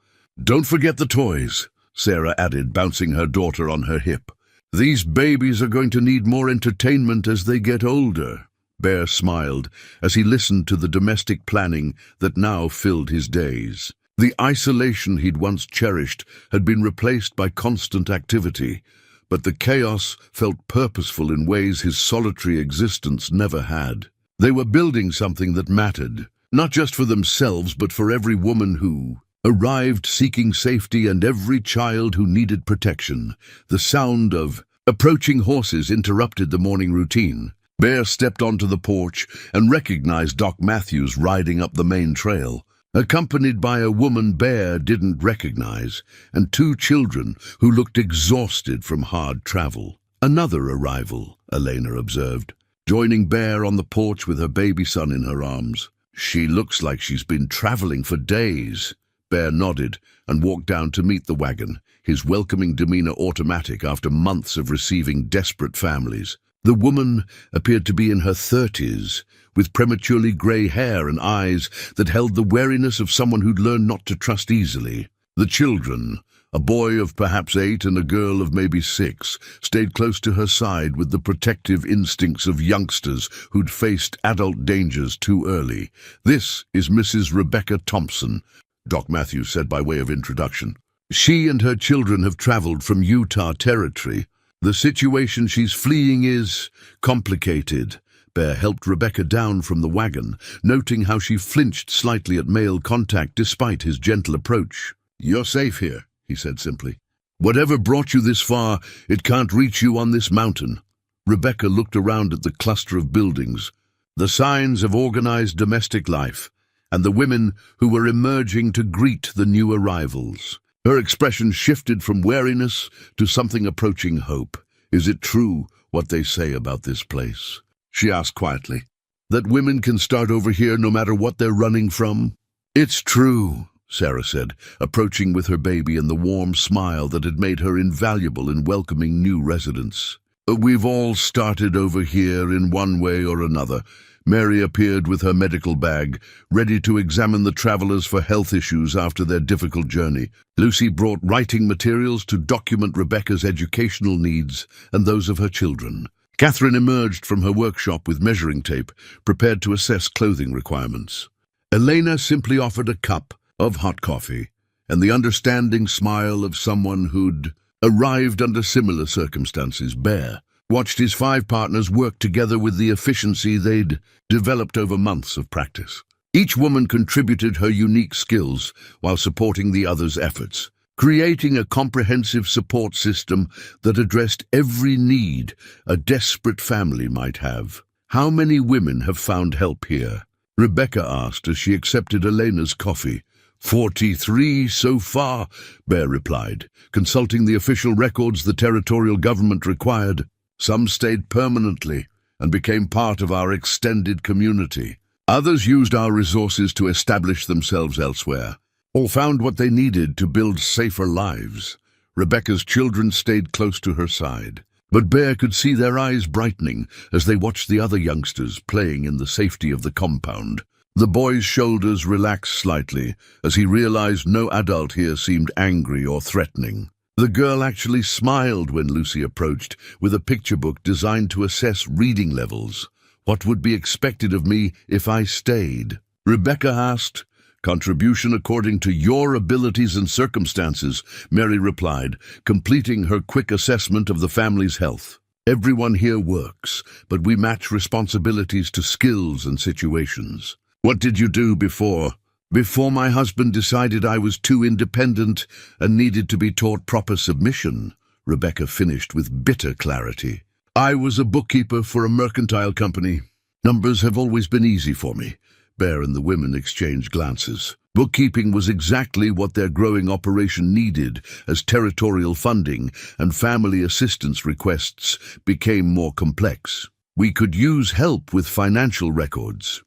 Don't forget the toys, Sarah added, bouncing her daughter on her hip. These babies are going to need more entertainment as they get older. Bear smiled as he listened to the domestic planning that now filled his days. The isolation he'd once cherished had been replaced by constant activity, but the chaos felt purposeful in ways his solitary existence never had. They were building something that mattered, not just for themselves, but for every woman who arrived seeking safety and every child who needed protection. The sound of approaching horses interrupted the morning routine. Bear stepped onto the porch and recognized Doc Matthews riding up the main trail, accompanied by a woman Bear didn't recognize, and 2 children who looked exhausted from hard travel. Another arrival, Elena observed, joining Bear on the porch with her baby son in her arms. She looks like she's been traveling for days. Bear nodded and walked down to meet the wagon, his welcoming demeanor automatic after months of receiving desperate families. The woman appeared to be in her 30s, with prematurely grey hair and eyes that held the wariness of someone who'd learned not to trust easily. The children, a boy of perhaps 8 and a girl of maybe 6, stayed close to her side with the protective instincts of youngsters who'd faced adult dangers too early. "This is Mrs. Rebecca Thompson," Doc Matthews said by way of introduction. "She and her children have traveled from Utah Territory. The situation she's fleeing is complicated." Bear helped Rebecca down from the wagon, noting how she flinched slightly at male contact despite his gentle approach. "You're safe here," he said simply. "Whatever brought you this far, it can't reach you on this mountain." Rebecca looked around at the cluster of buildings, the signs of organized domestic life, and the women who were emerging to greet the new arrivals. Her expression shifted from wariness to something approaching hope. "Is it true what they say about this place?" she asked quietly. "That women can start over here no matter what they're running from?" "It's true," Sarah said, approaching with her baby and the warm smile that had made her invaluable in welcoming new residents. "We've all started over here in one way or another." Mary appeared with her medical bag, ready to examine the travelers for health issues after their difficult journey. Lucy brought writing materials to document Rebecca's educational needs and those of her children. Catherine emerged from her workshop with measuring tape, prepared to assess clothing requirements. Elena simply offered a cup of hot coffee, and the understanding smile of someone who'd arrived under similar circumstances. Bear watched his 5 partners work together with the efficiency they'd developed over months of practice. Each woman contributed her unique skills while supporting the others' efforts, creating a comprehensive support system that addressed every need a desperate family might have. "How many women have found help here?" Rebecca asked as she accepted Elena's coffee. 43 so far, Bear replied, consulting the official records the territorial government required. "Some stayed permanently and became part of our extended community. Others used our resources to establish themselves elsewhere, or found what they needed to build safer lives." Rebecca's children stayed close to her side, but Bear could see their eyes brightening as they watched the other youngsters playing in the safety of the compound. The boy's shoulders relaxed slightly as he realized no adult here seemed angry or threatening. The girl actually smiled when Lucy approached, with a picture book designed to assess reading levels. What would be expected of me if I stayed? Rebecca asked. Contribution according to your abilities and circumstances, Mary replied, completing her quick assessment of the family's health. Everyone here works, but we match responsibilities to skills and situations. What did you do before? Before my husband decided I was too independent and needed to be taught proper submission, Rebecca finished with bitter clarity. I was a bookkeeper for a mercantile company. Numbers have always been easy for me. Bear and the women exchanged glances. Bookkeeping was exactly what their growing operation needed as territorial funding and family assistance requests became more complex. We could use help with financial records,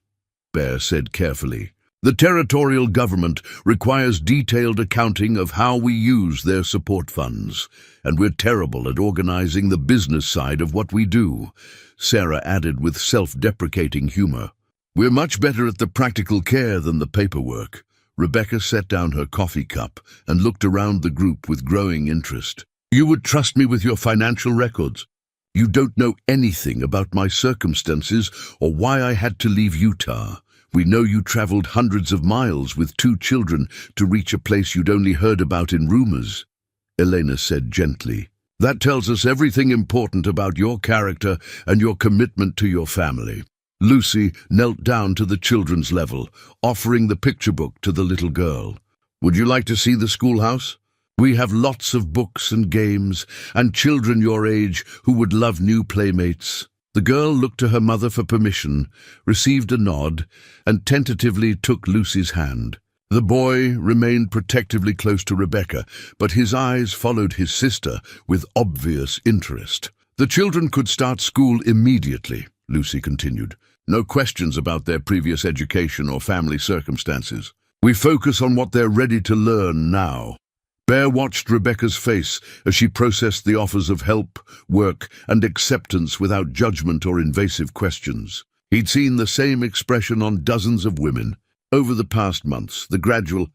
Bear said carefully. The territorial government requires detailed accounting of how we use their support funds, and we're terrible at organizing the business side of what we do, Sarah added with self-deprecating humor. We're much better at the practical care than the paperwork. Rebecca set down her coffee cup and looked around the group with growing interest. You would trust me with your financial records? You don't know anything about my circumstances or why I had to leave Utah. We know you traveled hundreds of miles with 2 children to reach a place you'd only heard about in rumors, Elena said gently. That tells us everything important about your character and your commitment to your family. Lucy knelt down to the children's level, offering the picture book to the little girl. Would you like to see the schoolhouse? We have lots of books and games, and children your age who would love new playmates. The girl looked to her mother for permission, received a nod, and tentatively took Lucy's hand. The boy remained protectively close to Rebecca, but his eyes followed his sister with obvious interest. The children could start school immediately, Lucy continued. No questions about their previous education or family circumstances. We focus on what they're ready to learn now. Bear watched Rebecca's face as she processed the offers of help, work, and acceptance without judgment or invasive questions. He'd seen the same expression on dozens of women. Over the past months, the gradual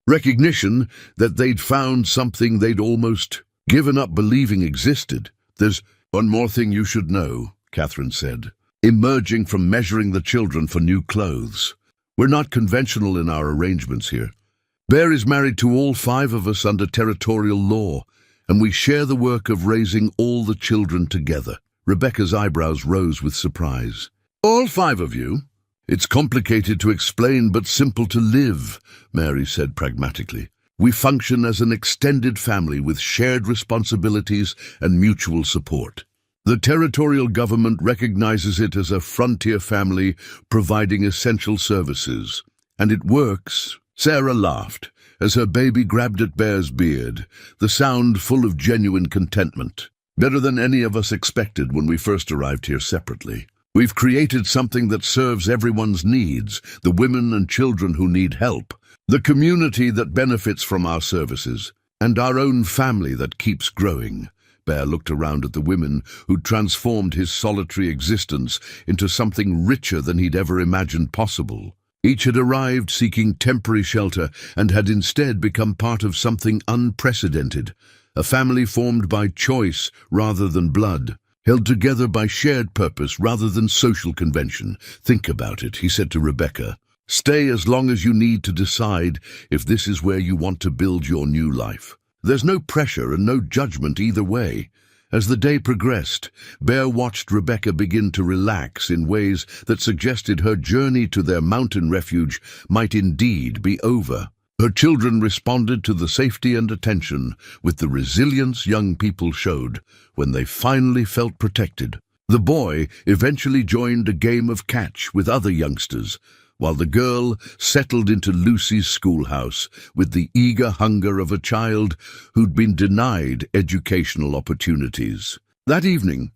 recognition that they'd found something they'd almost given up believing existed. There's one more thing you should know, Catherine said, emerging from measuring the children for new clothes. We're not conventional in our arrangements here. Bear is married to all 5 of us under territorial law, and we share the work of raising all the children together. Rebecca's eyebrows rose with surprise. All 5 of you? It's complicated to explain but simple to live, Mary said pragmatically. We function as an extended family with shared responsibilities and mutual support. The territorial government recognizes it as a frontier family providing essential services. And it works. Sarah laughed as her baby grabbed at Bear's beard, the sound full of genuine contentment. Better than any of us expected when we first arrived here separately. We've created something that serves everyone's needs, the women and children who need help, the community that benefits from our services, and our own family that keeps growing. Bear looked around at the women who'd transformed his solitary existence into something richer than he'd ever imagined possible. Each had arrived seeking temporary shelter and had instead become part of something unprecedented, a family formed by choice rather than blood, held together by shared purpose rather than social convention. Think about it, he said to Rebecca. Stay as long as you need to decide if this is where you want to build your new life. There's no pressure and no judgment either way. As the day progressed, Bear watched Rebecca begin to relax in ways that suggested her journey to their mountain refuge might indeed be over. Her children responded to the safety and attention with the resilience young people showed when they finally felt protected. The boy eventually joined a game of catch with other youngsters, while the girl settled into Lucy's schoolhouse with the eager hunger of a child who'd been denied educational opportunities. That evening,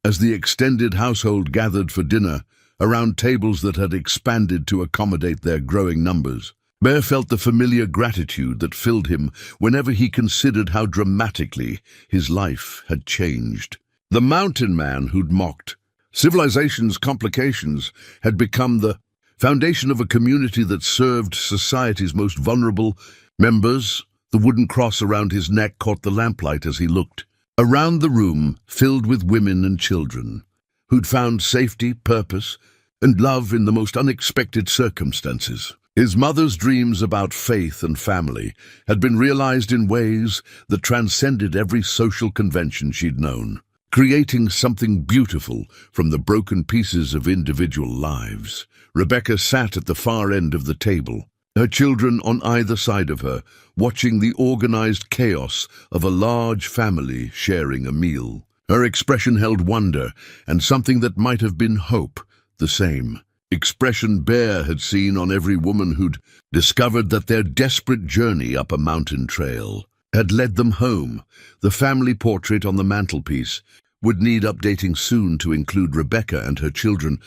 as the extended household gathered for dinner around tables that had expanded to accommodate their growing numbers, Bear felt the familiar gratitude that filled him whenever he considered how dramatically his life had changed. The mountain man who'd mocked civilization's complications had become the foundation of a community that served society's most vulnerable members, The wooden cross around his neck caught the lamplight as he looked. Around the room, filled with women and children, who'd found safety, purpose, and love in the most unexpected circumstances. His mother's dreams about faith and family had been realized in ways that transcended every social convention she'd known, creating something beautiful from the broken pieces of individual lives. Rebecca sat at the far end of the table, her children on either side of her, watching the organized chaos of a large family sharing a meal. Her expression held wonder and something that might have been hope, the same expression Bear had seen on every woman who'd discovered that their desperate journey up a mountain trail had led them home. The family portrait on the mantelpiece would need updating soon to include Rebecca and her children,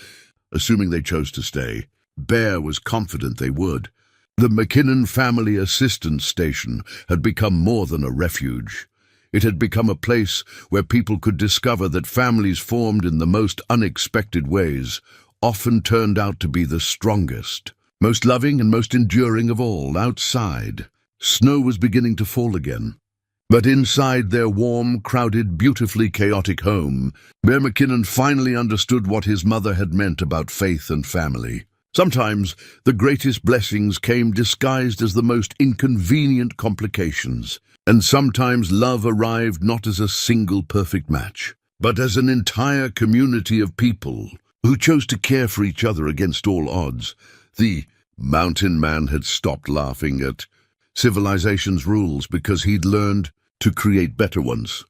assuming they chose to stay. Bear was confident they would. The McKinnon Family Assistance Station had become more than a refuge. It had become a place where people could discover that families formed in the most unexpected ways often turned out to be the strongest, most loving and most enduring of all. Outside, snow was beginning to fall again. But inside their warm, crowded, beautifully chaotic home, Bear McKinnon finally understood what his mother had meant about faith and family. Sometimes the greatest blessings came disguised as the most inconvenient complications, and sometimes love arrived not as a single perfect match, but as an entire community of people who chose to care for each other against all odds. The mountain man had stopped laughing at civilization's rules because he'd learned to create better ones.